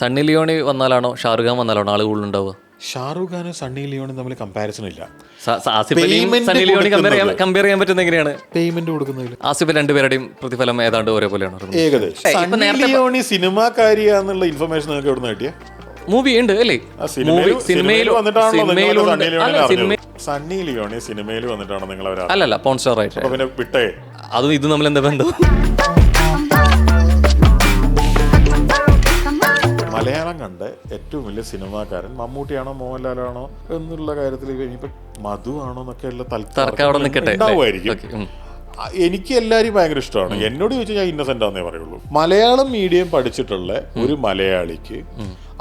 Sunny Leonie വന്നാലാണോ Shahrukh Khan വന്നാലാണോ ആൾ കൂടുതൽ ഉണ്ടാവുക? ഷാറുഖ് ഖാനും സണ്ണി ലിയോണും തമ്മിൽ കമ്പാരിസൺ ഇല്ല. ആസിഫ് അലിയും സണ്ണി ലിയോണി കമ്പയർ ചെയ്യാൻ പറ്റുന്ന എങ്ങനെയാണ്? പേയ്മെന്റ് കൊടുക്കുന്നതിൽ ആസിഫ് രണ്ടുപേരുടെയും പ്രതിഫലം ഏതാണ്ട് ഒരേപോലെയാണ്. ഏകദേശം. സണ്ണി ലിയോണി സിനിമാക്കാരിയാന്നുള്ള ഇൻഫർമേഷൻ നിങ്ങൾക്ക് എവിടെ നിന്ന് കിട്ടിയ? മൂവി ഉണ്ട് അല്ലേ? സണ്ണി ലിയോണി സിനിമയിൽ വന്നിട്ടാണോ നിങ്ങൾ? അല്ലല്ല, പോൺ സ്റ്റാർ ആയിട്ട്. പിന്നെ വിട്ടേ, അതും ഇതും തമ്മിൽ എന്താ ബന്ധം? മലയാളം കണ്ട ഏറ്റവും വലിയ സിനിമാക്കാരൻ മമ്മൂട്ടിയാണോ മോഹൻലാലാണോ എന്നുള്ള കാര്യത്തിൽ ഇനിയിപ്പോ മധു ആണോ എന്നൊക്കെയുള്ള തർക്കം ഉണ്ടാവുമായിരിക്കും. എനിക്ക് എല്ലാവരും ഭയങ്കര ഇഷ്ടമാണ്. എന്നോട് ചോദിച്ചാൽ ഞാൻ ഇന്നസെന്റ് ആണെന്നേ പറയുള്ളൂ. മലയാളം മീഡിയം പഠിച്ചിട്ടുള്ള ഒരു മലയാളിക്ക്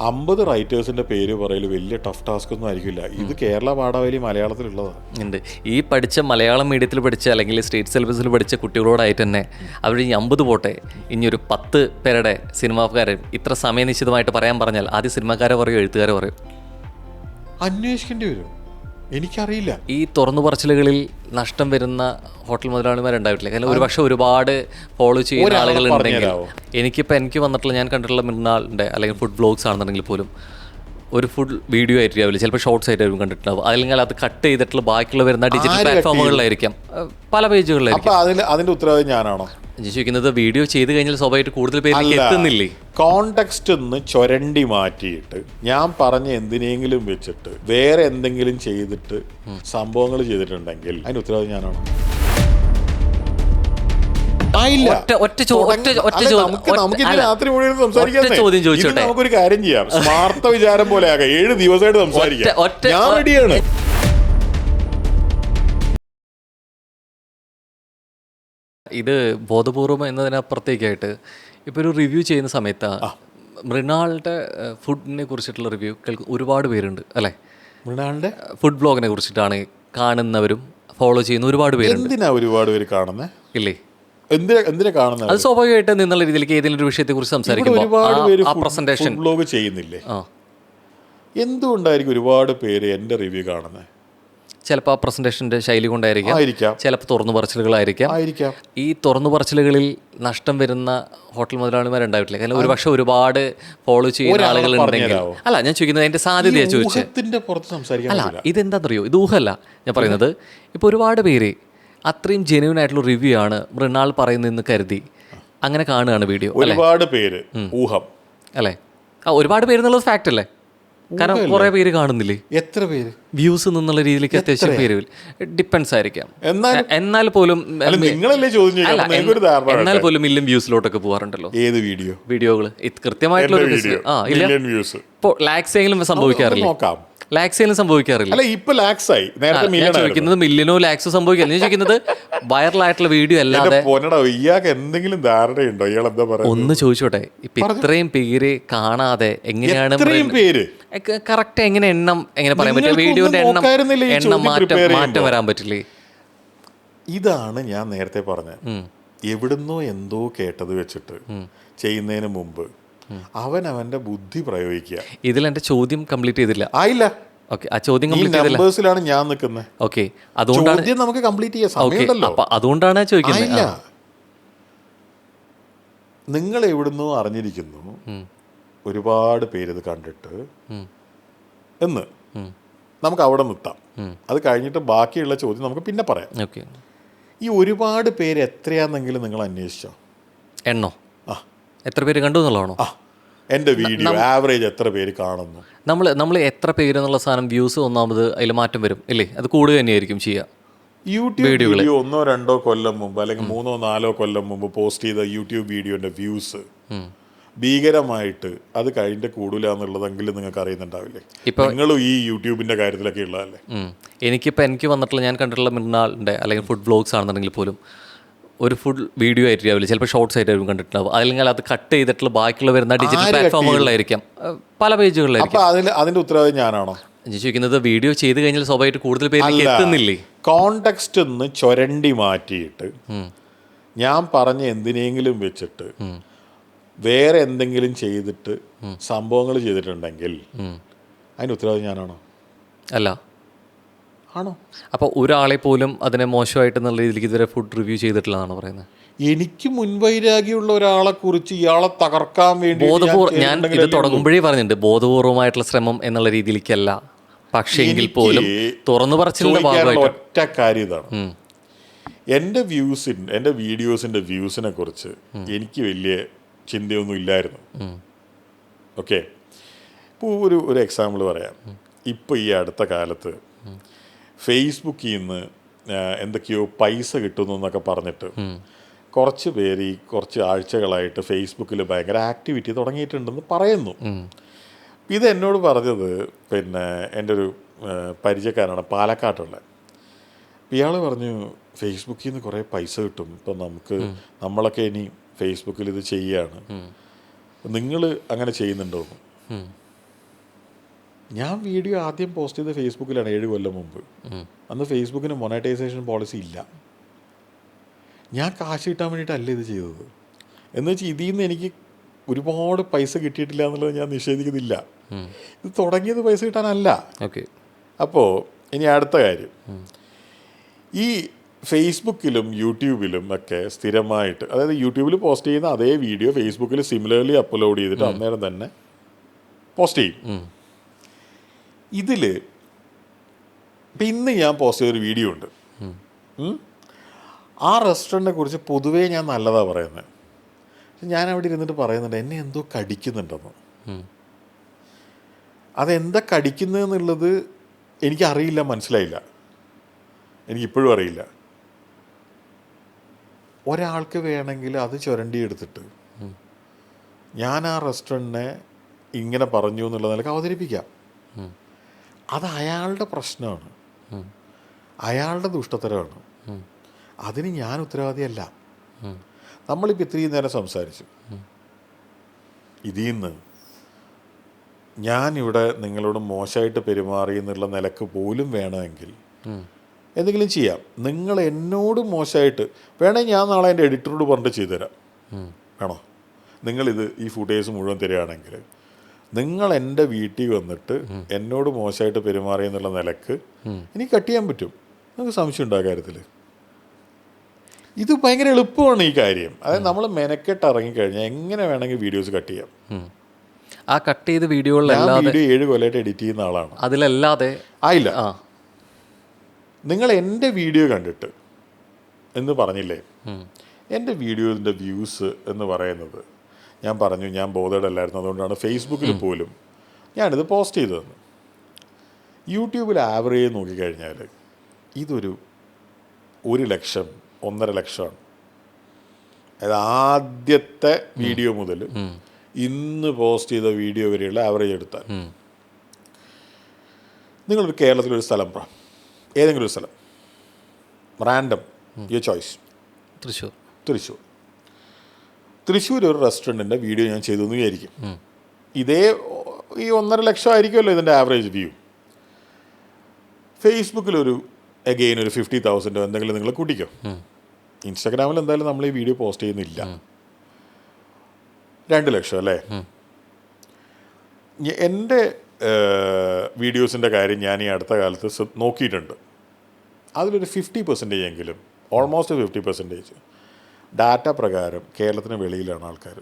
50 റൈറ്റേഴ്സിന്റെ പേര് പറയൽ വലിയ ടഫ് ടാസ്ക് ഒന്നും ആയിരിക്കില്ല. ഇത് കേരള പാഠാവലി മലയാളത്തിലുള്ളതാണ്. ഈ പഠിച്ച മലയാളം മീഡിയത്തിൽ പഠിച്ച അല്ലെങ്കിൽ സ്റ്റേറ്റ് സിലബസിൽ പഠിച്ച കുട്ടികളോടായിട്ട് തന്നെ അവർ 50 പോട്ടെ, ഇനി ഒരു 10 പേരുടെ സിനിമാക്കാരൻ ഇത്ര സമയനിശ്ചിതമായിട്ട് പറയാൻ പറഞ്ഞാൽ ആദ്യം സിനിമാക്കാരെ പറയും, എഴുത്തുകാരെ പറയും? അന്വേഷിക്കേണ്ടി വരും. എനിക്കറിയില്ല. ഈ തുറന്നു പറച്ചിലുകളിൽ നഷ്ടം വരുന്ന ഹോട്ടൽ മുതലാളിമാരുണ്ടായിട്ടില്ല. കാരണം ഒരുപക്ഷെ ഒരുപാട് ഫോളോ ചെയ്യുന്ന ആളുകളുണ്ടെങ്കിൽ, എനിക്ക് വന്നിട്ടുള്ള ഞാൻ കണ്ടിട്ടുള്ള മൃണാളിൻ്റെ അല്ലെങ്കിൽ ഫുഡ് വ്ലോഗ്സ് ആണെന്നുണ്ടെങ്കിൽ പോലും ഒരു ഫുഡ് വീഡിയോ ആയിരിക്കും, ചിലപ്പോൾ ഷോർട്സ് ആയിട്ടായിരിക്കും കണ്ടിട്ടുണ്ടാവും. അല്ലെങ്കിൽ അത് കട്ട് ചെയ്തിട്ടുള്ള ബാക്കിയുള്ള വരുന്ന ഡിജിറ്റൽ പ്ലാറ്റ്ഫോമുകളിലായിരിക്കാം, പല പേജുകളിലായിരിക്കും. അതിന്റെ ഉത്തരവാദിത്വം ഞാനാണോ ചോദിക്കുന്നത്? വീഡിയോ ചെയ്ത് കഴിഞ്ഞാൽ സ്വാഭാവികമായിട്ട് കൂടുതൽ പേരിലേക്ക് എത്തുന്നില്ലേ? കോണ്ടെക്സ്റ്റ് ഒന്ന് ചൊരണ്ടി മാറ്റിയിട്ട് ഞാൻ പറഞ്ഞ എന്തിനെങ്കിലും വെച്ചിട്ട് വേറെ എന്തെങ്കിലും ചെയ്തിട്ട് സംഭവങ്ങൾ ചെയ്തിട്ടുണ്ടെങ്കിൽ അതിന്റെ ഉത്തരവാദിത്വം ഞാനാണോ? നമുക്കൊരു കാര്യം ചെയ്യാം, സ്മാർത്ത വിചാരം പോലെ ആകാം. 7 ദിവസമായിട്ട് സംസാരിക്കാം. ഞാൻ റെഡിയാണ്. ഇത് ബോധപൂർവം എന്നതിനപ്പുറത്തേക്കായിട്ട് ഇപ്പോൾ ഒരു റിവ്യൂ ചെയ്യുന്ന സമയത്ത് മൃണാളുടെ ഫുഡിനെ കുറിച്ചിട്ടുള്ള റിവ്യൂ ഒരുപാട് പേരുണ്ട് അല്ലേ? മൃണാളിന്റെ ഫുഡ് ബ്ലോഗിനെ കുറിച്ചിട്ടാണ് കാണുന്നവരും ഫോളോ ചെയ്യുന്ന ഒരുപാട് പേരുണ്ട്. എന്തിനാ ഒരുപാട് പേര് കാണുന്നത്? ഇല്ലേ, എന്തിനാ കാണുന്നത്? അത് സ്വാഭാവികമായിട്ട് നിന്നുള്ള രീതിയിലേക്ക് ഏതെങ്കിലും ഒരു വിഷയത്തെ കുറിച്ച് സംസാരിക്കുമ്പോൾ ഒരുപാട് പേര് പ്രസന്റേഷൻ ബ്ലോഗ് ചെയ്യുന്നില്ലേ? എന്തുകൊണ്ടായിരിക്കും ഒരുപാട് പേര് എൻ്റെ റിവ്യൂ കാണുന്നത്? ചിലപ്പോൾ ആ പ്രസന്റേഷൻ്റെ ശൈലി കൊണ്ടായിരിക്കാം, ചിലപ്പോൾ തുറന്നു പറച്ചിലുകളായിരിക്കാം. ഈ തുറന്നു പറച്ചിലുകളിൽ നഷ്ടം വരുന്ന ഹോട്ടൽ മുതലാളിമാരുണ്ടായിട്ടില്ല. കാരണം ഒരുപക്ഷെ ഒരുപാട് ഫോളോ ചെയ്യുന്ന ആളുകളുണ്ടെങ്കിൽ, അല്ല ഞാൻ ചോദിക്കുന്നത് അതിൻ്റെ സാധ്യതയാണ് ചോദിച്ചത്. അല്ല, ഇതെന്താണെന്നറിയോ, ഇത് ഊഹമല്ല ഞാൻ പറയുന്നത്. ഇപ്പോൾ ഒരുപാട് പേര് അത്രയും ജെന്യൂൻ ആയിട്ടുള്ള റിവ്യൂ ആണ് മൃണാൾ പറയുന്നതെന്ന് കരുതി അങ്ങനെ കാണുകയാണ് വീഡിയോ. ഒരുപാട് പേര് ഊഹം അല്ലേ? ഒരുപാട് പേര് എന്നുള്ളത് ഫാക്റ്റ് അല്ലേ? കാരണം കുറെ പേര് കാണുന്നില്ലേ? എത്ര പേര് വ്യൂസ് എന്നുള്ള രീതിയിലേക്ക് അത്യാവശ്യം പേര് ഡിപ്പെൻസ് ആയിരിക്കാം. എന്നാൽ പോലും മില്യൺ വ്യൂസിലോട്ടൊക്കെ പോകാറുണ്ടല്ലോ വീഡിയോകൾ. കൃത്യമായിട്ടുള്ള ഇപ്പോൾ ലാക്സെങ്കിലും സംഭവിക്കാറില്ല. ലാക്സെങ്കിലും സംഭവിക്കാറില്ല. ഞാൻ ചോദിക്കുന്നത് മില്യനോ ലാക്സോ സംഭവിക്കാറില്ല. ഞാൻ ചോദിക്കുന്നത് വൈറലായിട്ടുള്ള വീഡിയോ അല്ലാതെ എന്തെങ്കിലും ധാരണയുണ്ടോ? ഒന്ന് ചോദിച്ചോട്ടെ, ഇപ്പൊ ഇത്രയും പേര് കാണാതെ എങ്ങനെയാണ് കറക്റ്റ് എങ്ങനെ പറയാൻ പറ്റില്ല? വീഡിയോന്റെ എണ്ണം മാറ്റം വരാൻ പറ്റില്ലേ? ഇതാണ് ഞാൻ നേരത്തെ പറഞ്ഞത്. എവിടുന്നോ എന്തോ കേട്ടത് വെച്ചിട്ട് ചെയ്യുന്നതിന് മുമ്പ് അവന്റെ ബുദ്ധി പ്രയോഗിക്കുക. ഇതിൽ എന്റെ ചോദ്യം കംപ്ലീറ്റ് ചെയ്തില്ല. ആയില്ല. ഓക്കെ, ആ ചോദ്യം കംപ്ലീറ്റ് ചെയ്തില്ല. ഞാൻ നിൽക്കുന്നത്. ഓക്കെ, അതുകൊണ്ടാണ് നമുക്ക് കംപ്ലീറ്റ് ചെയ്യാൻ സമയമുണ്ടല്ലോ. അതുകൊണ്ടാണ് ചോദിക്കുന്നത്. നിങ്ങൾ എവിടുന്നോ അറിഞ്ഞിരിക്കുന്നു, ഒരുപാട് പേര് ഇത് കണ്ടിട്ട് എന്ന് നമുക്ക് അവിടെ നിർത്താം. അത് കഴിഞ്ഞിട്ട് ബാക്കിയുള്ള ചോദ്യം നമുക്ക് പിന്നെ പറയാം. ഓക്കെ, ഈ ഒരുപാട് പേര് എത്രയാണെന്നെങ്കിലും നിങ്ങൾ അന്വേഷിച്ചോ? എണ്ണോ? എത്ര പേര് കണ്ടു എന്നുള്ളതാണോ? എൻ്റെ വീഡിയോ ആവറേജ് എത്ര പേര് കാണുന്നു? നമ്മൾ എത്ര പേര് എന്നുള്ള സാധനം വ്യൂസ് ഒന്നാമത് അതിൽ മാറ്റം വരും ഇല്ലേ? അത് കൂടുക തന്നെയായിരിക്കും ചെയ്യുക. യൂട്യൂബ് വീഡിയോ 1-2 കൊല്ലം മുമ്പ് അല്ലെങ്കിൽ 3-4 കൊല്ലം മുമ്പ് പോസ്റ്റ് ചെയ്ത യൂട്യൂബ് വീഡിയോന്റെ വ്യൂസ് ഭീകരമായിട്ട് അത് കഴിഞ്ഞിട്ട് കൂടില്ല എന്നുള്ളതെങ്കിലും നിങ്ങൾക്ക് അറിയുന്നുണ്ടാവില്ലേ? നിങ്ങളും ഈ യൂട്യൂബിന്റെ കാര്യത്തിലൊക്കെ ഉള്ളതല്ലേ? എനിക്ക് വന്നിട്ടുള്ള ഞാൻ കണ്ടിട്ടുള്ള മൃണാളിൻ്റെ അല്ലെങ്കിൽ ഫുഡ് വ്ലോഗ്സ് ആണെന്നുണ്ടെങ്കിൽ പോലും ഒരു ഫുഡ് വീഡിയോ ആയിരിക്കും, ചിലപ്പോൾ ഷോർട്സ് ആയിട്ടായിരിക്കും കണ്ടിട്ടുണ്ടാവും. അല്ലെങ്കിൽ അത് കട്ട് ചെയ്തിട്ടുള്ള ബാക്കിയുള്ള വരുന്ന ഡിജിറ്റൽ പ്ലാറ്റ്ഫോമുകളിലായിരിക്കാം, പല പേജുകളിലായിരിക്കും. അതിന്റെ ഉത്തരവാദിത്വം ഞാനാണോ? ചോദിക്കുന്നത്? വീഡിയോ ചെയ്ത് കഴിഞ്ഞാൽ സ്വാഭാവികമായിട്ട് കൂടുതൽ പേരിലേക്ക് എത്തുന്നില്ലേ? കോണ്ടെക്സ്റ്റ് ഒന്ന് ചൊരണ്ടി മാറ്റിയിട്ട് ഞാൻ പറഞ്ഞ എന്തിനെങ്കിലും വെച്ചിട്ട് വേറെ എന്തെങ്കിലും ചെയ്തിട്ട് സംഭവങ്ങൾ ചെയ്തിട്ടുണ്ടെങ്കിൽ അതിന് ഉത്തരവാദിത്വം ഞാനാണോ? അല്ല. ആണോ? അപ്പോൾ ഒരാളെ പോലും അതിനെ മോശമായിട്ട് എന്നുള്ള രീതിയിലേക്ക് ഇതുവരെ ഫുഡ് റിവ്യൂ ചെയ്തിട്ടില്ലെന്നാണ് പറയുന്നത്. എനിക്ക് മുൻവൈരാഗ്യമുള്ള ഒരാളെ കുറിച്ച് ഇയാളെ തകർക്കാൻ വേണ്ടി ഞാൻ ഇത് തുടങ്ങുമ്പോഴേ പറഞ്ഞിട്ടുണ്ട്, ബോധപൂർവമായിട്ടുള്ള ശ്രമം എന്നുള്ള രീതിയിലേക്കല്ല. പക്ഷേ എങ്കിൽ പോലും തുറന്നു പറച്ചിലിന്റെ ഭാഗമായിട്ട് ഒറ്റ കാര്യം ഇതാണ്, എൻ്റെ വീഡിയോസിൻ്റെ വ്യൂസിനെ കുറിച്ച് എനിക്ക് വലിയ ചിന്തയൊന്നും ഇല്ലായിരുന്നു. ഓക്കെ, ഇപ്പോൾ ഒരു എക്സാമ്പിൾ പറയാം. ഇപ്പോൾ ഈ അടുത്ത കാലത്ത് ഫേസ്ബുക്കിൽ നിന്ന് എന്തൊക്കെയോ പൈസ കിട്ടുന്നു എന്നൊക്കെ പറഞ്ഞിട്ട് കുറച്ച് പേര് ഈ കുറച്ച് ആഴ്ചകളായിട്ട് ഫേസ്ബുക്കിൽ ഭയങ്കര ആക്ടിവിറ്റി തുടങ്ങിയിട്ടുണ്ടെന്ന് പറയുന്നു. ഇത് എന്നോട് പറഞ്ഞത് പിന്നെ എൻ്റെ ഒരു പരിചയക്കാരാണ്, പാലക്കാട്ടുള്ള. ഇയാൾ പറഞ്ഞു ഫേസ്ബുക്കിൽ നിന്ന് കുറേ പൈസ കിട്ടും, ഇപ്പം നമ്മളൊക്കെ ഇനി ഫേസ്ബുക്കിൽ ഇത് ചെയ്യുകയാണ്, നിങ്ങൾ അങ്ങനെ ചെയ്യുന്നുണ്ടോ? ഞാൻ വീഡിയോ ആദ്യം പോസ്റ്റ് ചെയ്ത് ഫേസ്ബുക്കിലാണ് 7 കൊല്ലം മുമ്പ്. അന്ന് ഫേസ്ബുക്കിന് മോണിറ്റൈസേഷൻ പോളിസി ഇല്ല. ഞാൻ കാശ് കിട്ടാൻ വേണ്ടിയിട്ടല്ല ഇത് ചെയ്തത്. എന്ന് വെച്ചാൽ ഇതിൽ നിന്ന് എനിക്ക് ഒരുപാട് പൈസ കിട്ടിയിട്ടില്ല എന്നുള്ളത് ഞാൻ നിഷേധിക്കുന്നില്ല. ഇത് തുടങ്ങിയത് പൈസ കിട്ടാനല്ല. ഓക്കെ. അപ്പോൾ ഇനി അടുത്ത കാര്യം, ഈ ഫേസ്ബുക്കിലും യൂട്യൂബിലും ഒക്കെ സ്ഥിരമായിട്ട്, അതായത് യൂട്യൂബിൽ പോസ്റ്റ് ചെയ്യുന്ന അതേ വീഡിയോ ഫേസ്ബുക്കിൽ സിമിലർലി അപ്ലോഡ് ചെയ്തിട്ട് അന്നേരം തന്നെ പോസ്റ്റ് ചെയ്യും. ഇതിൽ ഇപ്പം ഇന്ന് ഞാൻ പോസ്റ്റ് ചെയ്തൊരു വീഡിയോ ഉണ്ട്. ആ റെസ്റ്റോറൻറ്റിനെ കുറിച്ച് പൊതുവേ ഞാൻ നല്ലതാണ് പറയുന്നത്. ഞാൻ അവിടെ ഇരുന്നിട്ട് പറയുന്നുണ്ട് എന്നെ എന്തോ കടിക്കുന്നുണ്ടെന്ന്. അതെന്താ കടിക്കുന്നതെന്നുള്ളത് എനിക്കറിയില്ല, മനസ്സിലായില്ല, എനിക്കിപ്പോഴും അറിയില്ല. ഒരാൾക്ക് വേണമെങ്കിൽ അത് ചുരണ്ടി എടുത്തിട്ട് ഞാൻ ആ റെസ്റ്റോറൻറ്റിനെ ഇങ്ങനെ പറഞ്ഞു എന്നുള്ള നിലക്ക് അവതരിപ്പിക്കാം. അത് അയാളുടെ പ്രശ്നമാണ്, അയാളുടെ ദുഷ്ടത്തരമാണ്. അതിന് ഞാൻ ഉത്തരവാദിയല്ല. നമ്മളിപ്പോൾ ഇത്രയും നേരം സംസാരിച്ചു. ഇതിൽ നിന്ന് ഞാനിവിടെ നിങ്ങളോട് മോശമായിട്ട് പെരുമാറി എന്നുള്ള നിലക്ക് പോലും വേണമെങ്കിൽ എന്തെങ്കിലും ചെയ്യാം. നിങ്ങൾ എന്നോട് മോശമായിട്ട് വേണമെങ്കിൽ ഞാൻ നാളെ എൻ്റെ എഡിറ്ററോട് പറഞ്ഞിട്ട് ചെയ്തുതരാം. വേണോ? നിങ്ങളിത് ഈ ഫുട്ടേജ് മുഴുവൻ തരികയാണെങ്കിൽ നിങ്ങൾ എൻ്റെ വീട്ടിൽ വന്നിട്ട് എന്നോട് മോശമായിട്ട് പെരുമാറി എന്നുള്ള നിലക്ക് എനിക്ക് കട്ട് ചെയ്യാൻ പറ്റും. നിങ്ങൾക്ക് സംശയം ഉണ്ടോ ആ കാര്യത്തിൽ? ഇത് ഭയങ്കര എളുപ്പമാണ് ഈ കാര്യം. അതായത് നമ്മൾ മെനക്കെട്ട് ഇറങ്ങിക്കഴിഞ്ഞാൽ എങ്ങനെ വേണമെങ്കിൽ വീഡിയോസ് കട്ട് ചെയ്യാം. ആ കട്ട് ചെയ്ത വീഡിയോയിൽ ഞാൻ വീഡിയോ 7 കൊല്ലമായിട്ട് എഡിറ്റ് ചെയ്യുന്ന ആളാണ്. അതിലല്ലാതെ ആയില്ല. നിങ്ങൾ എൻ്റെ വീഡിയോ കണ്ടിട്ട് എന്ന് പറഞ്ഞില്ലേ, എൻ്റെ വീഡിയോസിൻ്റെ വ്യൂസ് എന്ന് പറയുന്നത് ഞാൻ പറഞ്ഞു ഞാൻ ബോധേഡല്ലായിരുന്നു, അതുകൊണ്ടാണ് ഫേസ്ബുക്കിൽ പോലും ഞാനിത് പോസ്റ്റ് ചെയ്തതെന്ന്. യൂട്യൂബിൽ ആവറേജ് നോക്കിക്കഴിഞ്ഞാൽ ഇതൊരു 1 ലക്ഷം 1.5 ലക്ഷമാണ്. അതായത് ആദ്യത്തെ വീഡിയോ മുതൽ ഇന്ന് പോസ്റ്റ് ചെയ്ത വീഡിയോ വരെയുള്ള ആവറേജ് എടുത്താൽ നിങ്ങളൊരു കേരളത്തിലൊരു സ്ഥലം പറ, ഏതെങ്കിലും ഒരു സ്ഥലം, റാൻഡം, യുവർ ചോയ്സ്. തൃശ്ശൂർ ഒരു റെസ്റ്റോറൻറ്റിൻ്റെ വീഡിയോ ഞാൻ ചെയ്തു എന്ന് വിചാരിക്കും. ഇതേ ഈ 1.5 ലക്ഷം ആയിരിക്കുമല്ലോ ഇതിൻ്റെ ആവറേജ് വ്യൂ. ഫേസ്ബുക്കിലൊരു അഗെയിൻ ഒരു 50,000 എന്തെങ്കിലും നിങ്ങൾ കൂട്ടിക്കോ. ഇൻസ്റ്റാഗ്രാമിൽ എന്തായാലും നമ്മൾ ഈ വീഡിയോ പോസ്റ്റ് ചെയ്യുന്നില്ല. 2 ലക്ഷം അല്ലേ? എൻ്റെ വീഡിയോസിൻ്റെ കാര്യം ഞാൻ ഈ അടുത്ത കാലത്ത് നോക്കിയിട്ടുണ്ട്. അതിലൊരു 50% എങ്കിലും, ഓൾമോസ്റ്റ് 50% ഡാറ്റ പ്രകാരം കേരളത്തിന് വെളിയിലാണ് ആൾക്കാർ.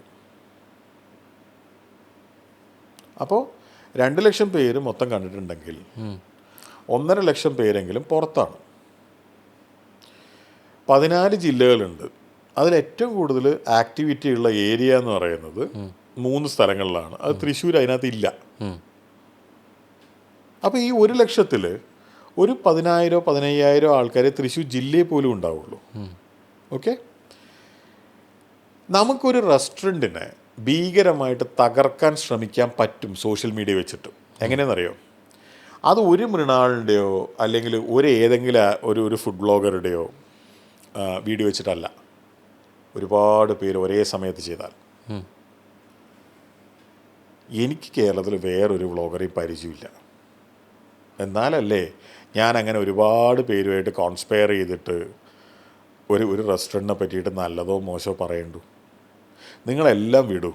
അപ്പോൾ 2 ലക്ഷം പേര് മൊത്തം കണ്ടിട്ടുണ്ടെങ്കിൽ 1.5 ലക്ഷം പേരെങ്കിലും പുറത്താണ്. 14 ജില്ലകളുണ്ട്. അതിലേറ്റവും കൂടുതൽ ആക്ടിവിറ്റി ഉള്ള ഏരിയ എന്ന് പറയുന്നത് 3 സ്ഥലങ്ങളിലാണ്. അത് തൃശ്ശൂർ അതിനകത്ത് ഇല്ല. അപ്പോൾ ഈ 1 ലക്ഷത്തിൽ ഒരു 10,000 15,000 ആൾക്കാരെ തൃശ്ശൂർ ജില്ലയിൽ പോലും ഉണ്ടാവുള്ളൂ. ഓക്കെ, നമുക്കൊരു റെസ്റ്റോറൻറ്റിനെ ഭീകരമായിട്ട് തകർക്കാൻ ശ്രമിക്കാൻ പറ്റും സോഷ്യൽ മീഡിയ വെച്ചിട്ട്. എങ്ങനെയെന്നറിയോ? അത് ഒരു മൃണാളിൻ്റെയോ അല്ലെങ്കിൽ ഏതെങ്കിലും ഒരു ഫുഡ് ബ്ലോഗറുടെയോ വീഡിയോ വെച്ചിട്ടല്ല. ഒരുപാട് പേര് ഒരേ സമയത്ത് ചെയ്താൽ. എനിക്ക് കേരളത്തിൽ വേറൊരു വ്ളോഗറേയും പരിചയമില്ല. എന്നാലല്ലേ ഞാൻ അങ്ങനെ ഒരുപാട് പേരുമായിട്ട് കോൺസ്പയർ ചെയ്തിട്ട് ഒരു റെസ്റ്റോറൻറ്റിനെ പറ്റിയിട്ട് നല്ലതോ മോശമോ പറയണ്ടു. നിങ്ങളെല്ലാം വിടൂ.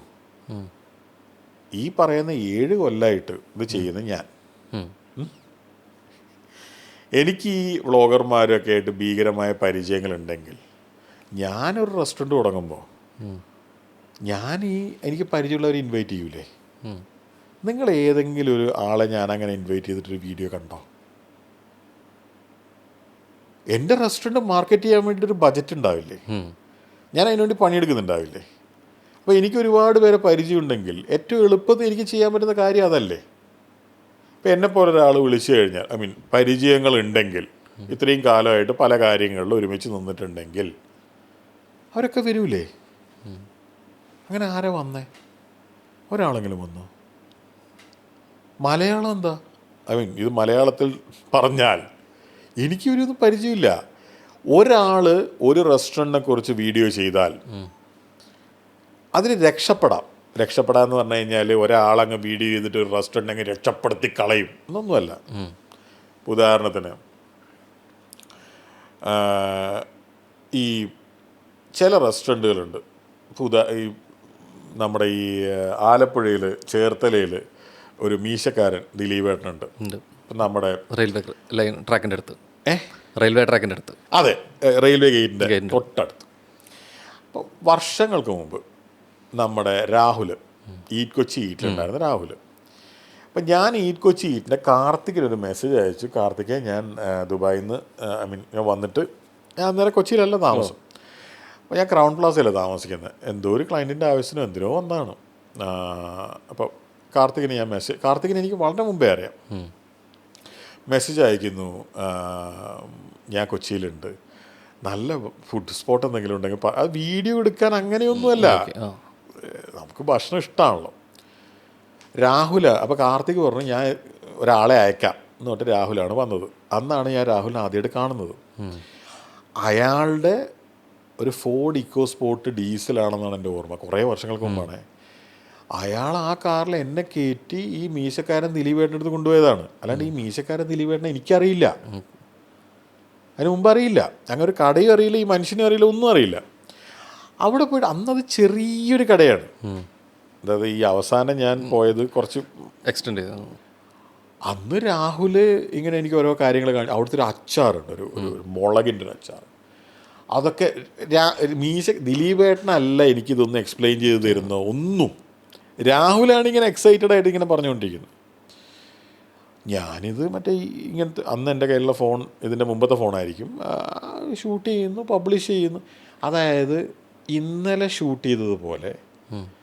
ഈ പറയുന്ന 7 കൊല്ലമായിട്ട് ഇത് ചെയ്യുന്ന ഞാൻ. എനിക്ക് ഈ വ്ളോഗർമാരൊക്കെ ആയിട്ട് ഭീകരമായ പരിചയങ്ങളുണ്ടെങ്കിൽ ഞാനൊരു റെസ്റ്റോറൻറ്റ് തുടങ്ങുമ്പോൾ എനിക്ക് പരിചയമുള്ളവർ ഇൻവൈറ്റ് ചെയ്യൂലേ? നിങ്ങൾ ഏതെങ്കിലും ഒരു ആളെ ഞാനങ്ങനെ ഇൻവൈറ്റ് ചെയ്തിട്ടൊരു വീഡിയോ കണ്ടോ? എൻ്റെ റെസ്റ്റോറൻറ്റ് മാർക്കറ്റ് ചെയ്യാൻ വേണ്ടിയിട്ടൊരു ബജറ്റ് ഉണ്ടാവില്ലേ? ഞാൻ അതിനുവേണ്ടി പണിയെടുക്കുന്നുണ്ടാവില്ലേ? അപ്പോൾ എനിക്ക് ഒരുപാട് പേരെ പരിചയമുണ്ടെങ്കിൽ ഏറ്റവും എളുപ്പത്തിൽ എനിക്ക് ചെയ്യാൻ പറ്റുന്ന കാര്യം അതല്ലേ? ഇപ്പോൾ എന്നെപ്പോലെ ഒരാൾ വിളിച്ചു കഴിഞ്ഞാൽ, പരിചയങ്ങളുണ്ടെങ്കിൽ, ഇത്രയും കാലമായിട്ട് പല കാര്യങ്ങളിലും ഒരുമിച്ച് നിന്നിട്ടുണ്ടെങ്കിൽ അവരൊക്കെ വരൂലേ? അങ്ങനെ ആരാ വന്നേ? ഒരാളെങ്കിലും വന്നോ? മലയാളം എന്താ? ഇത് മലയാളത്തിൽ പറഞ്ഞാൽ എനിക്കൊരു പരിചയമില്ല. ഒരാൾ ഒരു റെസ്റ്റോറൻറ്റിനെ കുറിച്ച് വീഡിയോ ചെയ്താൽ അതിന് രക്ഷപ്പെടാന്ന് പറഞ്ഞു കഴിഞ്ഞാൽ ഒരാളങ്ങ് വീഡിയോ ചെയ്തിട്ട് ഒരു റെസ്റ്റോറൻറ്റ് അങ്ങ് രക്ഷപ്പെടുത്തി കളയും എന്നൊന്നുമല്ല. ഉദാഹരണത്തിന് ഈ ചില റെസ്റ്റോറൻറ്റുകളുണ്ട്. ഈ നമ്മുടെ ഈ ആലപ്പുഴയിൽ ചേർത്തലയിൽ ഒരു മീശക്കാരൻ ദിലീപേട്ടനുണ്ട്. നമ്മുടെ റെയിൽവേ ട്രാക്കിൻ്റെ അടുത്ത്. അതെ, റെയിൽവേ ഗേറ്റിൻ്റെ തൊട്ടടുത്ത്. അപ്പോൾ വർഷങ്ങൾക്ക് മുമ്പ് നമ്മുടെ രാഹുൽ, ഈറ്റ് കൊച്ചി ഈറ്റിലുണ്ടായിരുന്ന രാഹുൽ, അപ്പം ഞാൻ ഈറ്റ് കൊച്ചി ഈറ്റിൻ്റെ കാർത്തികിനൊരു മെസ്സേജ് അയച്ചു. കാർത്തികെ, ഞാൻ ദുബായിൽ നിന്ന് ഞാൻ വന്നിട്ട്, ഞാൻ അന്നേരം കൊച്ചിയിലല്ല താമസം, അപ്പോൾ ഞാൻ ക്രൗൺ പ്ലാസയിലാണ് താമസിക്കുന്നത്. എന്തോ ഒരു ക്ലയൻറ്റിൻ്റെ ആവശ്യത്തിന് എന്തിനോ വന്നതാണ്. അപ്പോൾ കാർത്തികിന് എനിക്ക് വളരെ മുമ്പേ അറിയാം. മെസ്സേജ് അയക്കുന്നു, ഞാൻ കൊച്ചിയിലുണ്ട്, നല്ല ഫുഡ് സ്പോട്ട് എന്തെങ്കിലും ഉണ്ടെങ്കിൽ അത് വീഡിയോ എടുക്കാൻ അങ്ങനെയൊന്നുമല്ല, നമുക്ക് ഭക്ഷണം ഇഷ്ടമാണല്ലോ. അപ്പോൾ കാർത്തിക് പറഞ്ഞു ഞാൻ ഒരാളെ അയക്കാം എന്ന് പറഞ്ഞിട്ട് രാഹുലാണ് വന്നത്. അന്നാണ് ഞാൻ രാഹുലിനെ ആദ്യമായിട്ട് കാണുന്നത്. അയാളുടെ ഒരു ഫോർഡ് ഇക്കോ സ്പോർട്ട് ഡീസലാണെന്നാണ് എൻ്റെ ഓർമ്മ, കുറേ വർഷങ്ങൾക്ക് മുമ്പാണ്. അയാൾ ആ കാറിൽ എന്നെ കയറ്റി ഈ മീശക്കാരൻ ദിലീപേട്ടൻ്റെ അടുത്ത് കൊണ്ടുപോയതാണ്. അല്ലാണ്ട് ഈ മീശക്കാരൻ ദിലീപേട്ടനെ എനിക്കറിയില്ല, അതിന് മുമ്പ് അറിയില്ല, അങ്ങനെ ഒരു കടയും അറിയില്ല, ഈ മനുഷ്യനും അറിയില്ല, ഒന്നും അറിയില്ല. അവിടെ പോയിട്ട് അന്നത് ചെറിയൊരു കടയാണ്. അതായത് ഈ അവസാനം ഞാൻ പോയത് കുറച്ച് എക്സ്റ്റെൻഡ് ചെയ്തു. അന്ന് രാഹുൽ ഇങ്ങനെ എനിക്ക് ഓരോ കാര്യങ്ങൾ കാണിച്ചു. അവിടുത്തെ ഒരു അച്ചാറുണ്ട്, ഒരു മുളകിൻ്റെ ഒരു അച്ചാർ. അതൊക്കെ ദിലീപേട്ടനല്ല എനിക്കിതൊന്നും എക്സ്പ്ലെയിൻ ചെയ്ത് തരുന്ന ഒന്നും. രാഹുലാണ് ഇങ്ങനെ എക്സൈറ്റഡ് ആയിട്ട് ഇങ്ങനെ പറഞ്ഞുകൊണ്ടിരിക്കുന്നത്. ഞാനിത് ഇങ്ങനത്തെ അന്ന് എൻ്റെ കയ്യിലുള്ള ഫോൺ, ഇതിൻ്റെ മുമ്പത്തെ ഫോണായിരിക്കും, ഷൂട്ട് ചെയ്യുന്നു, പബ്ലിഷ് ചെയ്യുന്നു. അതായത് ഇന്നലെ ഷൂട്ട് ചെയ്തതുപോലെ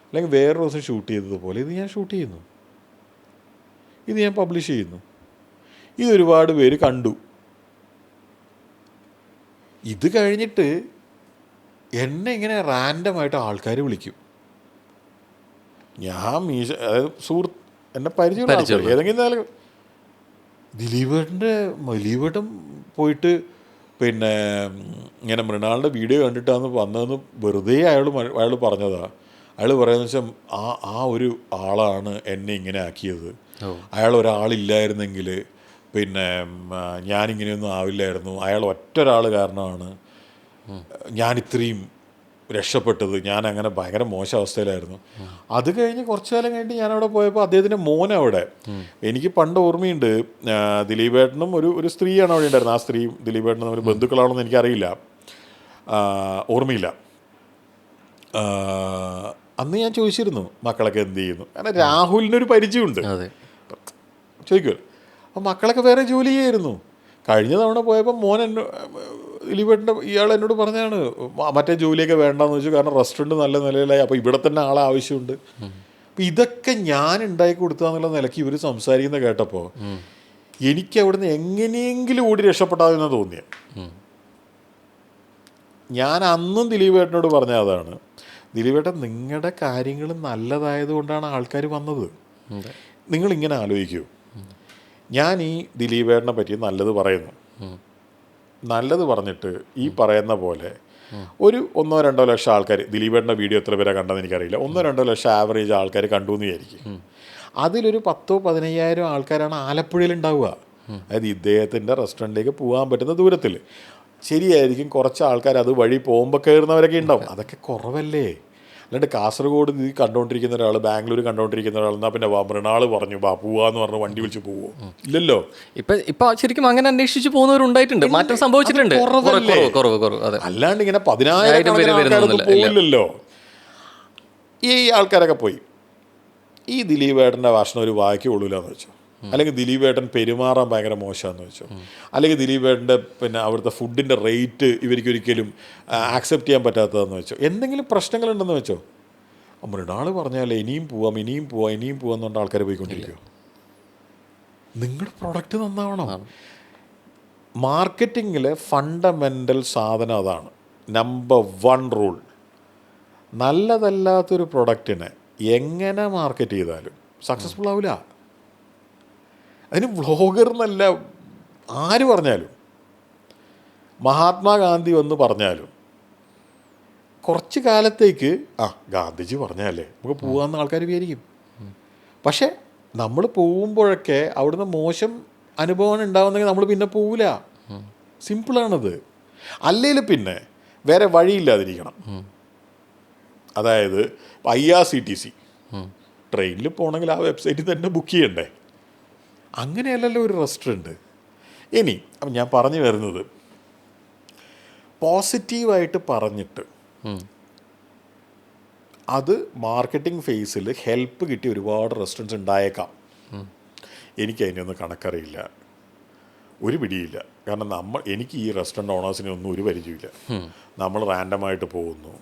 അല്ലെങ്കിൽ വേറൊരു ദിവസം ഷൂട്ട് ചെയ്തതുപോലെ ഇത് ഞാൻ ഷൂട്ട് ചെയ്യുന്നു, ഇത് ഞാൻ പബ്ലിഷ് ചെയ്യുന്നു, ഇതൊരുപാട് പേര് കണ്ടു. ഇത് കഴിഞ്ഞിട്ട് എന്നെ ഇങ്ങനെ റാൻഡമായിട്ട് ആൾക്കാർ വിളിക്കും. ഞാൻ സുഹൃത്ത് എന്നെ പരിചയം ഏതെങ്കിലും ദിലീപേട്ടൻ പോയിട്ട് പിന്നെ ഇങ്ങനെ മൃണാളിൻ്റെ വീഡിയോ കണ്ടിട്ടാണ് വന്നതെന്ന് വെറുതെ അയാൾ പറഞ്ഞതാ. അയാൾ പറയുന്നത് വെച്ചാൽ ആ ഒരു ആളാണ് എന്നെ ഇങ്ങനെ ആക്കിയത്. അയാൾ ഒരാളില്ലായിരുന്നെങ്കിൽ പിന്നെ ഞാനിങ്ങനെയൊന്നും ആവില്ലായിരുന്നു. അയാൾ ഒറ്റൊരാൾ കാരണമാണ് ഞാനിത്രയും രക്ഷപ്പെട്ടത്. ഞാൻ അങ്ങനെ ഭയങ്കര മോശം അവസ്ഥയിലായിരുന്നു. അത് കഴിഞ്ഞ് കുറച്ചു കാലം കഴിഞ്ഞിട്ട് ഞാനവിടെ പോയപ്പോൾ അദ്ദേഹത്തിൻ്റെ മോൻ അവിടെ, എനിക്ക് പണ്ട് ഓർമ്മയുണ്ട്, ദിലീപേട്ടനും ഒരു സ്ത്രീയാണ് അവിടെ ഉണ്ടായിരുന്നത്. ആ സ്ത്രീ ദിലീപേട്ടനും തമ്മിൽ ബന്ധുക്കളാണെന്ന് എനിക്കറിയില്ല, ഓർമ്മയില്ല. അന്ന് ഞാൻ ചോദിച്ചിരുന്നു മക്കളൊക്കെ എന്ത് ചെയ്യുന്നു, കാരണം രാഹുലിനൊരു പരിചയമുണ്ട്, ചോദിക്കുമല്ലോ. അപ്പോൾ മക്കളൊക്കെ വേറെ ജോലി ചെയ്യായിരുന്നു. കഴിഞ്ഞ തവണ പോയപ്പോൾ ദിലീപേട്ടൻ്റെ ഇയാൾ എന്നോട് പറഞ്ഞാണ് മറ്റേ ജോലിയൊക്കെ വേണ്ടെന്ന് വെച്ചു, കാരണം റെസ്റ്റോറൻറ്റ് നല്ല നിലയിലായി, അപ്പോൾ ഇവിടെ തന്നെ ആളെ ആവശ്യമുണ്ട്. അപ്പോൾ ഇതൊക്കെ ഞാൻ ഉണ്ടാക്കി കൊടുത്താന്നുള്ള നിലയ്ക്ക് ഇവർ സംസാരിക്കുന്ന കേട്ടപ്പോൾ എനിക്ക് അവിടുന്ന് എങ്ങനെയെങ്കിലും ഓടി രക്ഷപ്പെടാമെന്ന് തോന്നിയത്. ഞാൻ അന്നും ദിലീപേട്ടനോട് പറഞ്ഞ അതാണ്, ദിലീപേട്ടൻ നിങ്ങളുടെ കാര്യങ്ങൾ നല്ലതായതുകൊണ്ടാണ് ആൾക്കാർ വന്നത്. നിങ്ങളിങ്ങനെ ആലോചിക്കൂ, ഞാൻ ഈ ദിലീപേട്ടനെ പറ്റി നല്ലത് പറയുന്നു, നല്ലത് പറഞ്ഞിട്ട് ഈ പറയുന്ന പോലെ ഒരു 1-2 ലക്ഷം ആൾക്കാർ, ദിലീപേട്ടൻ്റെ വീഡിയോ എത്ര പേരെ കണ്ടെന്ന് എനിക്കറിയില്ല, 1-2 ലക്ഷം ആവറേജ് ആൾക്കാർ കണ്ടു എന്ന് വിചാരിക്കും. അതിലൊരു 10,000-15,000 ആൾക്കാരാണ് ആലപ്പുഴയിൽ ഉണ്ടാവുക. അതായത് ഇദ്ദേഹത്തിൻ്റെ റെസ്റ്റോറൻറ്റിലേക്ക് പോകാൻ പറ്റുന്ന ദൂരത്തിൽ. ശരിയായിരിക്കും, കുറച്ച് ആൾക്കാർ അത് വഴി പോകുമ്പോൾ കയറുന്നവരൊക്കെ ഉണ്ടാവും, അതൊക്കെ കുറവല്ലേ. അല്ലാണ്ട് കാസർഗോഡ് ഇത് കണ്ടുകൊണ്ടിരിക്കുന്ന ഒരാൾ, ബാംഗ്ലൂർ കണ്ടുകൊണ്ടിരിക്കുന്ന ഒരാൾ, എന്നാൽ പിന്നെ മൃണാൾ പറഞ്ഞു പോവാന്ന് പറഞ്ഞ് വണ്ടി വിളിച്ച് പോവോ? ഇല്ലല്ലോ. ഇപ്പൊ ശരിക്കും അങ്ങനെ അന്വേഷിച്ച് പോകുന്നവരുണ്ടായിട്ടുണ്ട്, മാറ്റം സംഭവിച്ചിട്ടുണ്ട്. അല്ലാണ്ട് ഇങ്ങനെ 10,000 ആൾക്കാരൊന്നും പോയില്ലല്ലോ. ഈ ആൾക്കാരൊക്കെ പോയി. ഈ ദിലീപ് ഏട്ടൻ്റെ ഭാഷണം ഒരു വായിക്ക് കൊള്ളൂലെന്ന് വെച്ചോ, അല്ലെങ്കിൽ ദിലീപ് ഏട്ടൻ പെരുമാറാൻ ഭയങ്കര മോശമാണെന്ന് വെച്ചോ, അല്ലെങ്കിൽ ദിലീപ് ഏട്ടൻ്റെ പിന്നെ അവിടുത്തെ ഫുഡിൻ്റെ റേറ്റ് ഇവർക്കൊരിക്കലും ആക്സെപ്റ്റ് ചെയ്യാൻ പറ്റാത്തതെന്ന് വെച്ചോ, എന്തെങ്കിലും പ്രശ്നങ്ങളുണ്ടെന്ന് വെച്ചോ, മൃണാൾ പറഞ്ഞാൽ ഇനിയും പോവാം എന്നുകൊണ്ട് ആൾക്കാർ പോയിക്കൊണ്ടിരിക്കുമോ? നിങ്ങളുടെ പ്രൊഡക്റ്റ് നന്നാവണം. മാർക്കറ്റിങ്ങിലെ ഫണ്ടമെൻ്റൽ സാധനം അതാണ്. Number 1 rule. നല്ലതല്ലാത്തൊരു പ്രൊഡക്റ്റിനെ എങ്ങനെ മാർക്കറ്റ് ചെയ്താലും സക്സസ്ഫുൾ ആവില്ല. അതിന് വ്ളോഗർ എന്നല്ല ആര് പറഞ്ഞാലും, മഹാത്മാഗാന്ധി വന്ന് പറഞ്ഞാലും കുറച്ച് കാലത്തേക്ക് ഗാന്ധിജി പറഞ്ഞാലേ നമുക്ക് പോകാമെന്ന് ആൾക്കാർ വിചാരിക്കും. പക്ഷേ നമ്മൾ പോകുമ്പോഴൊക്കെ അവിടുന്ന് മോശം അനുഭവം ഉണ്ടാവുന്നെങ്കിൽ നമ്മൾ പിന്നെ പോവില്ല. സിമ്പിളാണത്. അല്ലെങ്കിൽ പിന്നെ വേറെ വഴിയില്ലാതിരിക്കണം. അതായത് IRCTC ട്രെയിനിൽ പോകണമെങ്കിൽ ആ വെബ്സൈറ്റിൽ തന്നെ ബുക്ക് ചെയ്യണ്ടേ? അങ്ങനെയല്ലല്ലോ ഒരു റെസ്റ്റോറൻറ്റ്. ഇനി അപ്പം ഞാൻ പറഞ്ഞു വരുന്നത്, പോസിറ്റീവായിട്ട് പറഞ്ഞിട്ട് അത് മാർക്കറ്റിംഗ് ഫേസിൽ ഹെൽപ്പ് കിട്ടിയ ഒരുപാട് റെസ്റ്റോറൻറ്റ്സ് ഉണ്ടായേക്കാം. എനിക്കതിനൊന്നും കണക്കറിയില്ല, ഒരു പിടിയില്ല. കാരണം എനിക്ക് ഈ റെസ്റ്റോറൻറ്റ് ഓണേഴ്സിനെ ഒന്നും ഒരു പരിചയമില്ല. നമ്മൾ റാൻഡമായിട്ട് പോകുന്നു,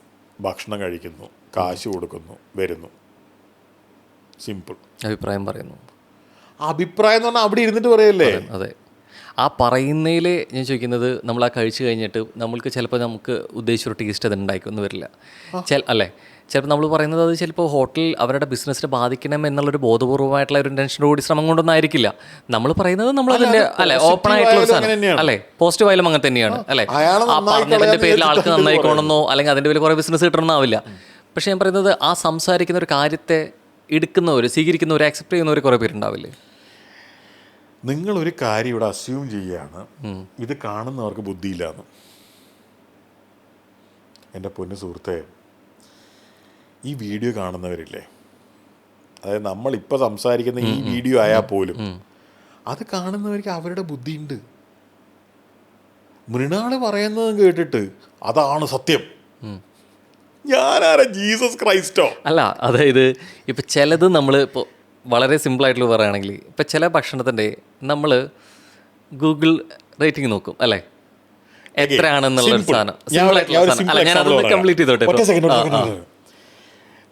ഭക്ഷണം കഴിക്കുന്നു, കാശ് കൊടുക്കുന്നു, വരുന്നു, സിമ്പിൾ. അഭിപ്രായം പറയുന്നു. അഭിപ്രായം എന്ന് പറഞ്ഞാൽ അവിടെ ഇരുന്നിട്ട് പറയല്ലേ? അതെ. ആ പറയുന്നതിൽ ഞാൻ ചോദിക്കുന്നത്, നമ്മൾ ആ കഴിച്ചു കഴിഞ്ഞിട്ട് നമ്മൾക്ക് ചിലപ്പോൾ നമുക്ക് ഉദ്ദേശിച്ചൊരു ടേസ്റ്റ് അത് ഉണ്ടായിക്കൊന്നും വരില്ല അല്ലേ? ചിലപ്പോൾ നമ്മൾ പറയുന്നത് അത് ചിലപ്പോൾ ഹോട്ടൽ അവരുടെ ബിസിനസ്സിനെ ബാധിക്കണം എന്നുള്ളൊരു ബോധപൂർവമായിട്ടുള്ള ഒരു ഇൻറ്റൻഷനോടി ശ്രമം കൊണ്ടൊന്നും ആയിരിക്കില്ല നമ്മൾ പറയുന്നത്. നമ്മൾ അതിൻ്റെ അല്ലെ ഓപ്പൺ ആയിട്ടുള്ള ഒരു സാധനം അല്ലേ, പോസിറ്റീവ് ആയാലും അങ്ങനെ തന്നെയാണ് അല്ലേ? ആ പറഞ്ഞതിൻ്റെ പേരിൽ ആൾക്ക് നന്നായിക്കോണമെന്നോ അല്ലെങ്കിൽ അതിൻ്റെ പേരിൽ കുറേ ബിസിനസ് കിട്ടണമെന്നാവില്ല. പക്ഷേ ഞാൻ പറയുന്നത്, ആ സംസാരിക്കുന്ന ഒരു കാര്യത്തെ എടുക്കുന്നവർ, സ്വീകരിക്കുന്നവർ, ആക്സെപ്റ്റ് ചെയ്യുന്നവർ കുറേ പേരുണ്ടാവില്ലേ? നിങ്ങളൊരു കാര്യം ഇവിടെ അസ്യൂം ചെയ്യുകയാണ്, ഇത് കാണുന്നവർക്ക് ബുദ്ധിയില്ലാന്ന്. എൻ്റെ പൊന്നു സുഹൃത്തെ, ഈ വീഡിയോ കാണുന്നവരില്ലേ, അതായത് നമ്മളിപ്പോൾ സംസാരിക്കുന്ന ഈ വീഡിയോ ആയാൽ പോലും അത് കാണുന്നവർക്ക് അവരുടെ ബുദ്ധിയുണ്ട്. മൃണാൾ പറയുന്നത് കേട്ടിട്ട് അതാണ് സത്യം, ഞാനാരാ ജീസസ് ക്രൈസ്റ്റോ? അല്ല, അതായത് ഇപ്പം ചിലത് നമ്മൾ ഇപ്പോൾ വളരെ സിമ്പിളായിട്ടുള്ള പറയുകയാണെങ്കിൽ, ഇപ്പം ചില ഭക്ഷണത്തിൻ്റെ നമ്മൾ ഗൂഗിൾ റേറ്റിംഗ് നോക്കും അല്ലേ, എത്രയാണെന്നുള്ളൊരു സാധനം. ഞാനതൊന്ന് കംപ്ലീറ്റ് ചെയ്തോട്ടെ.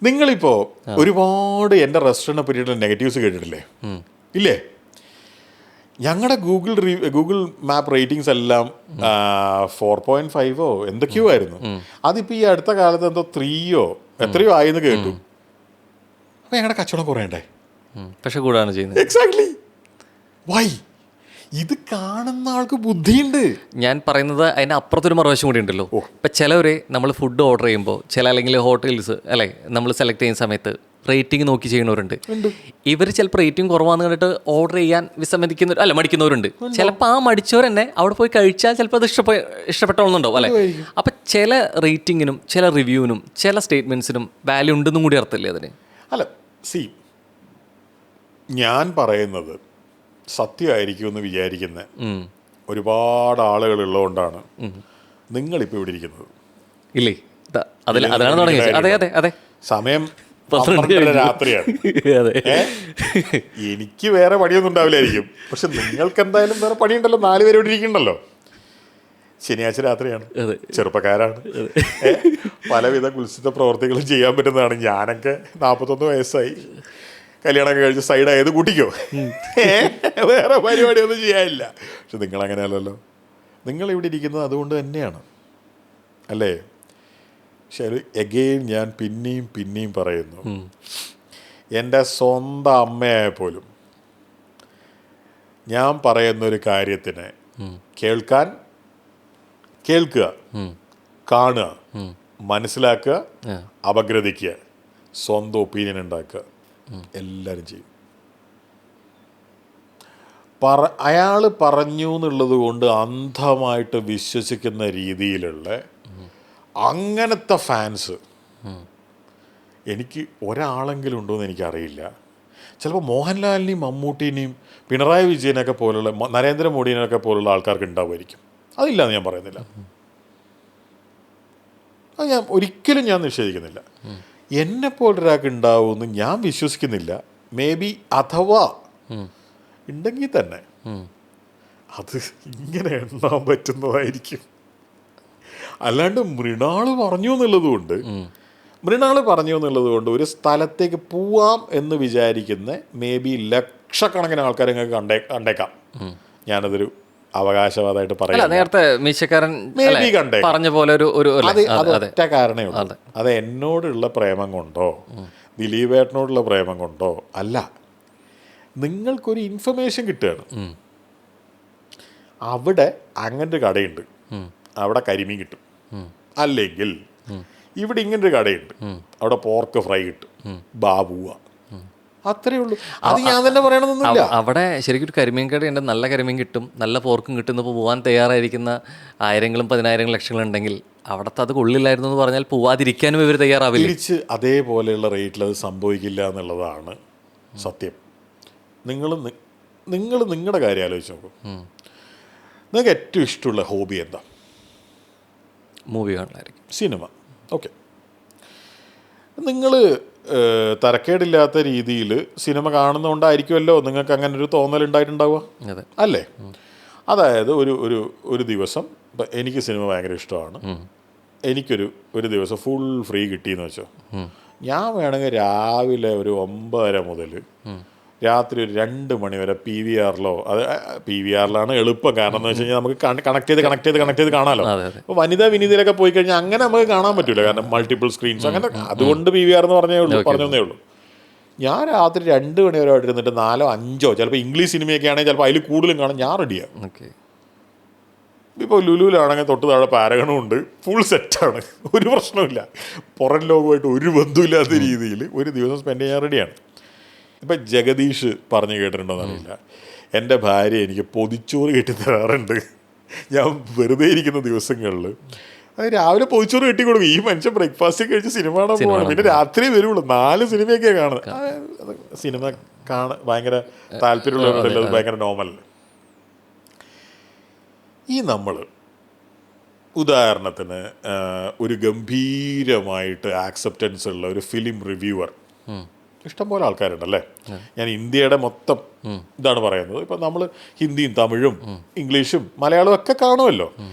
നിങ്ങളിപ്പോ ഒരുപാട് എൻ്റെ റെസ്റ്റോറൻറ്റിനെ പറ്റിയിട്ടുള്ള നെഗറ്റീവ്സ് കേട്ടിട്ടില്ലേ? ഇല്ലേ? ഞങ്ങളുടെ ഗൂഗിൾ മാപ്പ് റേറ്റിംഗ്സ് എല്ലാം 4.5 എന്തൊക്കെയോ ആയിരുന്നു. അതിപ്പോൾ ഈ അടുത്ത കാലത്ത് എന്തോ 3 എത്രയോ ആയെന്ന് കേട്ടു. അപ്പോൾ ഞങ്ങളുടെ കച്ചവടം കുറയണ്ടേ? പക്ഷെ കൂടാണ് ചെയ്യുന്നത്. എക്സാക്ട്ലി. വൈ? ഇത് കാണുന്ന ആൾക്ക് ബുദ്ധിയുണ്ട്. ഞാൻ പറയുന്നത് അതിന് അപ്പുറത്തൊരു മറുവശം കൂടി ഉണ്ടല്ലോ. ഇപ്പം ചിലവരെ നമ്മൾ ഫുഡ് ഓർഡർ ചെയ്യുമ്പോൾ, അല്ലെങ്കിൽ ഹോട്ടൽസ് അല്ലേ, നമ്മൾ സെലക്ട് ചെയ്യുന്ന സമയത്ത് റേറ്റിംഗ് നോക്കി ചെയ്യുന്നവരുണ്ട്. ഇവർ ചിലപ്പോൾ റേറ്റിംഗ് കുറവാന്ന് കണ്ടിട്ട് ഓർഡർ ചെയ്യാൻ മടിക്കുന്നവരുണ്ട്. ചിലപ്പോൾ ആ മടിച്ചവർ തന്നെ അവിടെ പോയി കഴിച്ചാൽ ചിലപ്പോൾ അത് ഇഷ്ടപ്പെട്ടോളുന്നുണ്ടാവും അല്ലേ? അപ്പം ചില റേറ്റിങ്ങിനും ചില റിവ്യൂവിനും ചില സ്റ്റേറ്റ്മെൻറ്റ്സിനും വാല്യൂ ഉണ്ടെന്നും കൂടി അർത്ഥമില്ലേ അതിന്? അല്ല, ഞാൻ പറയുന്നത് സത്യമായിരിക്കുമെന്ന് വിചാരിക്കുന്ന ഒരുപാട് ആളുകൾ ഉള്ളതുകൊണ്ടാണ് നിങ്ങളിപ്പോൾ ഇവിടെ ഇരിക്കുന്നത്. ഇല്ലേ? അതാണ് തുടങ്ങിയത്. അതെ അതെ അതെ. സമയം 12 രാത്രിയാണ്. എനിക്ക് വേറെ പണിയൊന്നും ഉണ്ടാവില്ലായിരിക്കും, പക്ഷെ നിങ്ങൾക്ക് എന്തായാലും വേറെ പണിയുണ്ടല്ലോ. 4 പേര് ഇവിടെ ഇരിക്കണ്ടല്ലോ. ശനിയാഴ്ച രാത്രിയാണ്, ചെറുപ്പക്കാരാണ്, പലവിധ കുൽസിത പ്രവർത്തികളും ചെയ്യാൻ പറ്റുന്നതാണ്. ഞാനൊക്കെ 41 വയസ്സായി, കല്യാണമൊക്കെ കഴിച്ച് സൈഡായത് കൂട്ടിക്കോ, വേറെ പരിപാടിയൊന്നും ചെയ്യാനില്ല. പക്ഷെ നിങ്ങളങ്ങനെയല്ലല്ലോ. നിങ്ങളിവിടെ ഇരിക്കുന്നത് അതുകൊണ്ട് തന്നെയാണ് അല്ലേ? പക്ഷെ എഗെയിൻ ഞാൻ പിന്നെയും പറയുന്നു, എൻ്റെ സ്വന്തം അമ്മയായ പോലും ഞാൻ പറയുന്നൊരു കാര്യത്തിനെ കേൾക്കുക, കാണുക, മനസ്സിലാക്കുക, അപഗ്രഥിക്കുക, സ്വന്തം ഒപ്പീനിയൻ ഉണ്ടാക്കുക, എല്ലാവരും ചെയ്യും. അയാൾ പറഞ്ഞു എന്നുള്ളത് കൊണ്ട് അന്ധമായിട്ട് വിശ്വസിക്കുന്ന രീതിയിലുള്ള അങ്ങനത്തെ ഫാൻസ് എനിക്ക് ഒരാളെങ്കിലും ഉണ്ടോ എന്ന് എനിക്കറിയില്ല. ചിലപ്പോൾ മോഹൻലാലിനെയും മമ്മൂട്ടീനെയും പിണറായി വിജയനൊക്കെ പോലുള്ള നരേന്ദ്രമോദിനെയൊക്കെ പോലുള്ള ആൾക്കാർക്ക് ഉണ്ടാവുമായിരിക്കും. അതില്ല എന്ന് ഞാൻ പറയുന്നില്ല, അത് ഞാൻ ഒരിക്കലും ഞാൻ നിഷേധിക്കുന്നില്ല. എന്നെപ്പോലൊരാൾക്ക് ഉണ്ടാവുമെന്ന് ഞാൻ വിശ്വസിക്കുന്നില്ല. മേ ബി അഥവാ ഉണ്ടെങ്കിൽ തന്നെ അത് ഇങ്ങനെ എണ്ണാൻ പറ്റുന്നതായിരിക്കും. അല്ലാണ്ട് മൃണാൾ പറഞ്ഞു എന്നുള്ളത് കൊണ്ട് ഒരു സ്ഥലത്തേക്ക് പോവാം എന്ന് വിചാരിക്കുന്ന മേ ബി ലക്ഷക്കണക്കിന് ആൾക്കാരെ നിങ്ങൾക്ക് കണ്ടേക്കാം. ഞാനതൊരു അവകാശവാദമായിട്ട് പറയാം. നേരത്തെ മീശക്കാരൻ പറഞ്ഞ പോലെ ഒറ്റ കാരണമേ ഉള്ളൂ. അത് എന്നോടുള്ള പ്രേമം കൊണ്ടോ ദിലീപേട്ടനോടുള്ള പ്രേമം കൊണ്ടോ അല്ല. നിങ്ങൾക്കൊരു ഇൻഫർമേഷൻ കിട്ടുകയാണ്, അവിടെ അങ്ങനൊരു കടയുണ്ട്, അവിടെ കരിമീൻ കിട്ടും, അല്ലെങ്കിൽ ഇവിടെ ഇങ്ങനൊരു കടയുണ്ട്, അവിടെ പോർക്ക് ഫ്രൈ കിട്ടും, ബാബുവ. അത്രേ ഉള്ളൂ. അത് ഞാൻ തന്നെ പറയണമെന്നൊന്നുമില്ല. അവിടെ ശരിക്കും ഒരു കരിമീൻ കടയുണ്ട്, നല്ല കരിമീൻ കിട്ടും, നല്ല പോർക്കും കിട്ടും. ഇപ്പോൾ പോകാൻ തയ്യാറായിരിക്കുന്ന ആയിരങ്ങളും പതിനായിരങ്ങളും ലക്ഷങ്ങളുണ്ടെങ്കിൽ അവിടുത്തെ അത് കൊള്ളില്ലായിരുന്നു എന്ന് പറഞ്ഞാൽ പോവാതിരിക്കാനും ഇവർ തയ്യാറാവില്ല. തിരിച്ച് അതേപോലെയുള്ള റേറ്റിൽ അത് സംഭവിക്കില്ല എന്നുള്ളതാണ് സത്യം. നിങ്ങൾ നിങ്ങളുടെ കാര്യം ആലോചിച്ച് നോക്കും. നിങ്ങൾക്ക് ഏറ്റവും ഇഷ്ടമുള്ള ഹോബി എന്താ? Movie കാണലായിരിക്കും, cinema. ഓക്കെ, നിങ്ങൾ തരക്കേടില്ലാത്ത രീതിയിൽ സിനിമ കാണുന്നതുകൊണ്ടായിരിക്കുമല്ലോ നിങ്ങൾക്ക് അങ്ങനെ ഒരു തോന്നലുണ്ടായിട്ടുണ്ടാവുക, അല്ലേ? അതായത് ഒരു ദിവസം ഇപ്പം എനിക്ക് സിനിമ ഭയങ്കര ഇഷ്ടമാണ്, എനിക്കൊരു ദിവസം ഫുൾ ഫ്രീ കിട്ടിയെന്ന് വെച്ചോ, ഞാൻ വേണമെങ്കിൽ രാവിലെ ഒരു 9:30 മുതൽ രാത്രി ഒരു 2 മണി വരെ PVR-ലോ, അത് PVR-ലാണ് എളുപ്പം. കാരണം എന്ന് വെച്ച് കഴിഞ്ഞാൽ നമുക്ക് കണക്ട് ചെയ്ത് കാണാമല്ലോ. അപ്പോൾ വിനീതയിലൊക്കെ പോയി കഴിഞ്ഞാൽ അങ്ങനെ നമുക്ക് കാണാൻ പറ്റില്ല, കാരണം മൾട്ടിപ്പിൾ സ്ക്രീൻസ് അങ്ങനെ. അതുകൊണ്ട് PVR എന്ന് പറഞ്ഞതേ ഉള്ളൂ. ഞാൻ രാത്രി 2 മണി വരെ ആയിട്ട് ഇരുന്നിട്ട് 4, 5 ചിലപ്പോൾ ഇംഗ്ലീഷ് സിനിമയൊക്കെ ആണെങ്കിൽ ചിലപ്പോൾ അതിൽ കൂടുതലും കാണാൻ ഞാൻ റെഡിയാണ്. ഇപ്പോൾ ലുലുവിലാണെങ്കിൽ തൊട്ട് താഴെ പാരഗണും ഉണ്ട്, ഫുൾ സെറ്റാണ്, ഒരു പ്രശ്നമില്ല. പുറം ലോകമായിട്ട് ഒരു ബന്ധമില്ലാത്ത രീതിയിൽ ഒരു ദിവസം സ്പെൻഡ് ചെയ്യാൻ റെഡിയാണ്. ഇപ്പം ജഗദീഷ് പറഞ്ഞു കേട്ടിട്ടുണ്ടോയെന്നറിയില്ല, എൻ്റെ ഭാര്യ എനിക്ക് പൊതിച്ചോറ് കെട്ടി തരാറുണ്ട് ഞാൻ വെറുതെ ഇരിക്കുന്ന ദിവസങ്ങളിൽ. അത് രാവിലെ പൊതിച്ചോറ് കെട്ടി കൊടുക്കും. ഈ മനുഷ്യൻ ബ്രേക്ക്ഫാസ്റ്റ് കഴിച്ച് സിനിമ കാണാൻ പോവാണ്, പിന്നെ രാത്രി വരുള്ളൂ, 4 സിനിമയൊക്കെയാണ് കാണുന്നത്. സിനിമ ഭയങ്കര താല്പര്യമുള്ളവരുണ്ടല്ലോ, അത് ഭയങ്കര നോർമൽ. ഈ നമ്മൾ ഉദാഹരണത്തിന് ഒരു ഗംഭീരമായിട്ട് ആക്സെപ്റ്റൻസ് ഉള്ള ഒരു ഫിലിം റിവ്യൂവർ, ഇഷ്ടംപോലെ ആൾക്കാരുണ്ടല്ലേ. ഞാൻ ഇന്ത്യയുടെ മൊത്തം ഇതാണ് പറയുന്നത്. ഇപ്പം നമ്മൾ ഹിന്ദിയും തമിഴും ഇംഗ്ലീഷും മലയാളവും ഒക്കെ കാണുമല്ലോ.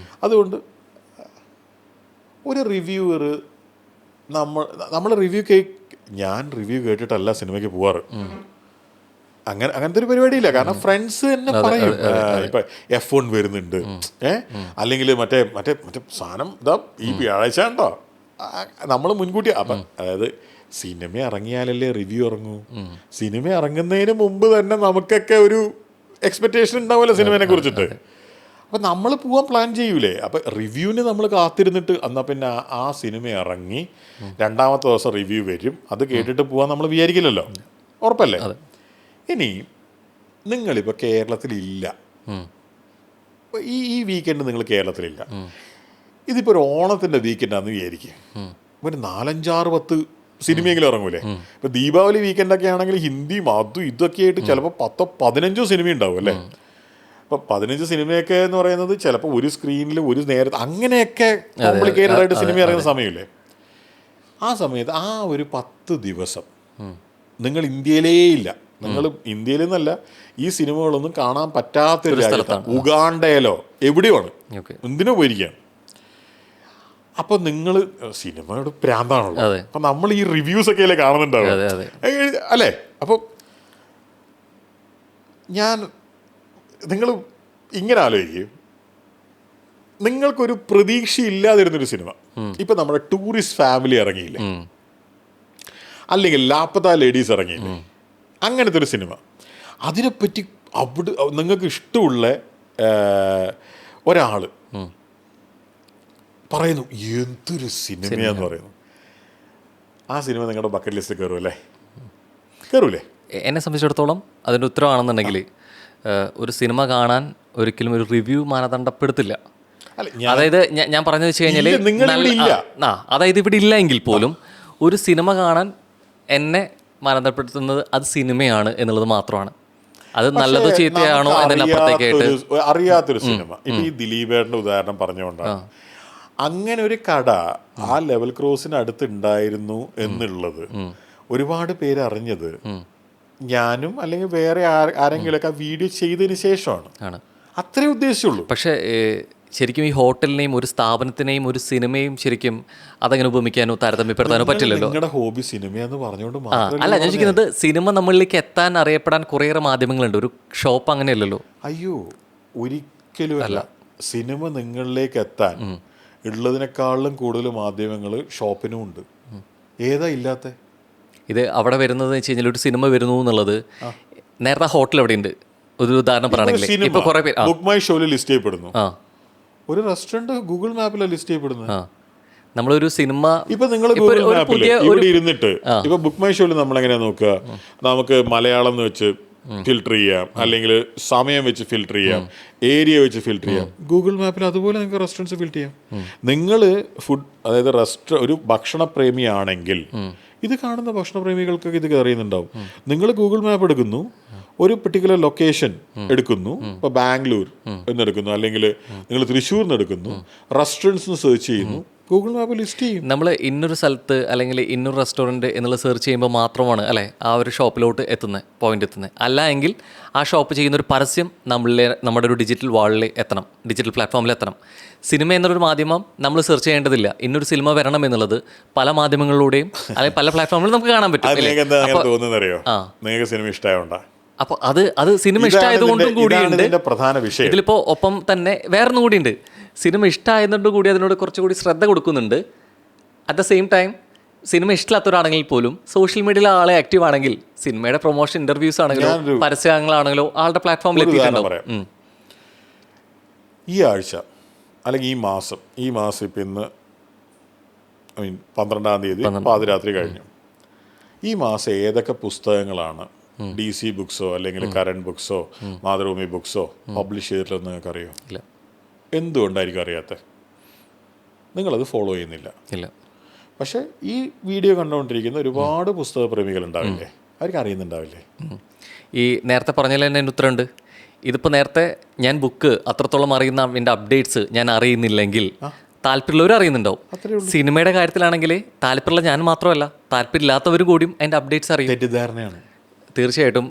അതുകൊണ്ട് ഒരു റിവ്യൂവർ നമ്മൾ ഞാൻ റിവ്യൂ കേട്ടിട്ടല്ല സിനിമയ്ക്ക് പോവാറ്. അങ്ങനത്തെ ഒരു പരിപാടിയില്ല. കാരണം ഫ്രണ്ട്സ് തന്നെ പറയും, ഇപ്പം F1 വരുന്നുണ്ട്, അല്ലെങ്കിൽ മറ്റേ സാധനം ഇതാ ഈ വ്യാഴാഴ്ച ഉണ്ടോ, നമ്മൾ മുൻകൂട്ടി. അപ്പം അതായത് സിനിമ ഇറങ്ങിയാലല്ലേ റിവ്യൂ ഇറങ്ങൂ. സിനിമ ഇറങ്ങുന്നതിന് മുമ്പ് തന്നെ നമുക്കൊക്കെ ഒരു എക്സ്പെക്റ്റേഷൻ ഉണ്ടാവുമല്ലോ സിനിമയെ കുറിച്ചിട്ട്. അപ്പം നമ്മൾ പോകാൻ പ്ലാൻ ചെയ്യൂലേ. അപ്പം റിവ്യൂവിന് നമ്മൾ കാത്തിരുന്നിട്ട് എന്നാൽ പിന്നെ ആ സിനിമ ഇറങ്ങി 2ാമത്തെ ദിവസം റിവ്യൂ വരും, അത് കേട്ടിട്ട് പോകാൻ നമ്മൾ വിചാരിക്കില്ലല്ലോ, ഉറപ്പല്ലേ? ഇനി നിങ്ങളിപ്പോൾ കേരളത്തിലില്ല, ഈ വീക്കെൻഡ് നിങ്ങൾ കേരളത്തിലില്ല, ഇതിപ്പോൾ ഒരു ഓണത്തിൻ്റെ വീക്കെൻഡാന്ന് വിചാരിക്കുക, ഒരു 4, 5, 6, 10 സിനിമയെങ്കിലും ഇറങ്ങൂലേ. ഇപ്പം ദീപാവലി വീക്കെൻഡൊക്കെ ആണെങ്കിൽ ഹിന്ദിയും അതും ഇതൊക്കെ ആയിട്ട് ചിലപ്പോൾ 10, 15 സിനിമ ഉണ്ടാവും അല്ലേ. അപ്പം 15 സിനിമയൊക്കെ എന്ന് പറയുന്നത് ചിലപ്പോൾ ഒരു സ്ക്രീനിൽ ഒരു നേരത്തെ അങ്ങനെയൊക്കെ കോംപ്ലിക്കേറ്റഡ് ആയിട്ട് സിനിമ ഇറങ്ങുന്ന സമയമില്ലേ. ആ സമയത്ത് ആ ഒരു 10 ദിവസം നിങ്ങൾ ഇന്ത്യയിലേ ഇല്ല. നിങ്ങൾ ഇന്ത്യയിൽ നിന്നല്ല, ഈ സിനിമകളൊന്നും കാണാൻ പറ്റാത്തൊരു രാജ്യത്താണ്, ഉഗാണ്ടയിലോ എവിടെയുമാണ്, എന്തിനോ പോയിരിക്കുകയാണ്. അപ്പോൾ നിങ്ങൾ സിനിമയുടെ പ്രാന്താണല്ലോ. അപ്പം നമ്മൾ ഈ റിവ്യൂസ് ഒക്കെ അല്ലേ കാണുന്നുണ്ടാവും, അല്ലേ? അപ്പോൾ നിങ്ങൾ ഇങ്ങനെ ആലോചിക്കും, നിങ്ങൾക്കൊരു പ്രതീക്ഷയില്ലാതിരുന്നൊരു സിനിമ, ഇപ്പം നമ്മുടെ ടൂറിസ്റ്റ് ഫാമിലി ഇറങ്ങിയില്ലേ, അല്ലെങ്കിൽ ലാപ്പത്ത ലേഡീസ് ഇറങ്ങിയില്ലേ, അങ്ങനത്തെ ഒരു സിനിമ, അതിനെപ്പറ്റി അവിടെ നിങ്ങൾക്ക് ഇഷ്ടമുള്ള ഒരാൾ പറയുന്നു എന്തൊരു സിനിമയാന്ന് പറയുന്നു, ആ സിനിമ നിങ്ങളുടെ ബക്കറ്റ് ലിസ്റ്റ് കയറൂലേ? എന്നെ സംബന്ധിച്ചിടത്തോളം അതിൻ്റെ ഉത്തരവാണെന്നുണ്ടെങ്കിൽ ഒരു സിനിമ കാണാൻ ഒരിക്കലും ഒരു റിവ്യൂ മാനദണ്ഡപ്പെടുത്തില്ല. അതായത് ഞാൻ പറഞ്ഞു വെച്ച് കഴിഞ്ഞാൽ അതായത് ഇവിടെ ഇല്ല എങ്കിൽ പോലും ഒരു സിനിമ കാണാൻ എന്നെ മാനദണ്ഡപ്പെടുത്തുന്നത് അത് സിനിമയാണ് എന്നുള്ളത് മാത്രമാണ്. അത് നല്ലതോ ചീത്തയാണോ എന്നതിനപ്പുറത്തേക്കായിട്ട് അറിയാത്തൊരു സിനിമ, ഇപ്പൊ ഈ ദിലീപേട്ടന്റെ ഉദാഹരണം പറഞ്ഞുകൊണ്ടാണ്, അങ്ങനെ ഒരു കട ആ ലെവൽ ക്രോസിന് അടുത്ത് ഉണ്ടായിരുന്നു എന്നുള്ളത് ഒരുപാട് പേര് അറിഞ്ഞത് ഞാനും അല്ലെങ്കിൽ വേറെ ആരെങ്കിലുമൊക്കെ ആ വീഡിയോ ചെയ്തതിന് ശേഷമാണ്. അത്രേ ഉദ്ദേശിച്ചുള്ളൂ. പക്ഷേ ശരിക്കും ഈ ഹോട്ടലിനെയും ഒരു സ്ഥാപനത്തിനെയും ഒരു സിനിമയും ശരിക്കും അതങ്ങനെ ഉപമിക്കാനോ താരതമ്യപ്പെടുത്താനോ പറ്റില്ലല്ലോ. നിങ്ങളുടെ ഹോബി സിനിമയെന്ന് പറഞ്ഞുകൊണ്ട് അല്ല, ഞാൻ ചോദിക്കുന്നത് സിനിമ നമ്മളിലേക്ക് എത്താൻ അറിയപ്പെടാൻ കുറേയേറെ മാധ്യമങ്ങളുണ്ട്, ഒരു ഷോപ്പ് അങ്ങനെയല്ലല്ലോ. അയ്യോ, ഒരിക്കലും അല്ല. സിനിമ നിങ്ങളിലേക്ക് എത്താൻ ഉള്ളതിനേക്കാളും കൂടുതൽ മാധ്യമങ്ങൾ ഷോപ്പിനും ഉണ്ട്. ഏതാ ഇല്ലാത്ത? ഇത് അവിടെ വരുന്നത് വെച്ച് കഴിഞ്ഞാൽ ഒരു സിനിമ വരുന്നു എന്നുള്ളത്, നേരത്തെ ഹോട്ടൽ എവിടെയുണ്ട് ഒരു ഉദാഹരണം പറയുകയാണെങ്കിൽ ഇപ്പൊ കുറെ പേര് ബുക്ക് മൈ ഷോയിൽ ലിസ്റ്റ് ചെയ്യപ്പെടുന്നു, ഒരു റെസ്റ്റോറന്റ് ഗൂഗിൾ മാപ്പിലാണ് ലിസ്റ്റ് ചെയ്യപ്പെടുന്നത്. നമ്മളൊരു സിനിമ ഇപ്പൊ നിങ്ങൾ ഗൂഗിൾ മാപ്പിൽ ഇവിടെ ഇരുന്നിട്ട് ഇപ്പൊ ബുക്ക് മൈ ഷോയിൽ നമ്മൾ എങ്ങനെയാ നോക്കുക, നമുക്ക് മലയാളം എന്ന് വെച്ച് ഫിൽട്ടർ ചെയ്യാം, അല്ലെങ്കിൽ സമയം വെച്ച് ഫിൽട്ടർ ചെയ്യാം, ഏരിയ വെച്ച് ഫിൽട്ടർ ചെയ്യാം. ഗൂഗിൾ മാപ്പിൽ അതുപോലെ നിങ്ങൾക്ക് റെസ്റ്റോറൻറ്റ്സ് ഫിൽട്ടർ ചെയ്യാം. നിങ്ങൾ ഫുഡ്, അതായത് ഒരു ഭക്ഷണപ്രേമിയാണെങ്കിൽ ഇത് കാണുന്ന ഭക്ഷണപ്രേമികൾക്കൊക്കെ ഇത് അറിയുന്നുണ്ടാവും. നിങ്ങൾ ഗൂഗിൾ മാപ്പ് എടുക്കുന്നു, ഒരു പെർട്ടിക്കുലർ ലൊക്കേഷൻ എടുക്കുന്നു, ഇപ്പോൾ ബാംഗ്ലൂർ എന്നെടുക്കുന്നു, അല്ലെങ്കിൽ നിങ്ങൾ തൃശ്ശൂർ നിന്ന് എടുക്കുന്നു, റെസ്റ്റോറൻറ്റ്സ് സെർച്ച് ചെയ്യുന്നു, ഗൂഗിൾ മാപ്പ് ലിസ്റ്റ് ചെയ്യും. നമ്മൾ ഇന്നൊരു സ്ഥലത്ത് അല്ലെങ്കിൽ ഇന്നൊരു റെസ്റ്റോറൻറ്റ് എന്നുള്ള സെർച്ച് ചെയ്യുമ്പോൾ മാത്രമാണ് അല്ലേ ആ ഒരു ഷോപ്പിലോട്ട് പോയിന്റ് എത്തുന്നത്. അല്ല എങ്കിൽ ആ ഷോപ്പ് ചെയ്യുന്ന ഒരു പരസ്യം നമ്മുടെ ഒരു ഡിജിറ്റൽ വാളിൽ എത്തണം, ഡിജിറ്റൽ പ്ലാറ്റ്ഫോമിൽ എത്തണം. സിനിമ എന്നൊരു മാധ്യമം നമ്മൾ സെർച്ച് ചെയ്യേണ്ടതില്ല. ഇന്നൊരു സിനിമ വരണം എന്നുള്ളത് പല മാധ്യമങ്ങളിലൂടെയും അല്ലെങ്കിൽ പല പ്ലാറ്റ്ഫോമിലും നമുക്ക് കാണാൻ പറ്റും. നിങ്ങൾക്ക് സിനിമ ഇഷ്ടമായോണ്ടാ? അപ്പോൾ അത് സിനിമ ഇഷ്ടമായതുകൊണ്ടും കൂടിയുണ്ട്. പ്രധാന വിഷയം ഇതിലിപ്പോൾ ഒപ്പം തന്നെ വേറൊന്നും കൂടിയുണ്ട്. സിനിമ ഇഷ്ടമായതുകൊണ്ട് കൂടി അതിനോട് കുറച്ചുകൂടി ശ്രദ്ധ കൊടുക്കുന്നുണ്ട്. At the same time cinema ഇഷ്ടമില്ലാത്തവരാണെങ്കിൽ പോലും സോഷ്യൽ മീഡിയയിലെ ആളെ ആക്റ്റീവ് ആണെങ്കിൽ സിനിമയുടെ പ്രൊമോഷൻ ഇന്റർവ്യൂസ് ആണെങ്കിലോ പരസ്യങ്ങളാണെങ്കിലോ ആളുടെ പ്ലാറ്റ്ഫോമിൽ എത്തിയിട്ടുണ്ടാവും. ഈ ആഴ്ച അല്ലെങ്കിൽ ഈ മാസം ഇപ്പം ഇന്ന് 12-ാം തീയതി പാതിരാത്രി കഴിഞ്ഞു. ഈ മാസം ഏതൊക്കെ പുസ്തകങ്ങളാണ് DC ബുക്സോ അല്ലെങ്കിൽ കരൺ ബുക്സോ മാതൃഭൂമി ബുക്സോ പബ്ലിഷ് ചെയ്തിട്ടില്ലെന്ന് നിങ്ങൾക്ക് അറിയോ? ഇല്ല. എന്തുകൊണ്ടായിരിക്കും അറിയാത്തത്? നിങ്ങളത് ഫോളോ ചെയ്യുന്നില്ല. ഇല്ല. പക്ഷേ ഈ വീഡിയോ കണ്ടുകൊണ്ടിരിക്കുന്ന ഒരുപാട് പുസ്തക പ്രേമികളുണ്ടാവില്ലേ, അവർക്ക് അറിയുന്നുണ്ടാവില്ലേ? ഈ നേരത്തെ പറഞ്ഞതിൽ തന്നെ ഉത്തരമുണ്ട്. ഇതിപ്പോൾ നേരത്തെ ഞാൻ ബുക്ക് അത്രത്തോളം അറിയുന്ന അതിൻ്റെ അപ്ഡേറ്റ്സ് ഞാൻ അറിയുന്നില്ലെങ്കിൽ താല്പര്യമുള്ളവർ അറിയുന്നുണ്ടാവും. സിനിമയുടെ കാര്യത്തിലാണെങ്കിൽ താല്പര്യമുള്ള ഞാൻ മാത്രമല്ല, താല്പര്യമില്ലാത്തവർ കൂടിയും അതിൻ്റെ അപ്ഡേറ്റ്സ് അറിയും. തെറ്റിദ്ധാരണയാണ്. തീർച്ചയായിട്ടും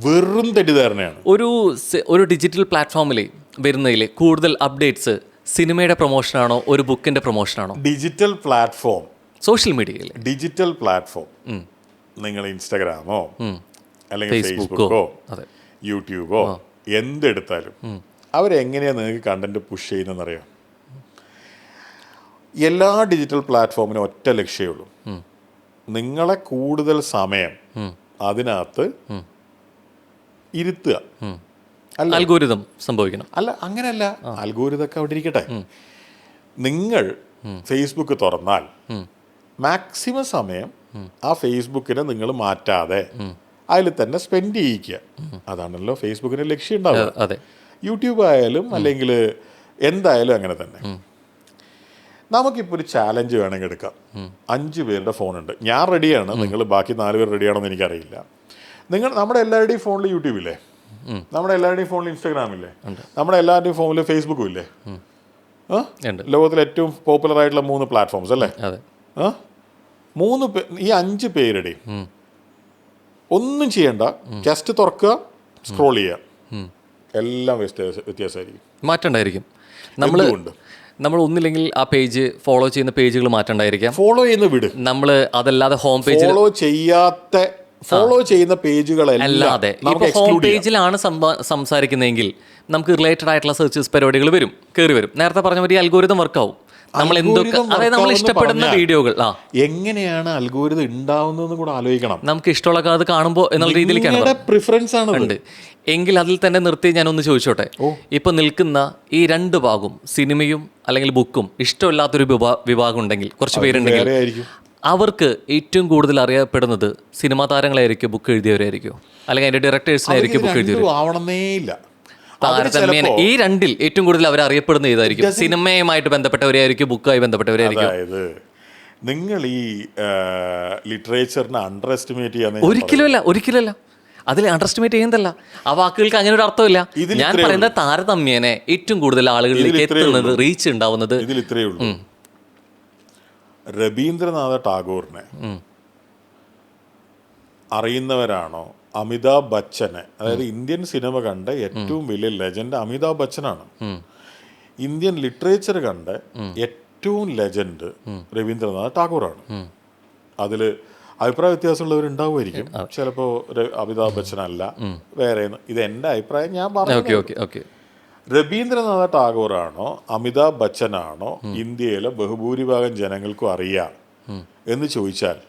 വെറും തെറ്റിദ്ധാരണയാണ്. ഒരു ഡിജിറ്റൽ പ്ലാറ്റ്ഫോമിൽ വരുന്നതിൽ കൂടുതൽ അപ്ഡേറ്റ്സ് സിനിമയുടെ പ്രൊമോഷനാണോ ഒരു ബുക്കിന്റെ പ്രൊമോഷനാണോ? ഡിജിറ്റൽ പ്ലാറ്റ്ഫോം, സോഷ്യൽ മീഡിയയിൽ ഡിജിറ്റൽ പ്ലാറ്റ്ഫോം, നിങ്ങൾ ഇൻസ്റ്റാഗ്രാമോ അല്ലെങ്കിൽ ഫേസ്ബുക്കോ യൂട്യൂബോ എന്തെടുത്താലും അവരെങ്ങനെയാണ് നിങ്ങൾക്ക് കണ്ടന്റ് പുഷ് ചെയ്യുന്നതെന്നറിയാം? എല്ലാ ഡിജിറ്റൽ പ്ലാറ്റ്ഫോമിനും ഒറ്റ ലക്ഷ്യമുള്ളൂ, നിങ്ങളെ കൂടുതൽ സമയം അതിനകത്ത് ഇരുത്തുക. അൽഗോരിതം സംഭവിക്കണം. അല്ല, അങ്ങനെയല്ല. അൽഗോരിതമൊക്കെ അവിടെ ഇരിക്കട്ടെ. നിങ്ങൾ ഫേസ്ബുക്ക് തുറന്നാൽ മാക്സിമം സമയം ആ ഫേസ്ബുക്കിനെ നിങ്ങൾ മാറ്റാതെ അതിൽ തന്നെ സ്പെൻഡ് ചെയ്യിക്കുക. അതാണല്ലോ ഫേസ്ബുക്കിൻ്റെ ലക്ഷ്യം ഉണ്ടാവുക. അതെ. യൂട്യൂബ് ആയാലും അല്ലെങ്കിൽ എന്തായാലും അങ്ങനെ തന്നെ. നമുക്കിപ്പോൾ ഒരു ചാലഞ്ച് വേണമെങ്കിൽ എടുക്കാം. 5 പേരുടെ ഫോണുണ്ട്, ഞാൻ റെഡിയാണ്, നിങ്ങൾ ബാക്കി 4 പേർ റെഡിയാണോന്ന് എനിക്കറിയില്ല. നമ്മുടെ എല്ലാവരുടെയും ഫോണിൽ യൂട്യൂബില്ലേ, നമ്മുടെ എല്ലാവരുടെയും ഫോണിൽ ഇൻസ്റ്റാഗ്രാമില്ലേ, നമ്മുടെ എല്ലാവരുടെയും ഫോണിൽ ഫേസ്ബുക്കും ഇല്ലേ? ലോകത്തിലെ ഏറ്റവും പോപ്പുലർ ആയിട്ടുള്ള 3 പ്ലാറ്റ്ഫോംസ് അല്ലേ? ഈ 5 പേരുടെയും ഒന്നും ചെയ്യണ്ട, ജസ്റ്റ് തുറക്കുക, സ്ക്രോൾ ചെയ്യുക, എല്ലാം വ്യത്യാസമായിരിക്കും, മാറ്റണ്ടായിരിക്കും. നമ്മൾ ഒന്നില്ലെങ്കിൽ ആ പേജ് ഫോളോ ചെയ്യുന്ന പേജുകൾ മാറ്റണ്ടായിരിക്കാം. ഫോളോ ചെയ്യുന്ന വിട്, നമ്മൾ അതല്ലാതെ ഹോം പേജ് ഫോളോ ചെയ്യുന്ന പേജുകളല്ലാതെ ഹോം പേജിലാണ് സംസാരിക്കുന്നതെങ്കിൽ നമുക്ക് റിലേറ്റഡ് ആയിട്ടുള്ള സെർച്ചസ് പരിപാടികൾ കയറി വരും. നേരത്തെ പറഞ്ഞ പോലെ അൽഗോരിതം വർക്കാവും. നമ്മൾ എന്തൊക്കെ, അതായത് നമ്മൾ ഇഷ്ടപ്പെടുന്ന വീഡിയോകൾ എങ്ങനെയാണ് അൽഗോരിതം ഉണ്ടാവുന്നതെന്ന് കൂടെ ആലോചിക്കണം. നമുക്ക് ഇഷ്ടമുള്ള അത് കാണുമ്പോൾ എന്നുള്ള രീതിയിലേക്കാണ് പ്രിഫറൻസ് ആണ് ഉണ്ട് എങ്കിൽ അതിൽ തന്നെ നിർത്തി ഞാനൊന്ന് ചോദിച്ചോട്ടെ. ഇപ്പൊ നിൽക്കുന്ന ഈ 2 ഭാഗവും സിനിമയും അല്ലെങ്കിൽ ബുക്കും ഇഷ്ടമില്ലാത്തൊരു വിഭാഗം ഉണ്ടെങ്കിൽ, കുറച്ച് പേരുണ്ടെങ്കിൽ, അവർക്ക് ഏറ്റവും കൂടുതൽ അറിയപ്പെടുന്നത് സിനിമാ താരങ്ങളായിരിക്കും, ബുക്ക് എഴുതിയവരായിരിക്കും, അല്ലെങ്കിൽ അതിന്റെ ഡയറക്ടേഴ്സിനായിരിക്കും ബുക്ക് എഴുതിയവർ. താരതമ്യേന ഈ 2ൽ ഏറ്റവും കൂടുതൽ അവർ അറിയപ്പെടുന്ന ഏതായിരിക്കും? സിനിമയുമായിട്ട് ബന്ധപ്പെട്ടവരായിരിക്കും, ബുക്കുമായി ബന്ധപ്പെട്ടവരായിരിക്കും. അതായത് നിങ്ങൾ ഈ ലിറ്ററേച്ചറിനെ അണ്ടർ എസ്റ്റിമേറ്റ് ചെയ്യാൻ ഒരിക്കലുമല്ല അതിൽ അണ്ടർ എസ്റ്റിമേറ്റ് ചെയ്യുന്നതല്ല. ആ വാക്കുകൾക്ക് അങ്ങനെ ഒരു അർത്ഥമില്ല. ഞാൻ പറയുന്നത് താരതമ്യേനെ ഏറ്റവും കൂടുതൽ ആളുകളിലേക്ക് എത്തുന്നത്, റീച്ച് ഉണ്ടാവുന്നത് ഇതിൽ ഇത്രയേ ഉള്ളൂ. രവീന്ദ്രനാഥ ടാഗോറിനെ അറിയുന്നവരാണോ അമിതാഭ് ബച്ചനെ, അതായത് ഇന്ത്യൻ സിനിമ കണ്ട ഏറ്റവും വലിയ ലെജൻഡ് അമിതാഭ് ബച്ചനാണ്. ഇന്ത്യൻ ലിറ്ററേച്ചർ കണ്ട ഏറ്റവും ലെജൻഡ് രവീന്ദ്രനാഥ് ടാഗോറാണ്. അതിൽ അഭിപ്രായ വ്യത്യാസമുള്ളവരുണ്ടാവുമായിരിക്കും. ചിലപ്പോൾ അമിതാഭ് ബച്ചനല്ല, വേറെ. ഇത് എൻ്റെ അഭിപ്രായം, ഞാൻ പറഞ്ഞു. രവീന്ദ്രനാഥ ടാഗോറാണോ അമിതാഭ് ബച്ചനാണോ ഇന്ത്യയിലെ ബഹുഭൂരിഭാഗം ജനങ്ങൾക്കും അറിയാം എന്ന് ചോദിച്ചാൽ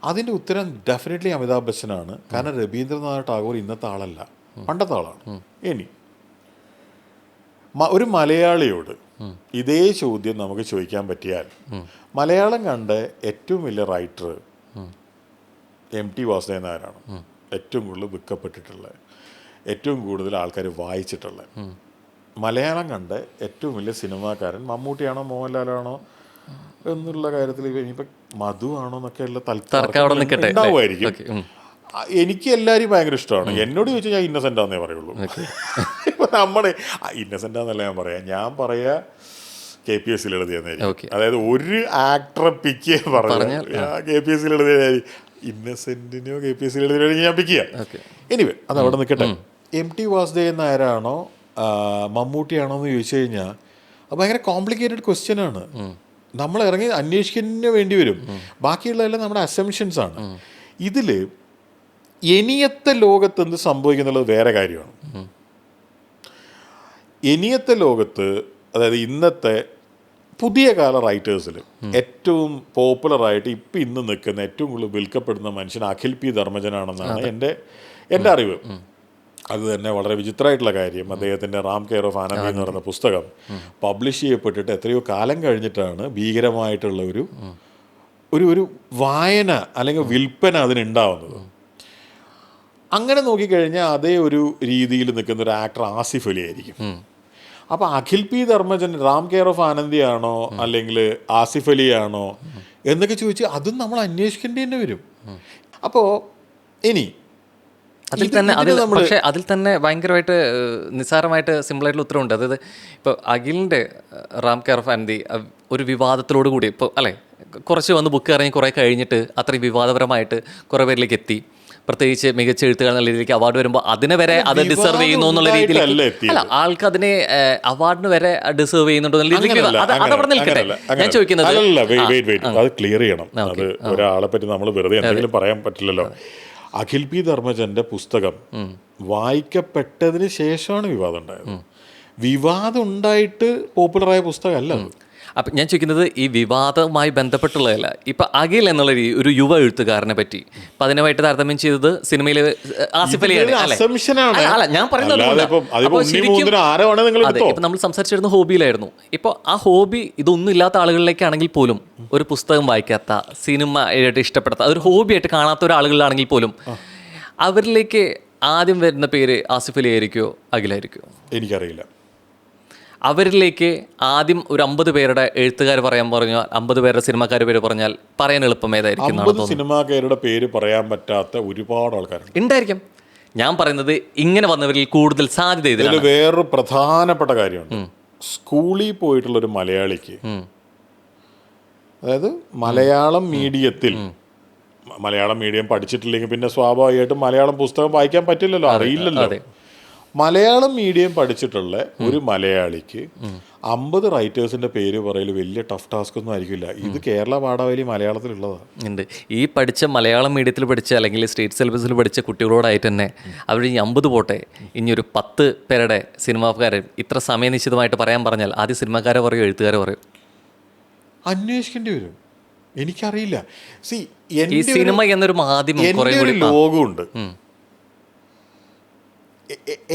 അതിൻ്റെ ഉത്തരം ഡെഫിനറ്റ്ലി അമിതാഭ് ബച്ചനാണ്. കാരണം രവീന്ദ്രനാഥ ടാഗോർ ഇന്നത്തെ ആളല്ല, പണ്ടത്തെ ആളാണ്. ഇനി ഒരു മലയാളിയോട് ഇതേ ചോദ്യം നമുക്ക് ചോദിക്കാൻ പറ്റിയാൽ, മലയാളം കണ്ട ഏറ്റവും വലിയ റൈറ്റർ MT വാസുദേവൻ നായരാണ്. ഏറ്റവും കൂടുതൽ വിൽക്കപ്പെട്ടിട്ടുള്ള, ഏറ്റവും കൂടുതൽ ആൾക്കാർ വായിച്ചിട്ടുള്ള. മലയാളം കണ്ട ഏറ്റവും വലിയ സിനിമാക്കാരൻ മമ്മൂട്ടിയാണോ മോഹൻലാലാണോ എന്നുള്ള കാര്യത്തിൽ ഇനിയിപ്പോൾ മധു ആണോ എന്നൊക്കെയുള്ള ഉണ്ടാവുമായിരിക്കും. എനിക്ക് എല്ലാവരും ഭയങ്കര ഇഷ്ടമാണ്. എന്നോട് ചോദിച്ചാൽ ഞാൻ ഇന്നസെൻ്റ് ആണെന്നേ പറയുള്ളൂ. ഇപ്പം നമ്മുടെ ഇന്നസെൻ്റ് ആണെന്നല്ല ഞാൻ പറയാ KPSC എഴുതിയെന്നായിരിക്കും. അതായത് ഒരു ആക്ടറെ പിക്ക് ചെയ്യാൻ പറഞ്ഞു KPSC എഴുതിയ ഇന്നസെന്റിനെയോ KPSC എഴുതിയ ഞാൻ പിക്ക് ചെയ്യാം. എനിവേ അത് അവിടെ നിൽക്കട്ടെ. MT വാസുദേവൻ നായരാണോ മമ്മൂട്ടിയാണോ എന്ന് ചോദിച്ചു കഴിഞ്ഞാൽ അത് ഭയങ്കര കോംപ്ലിക്കേറ്റഡ് ക്വസ്റ്റ്യൻ ആണ്. നമ്മൾ ഇറങ്ങി അന്വേഷിക്കുന്നതിന് വേണ്ടി വരും. ബാക്കിയുള്ളതെല്ലാം നമ്മുടെ അസംഷൻസ് ആണ്. ഇതിൽ ഇനിയത്തെ ലോകത്ത് എന്ത് സംഭവിക്കുന്നുള്ളത് വേറെ കാര്യമാണ്. ഇനിയത്തെ ലോകത്ത്, അതായത് ഇന്നത്തെ പുതിയ കാല റൈറ്റേഴ്സിൽ ഏറ്റവും പോപ്പുലറായിട്ട് ഇപ്പം ഇന്ന് നിൽക്കുന്ന ഏറ്റവും കൂടുതൽ വിൽക്കപ്പെടുന്ന മനുഷ്യൻ അഖിൽ P ധർമ്മജനാണെന്നാണ് എൻ്റെ അറിവ്. അത് തന്നെ വളരെ വിചിത്രമായിട്ടുള്ള കാര്യം, അദ്ദേഹത്തിൻ്റെ റാം കെയർ ഓഫ് ആനന്ദി എന്ന് പറയുന്ന പുസ്തകം പബ്ലിഷ് ചെയ്യപ്പെട്ടിട്ട് എത്രയോ കാലം കഴിഞ്ഞിട്ടാണ് ഭീകരമായിട്ടുള്ള ഒരു വായന അല്ലെങ്കിൽ വിൽപ്പന അതിനുണ്ടാവുന്നത്. അങ്ങനെ നോക്കിക്കഴിഞ്ഞാൽ അതേ ഒരു രീതിയിൽ നിൽക്കുന്ന ഒരു ആക്ടർ ആസിഫ് അലി ആയിരിക്കും. അപ്പോൾ Akhil P Dharmajan Ram care of Anandi ആണോ അല്ലെങ്കിൽ ആസിഫ് അലി ആണോ എന്നൊക്കെ ചോദിച്ചാൽ അതും നമ്മൾ അന്വേഷിക്കേണ്ടി തന്നെ വരും. അപ്പോൾ ഇനി അതിൽ തന്നെ ഭയങ്കരമായിട്ട് നിസ്സാരമായിട്ട് സിമ്പിളായിട്ടുള്ള ഉത്തരവുണ്ട്. അതായത് ഇപ്പോൾ അഖിലിൻ്റെ റാം കെയർ ഓഫ് ആനന്ദി ഒരു വിവാദത്തിലോട് കൂടി ഇപ്പോൾ അല്ലേ കുറച്ച് വന്ന് ബുക്ക് ഇറങ്ങി കുറേ കഴിഞ്ഞിട്ട് അത്രയും വിവാദപരമായിട്ട് കുറേ പേരിലേക്ക് എത്തി. പ്രത്യേകിച്ച് മികച്ച എഴുത്തുകാർ എന്നുള്ള രീതിയിലേക്ക് അവാർഡ് വരുമ്പോൾ അതിനെ വരെ അത് ഡിസർവ് ചെയ്യുന്നു എന്നുള്ള രീതിയിൽ അല്ല, ആൾക്ക് അതിനെ അവാർഡിന് വരെ ഡിസർവ് ചെയ്യുന്നുണ്ടോ എന്നുള്ള രീതിയിൽ അതവിടെ നിൽക്കട്ടെ. ഞാൻ ചോദിക്കുന്നത് അത് ക്ലിയർ ചെയ്യണം. അത് ഒരാളെ പറ്റി നമ്മൾ വെറുതെ എന്തെങ്കിലും പറയാൻ പറ്റില്ലല്ലോ. അഖിൽ P ധർമ്മജന്റെ പുസ്തകം വായിക്കപ്പെട്ടതിന് ശേഷമാണ് വിവാദം ഉണ്ടായത്. വിവാദം ഉണ്ടായിട്ട് പോപ്പുലറായ പുസ്തകമല്ല അത്. അപ്പം ഞാൻ ചോദിക്കുന്നത് ഈ വിവാദവുമായി ബന്ധപ്പെട്ടുള്ളതല്ല. ഇപ്പം അഖിൽ എന്നുള്ള ഒരു യുവ എഴുത്തുകാരനെ പറ്റി അപ്പം അതിനുമായിട്ട് താരതമ്യം ചെയ്തത് സിനിമയിൽ ആസിഫ് അലിയാണ്. അല്ല, ഞാൻ പറയുന്നത് ഇപ്പം നമ്മൾ സംസാരിച്ചിരുന്ന ഹോബിയിലായിരുന്നു. ഇപ്പോൾ ആ ഹോബി ഇതൊന്നും ഇല്ലാത്ത ആളുകളിലേക്കാണെങ്കിൽ പോലും, ഒരു പുസ്തകം വായിക്കാത്ത, സിനിമ ഇഷ്ടപ്പെടാത്ത, അതൊരു ഹോബിയായിട്ട് കാണാത്ത ഒരാളുകളിലാണെങ്കിൽ പോലും അവരിലേക്ക് ആദ്യം വരുന്ന പേര് ആസിഫ് അലി ആയിരിക്കുമോ അഖിലായിരിക്കുമോ? എനിക്കറിയില്ല. അവരിലേക്ക് ആദ്യം ഒരു 50 പേരുടെ എഴുത്തുകാർ പറയാൻ പറഞ്ഞാൽ 50 പേരുടെ സിനിമാക്കാരുടെ പേര് പറഞ്ഞാൽ പറയാൻ എളുപ്പം ഏതായിരിക്കും? 50 സിനിമാക്കാരുടെ പേര് പറയാൻ പറ്റാത്ത ഒരുപാട് ആൾക്കാരുണ്ട്. ഉണ്ടായിരിക്കും. ഞാൻ പറയുന്നത് ഇങ്ങനെ വന്നവരിൽ കൂടുതൽ സാധ്യത ഇതിൽ വേറൊരു പ്രധാനപ്പെട്ട കാര്യമുണ്ട്. സ്കൂളിൽ പോയിട്ടുള്ളൊരു മലയാളിക്ക്, അതായത് മലയാളം മീഡിയം പഠിച്ചിട്ടില്ലെങ്കിൽ പിന്നെ സ്വാഭാവികമായിട്ടും മലയാളം പുസ്തകം വായിക്കാൻ പറ്റില്ലല്ലോ, അറിയില്ലല്ലോ. മലയാളം മീഡിയം പഠിച്ചിട്ടുള്ള ഒരു മലയാളിക്ക് 50 റൈറ്റേഴ്സിന്റെ പേര് പറയൽ വലിയ ടഫ് ടാസ്ക് ഒന്നും ആയിരിക്കില്ല. ഇത് കേരള പാഠാവലി മലയാളത്തിലുള്ളതാണ്. ഉണ്ട്. ഈ പഠിച്ച മലയാളം മീഡിയത്തിൽ പഠിച്ച അല്ലെങ്കിൽ സ്റ്റേറ്റ് സിലബസിൽ പഠിച്ച കുട്ടികളോടായിട്ട് തന്നെ അവർ 50 പോട്ടെ, ഇനി ഒരു 10 പേരുടെ സിനിമാക്കാരൻ ഇത്ര സമയനിശ്ചിതമായിട്ട് പറയാൻ പറഞ്ഞാൽ ആദ്യം സിനിമാക്കാരെ പറയും, എഴുത്തുകാരെ പറയും? അന്വേഷിക്കേണ്ടി വരും. എനിക്കറിയില്ല. ഈ സിനിമ എന്നൊരു മാധ്യമം ലോകമുണ്ട്.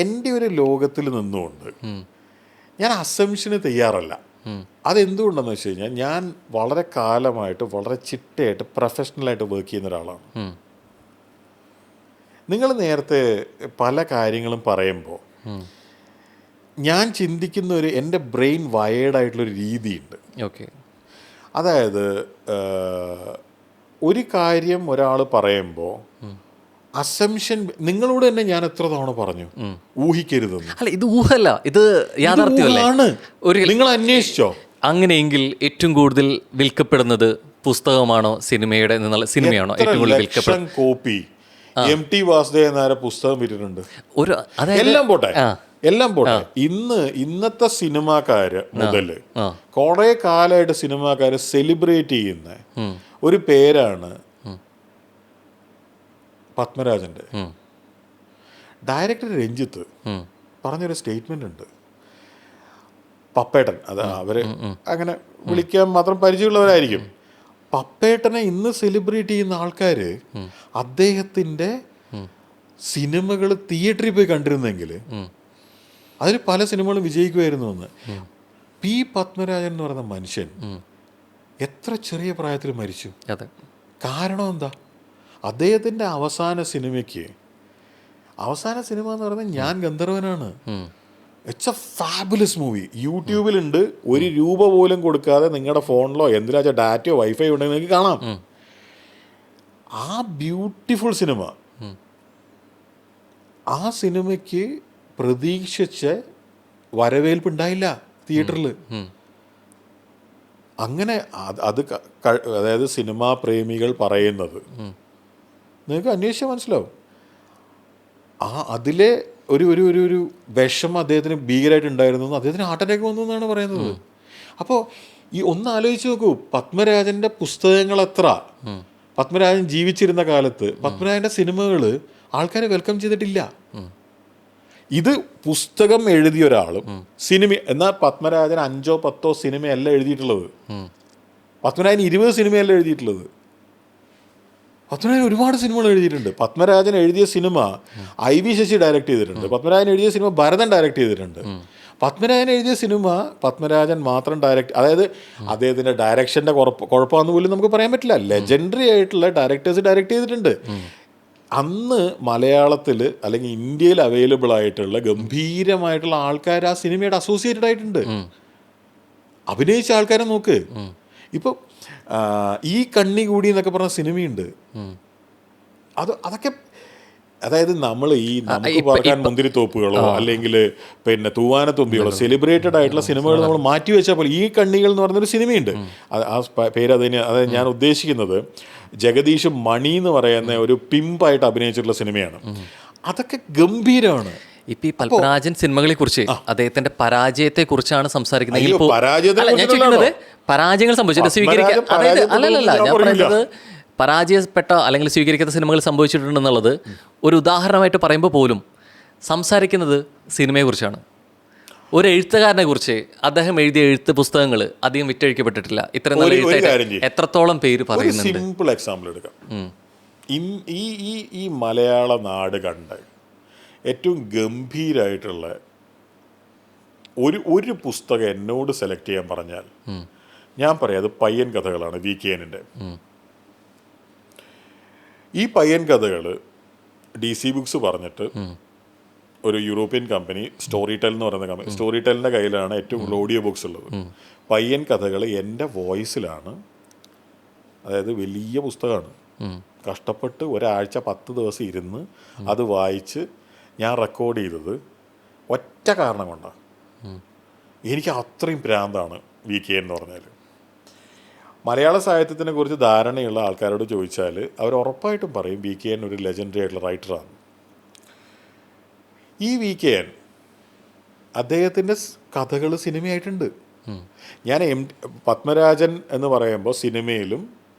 എൻ്റെ ഒരു ലോകത്തിൽ നിന്നുകൊണ്ട് ഞാൻ അസംഷന് തയ്യാറല്ല. അതെന്തുകൊണ്ടെന്ന് വെച്ച് കഴിഞ്ഞാൽ ഞാൻ വളരെ കാലമായിട്ട് വളരെ ചിട്ടയായിട്ട് പ്രൊഫഷണലായിട്ട് വർക്ക് ചെയ്യുന്ന ഒരാളാണ്. നിങ്ങൾ നേരത്തെ പല കാര്യങ്ങളും പറയുമ്പോൾ ഞാൻ ചിന്തിക്കുന്ന എൻ്റെ ബ്രെയിൻ വയേർഡായിട്ടുള്ളൊരു രീതിയുണ്ട്. ഓക്കെ. അതായത് ഒരു കാര്യം ഒരാൾ പറയുമ്പോൾ അസംഷൻ നിങ്ങളോട് തന്നെ ഞാൻ എത്ര തവണ പറഞ്ഞു ഊഹിക്കരുതെന്ന്. അല്ല, ഇത് ഊഹല്ല, ഇത് യാഥാർത്ഥ്യമാണ്. നിങ്ങൾ അന്വേഷിച്ചോ? അങ്ങനെയെങ്കിൽ ഏറ്റവും കൂടുതൽ വിൽക്കപ്പെടുന്നത് പുസ്തകമാണോ സിനിമയുടെ സിനിമയാണോ ഏറ്റവും കൂടുതൽ വിൽക്കപ്പെടുന്നത്? കോപ്പി MT വാസുദേവൻ നായർ പുസ്തകം വിറ്റിട്ടുണ്ട്. എല്ലാം പോട്ടെ. ഇന്നത്തെ സിനിമാക്കാര് മുതല് കുറെ കാലമായിട്ട് സിനിമാക്കാര് സെലിബ്രേറ്റ് ചെയ്യുന്ന ഒരു പേരാണ് പത്മരാജന്റെ. ഡയറക്ടർ രഞ്ജിത്ത് പറഞ്ഞൊരു സ്റ്റേറ്റ്മെന്റ് ഉണ്ട്, പപ്പേട്ടൻ, അത് അവര് അങ്ങനെ വിളിക്കാൻ മാത്രം പരിചയമുള്ളവരായിരിക്കും. പപ്പേട്ടനെ ഇന്ന് സെലിബ്രേറ്റ് ചെയ്യുന്ന ആൾക്കാര് അദ്ദേഹത്തിന്റെ സിനിമകൾ തിയേറ്ററിൽ പോയി കണ്ടിരുന്നെങ്കിൽ അതിൽ പല സിനിമകളും വിജയിക്കുമായിരുന്നു എന്ന്. പി പത്മരാജൻ എന്ന് പറയുന്ന മനുഷ്യൻ എത്ര ചെറിയ പ്രായത്തിൽ മരിച്ചു. കാരണം എന്താ? അദ്ദേഹത്തിന്റെ അവസാന സിനിമ എന്ന് പറയുന്നത് ഞാൻ ഗന്ധർവനാണ്. It's a fabulous movie. യൂട്യൂബിലുണ്ട്. ₹1 പോലും കൊടുക്കാതെ നിങ്ങളുടെ ഫോണിലോ എന്തിനാ ഡാറ്റയോ വൈഫൈ ഉണ്ടെങ്കിൽ നിങ്ങൾക്ക് കാണാം. ആ ബ്യൂട്ടിഫുൾ സിനിമ, ആ സിനിമയ്ക്ക് പ്രതീക്ഷിച്ച വരവേൽപ്പ് ഉണ്ടായില്ല തിയേറ്ററിൽ. അങ്ങനെ അതായത് സിനിമാ പ്രേമികൾ പറയുന്നത് നിങ്ങൾക്ക് അന്വേഷിച്ചാൽ മനസ്സിലാവും. അതിലെ ഒരു ഒരു ഒരു ഒരു വിഷം അദ്ദേഹത്തിന് ഭീകരമായിട്ടുണ്ടായിരുന്നു, അദ്ദേഹത്തിന് ഹാർട്ട് അറ്റാക്ക് വന്നു എന്നാണ് പറയുന്നത്. അപ്പോൾ ഈ ഒന്ന് ആലോചിച്ച് നോക്കൂ, പത്മരാജൻ്റെ പുസ്തകങ്ങൾ എത്ര, പത്മരാജൻ ജീവിച്ചിരുന്ന കാലത്ത് പത്മരാജൻ്റെ സിനിമകൾ ആൾക്കാരെ വെൽക്കം ചെയ്തിട്ടില്ല. ഇത് പുസ്തകം എഴുതിയ ഒരാളും സിനിമ, എന്നാൽ പത്മരാജൻ 5 or 10 സിനിമയല്ല എഴുതിയിട്ടുള്ളത്. പത്മരാജൻ 20 സിനിമയല്ല എഴുതിയിട്ടുള്ളത്. പത്മരാജൻ ഒരുപാട് സിനിമകൾ എഴുതിയിട്ടുണ്ട്. പത്മരാജൻ എഴുതിയ സിനിമ IV ശശി ഡയറക്റ്റ് ചെയ്തിട്ടുണ്ട്. പത്മരാജൻ എഴുതിയ സിനിമ ഭരതൻ ഡയറക്റ്റ് ചെയ്തിട്ടുണ്ട്. പത്മരാജൻ എഴുതിയ സിനിമ പത്മരാജൻ മാത്രം ഡയറക്റ്റ്, അതായത് അദ്ദേഹത്തിൻ്റെ ഡയറക്ഷൻ്റെ കുഴപ്പമാണെന്ന് പോലും നമുക്ക് പറയാൻ പറ്റില്ല. ലെജൻഡറി ആയിട്ടുള്ള ഡയറക്ടേഴ്സ് ഡയറക്റ്റ് ചെയ്തിട്ടുണ്ട്. അന്ന് മലയാളത്തിൽ അല്ലെങ്കിൽ ഇന്ത്യയിൽ അവൈലബിൾ ആയിട്ടുള്ള ഗംഭീരമായിട്ടുള്ള ആൾക്കാർ ആ സിനിമയുടെ അസോസിയേറ്റഡ് ആയിട്ടുണ്ട്. അഭിനയിച്ച ആൾക്കാരെ നോക്ക്. ഇപ്പോൾ ഈ കണ്ണി കൂടി എന്നൊക്കെ പറഞ്ഞ സിനിമയുണ്ട്. അതൊക്കെ അതായത് നമ്മൾ നമുക്ക് പറയാൻ മുന്തിരിത്തോപ്പുകളോ അല്ലെങ്കിൽ പിന്നെ തൂവാനത്തുമ്പികളോ സെലിബ്രേറ്റഡ് ആയിട്ടുള്ള സിനിമകൾ നമ്മൾ മാറ്റി വെച്ചാൽ പോലെ ഈ കണ്ണികൾ എന്ന് പറഞ്ഞൊരു സിനിമയുണ്ട്. ആ പേര് അതായത് ഞാൻ ഉദ്ദേശിക്കുന്നത് ജഗദീഷ് മണി എന്ന് പറയുന്ന ഒരു പിമ്പായിട്ട് അഭിനയിച്ചിട്ടുള്ള സിനിമയാണ്. അതൊക്കെ ഗംഭീരമാണ്. ഇപ്പൊ ഈ പത്മരാജൻ സിനിമകളെ കുറിച്ച് അദ്ദേഹത്തിന്റെ പരാജയത്തെ കുറിച്ചാണ് സംസാരിക്കുന്നത്. പരാജയങ്ങൾ സംഭവിച്ചിട്ട് സ്വീകരിക്കാൻ, അതായത് അല്ലല്ല ഞാൻ പറയുന്നത് പരാജയപ്പെട്ട അല്ലെങ്കിൽ സ്വീകരിക്കാത്ത സിനിമകൾ സംഭവിച്ചിട്ടുണ്ടെന്നുള്ളത് ഒരു ഉദാഹരണമായിട്ട് പറയുമ്പോൾ പോലും സംസാരിക്കുന്നത് സിനിമയെക്കുറിച്ചാണ്. ഒരു എഴുത്തുകാരനെ കുറിച്ച് അദ്ദേഹം എഴുതിയ എഴുത്ത് പുസ്തകങ്ങൾ അധികം വിറ്റഴിക്കപ്പെട്ടിട്ടില്ല. ഇത്ര നല്ല എഴുത്തായിട്ട് എത്രത്തോളം പേര് പറയുന്നുണ്ട്. സിമ്പിൾ എക്സാമ്പിൾ എടുക്കാം. ഈ മലയാള നാട് കണ്ട ഏറ്റവും ഗംഭീരമായിട്ടുള്ള ഒരു പുസ്തകം എന്നോട് സെലക്ട് ചെയ്യാൻ പറഞ്ഞാൽ ഞാൻ പറയാം അത് പയ്യൻ കഥകളാണ്. VKNൻ്റെ ഈ പയ്യൻ കഥകൾ DC ബുക്സ് പറഞ്ഞിട്ട് ഒരു യൂറോപ്യൻ കമ്പനി സ്റ്റോറി ടെൽ എന്ന് പറയുന്ന കമ്പനി, സ്റ്റോറി ടെലിൻ്റെ കയ്യിലാണ് ഏറ്റവും കൂടുതൽ ഓഡിയോ ബുക്സ് ഉള്ളത്. പയ്യൻ കഥകൾ എൻ്റെ വോയിസിലാണ്. അതായത് വലിയ പുസ്തകമാണ്. കഷ്ടപ്പെട്ട് ഒരാഴ്ച 10 ദിവസം ഇരുന്ന് അത് വായിച്ച് ഞാൻ റെക്കോർഡ് ചെയ്തത് ഒറ്റ കാരണം കൊണ്ടാണ്. എനിക്ക് അത്രയും ഭ്രാന്താണ് VKN എന്ന് പറഞ്ഞാൽ. മലയാള സാഹിത്യത്തിനെ കുറിച്ച് ധാരണയുള്ള ആൾക്കാരോട് ചോദിച്ചാൽ അവർ ഉറപ്പായിട്ടും പറയും VKN ഒരു ലെജൻഡറി ആയിട്ടുള്ള റൈറ്ററാണ്. ഈ VKN അദ്ദേഹത്തിൻ്റെ കഥകൾ സിനിമയായിട്ടുണ്ട്. ഞാൻ പത്മരാജൻ എന്ന് പറയുമ്പോൾ സിനിമയിലും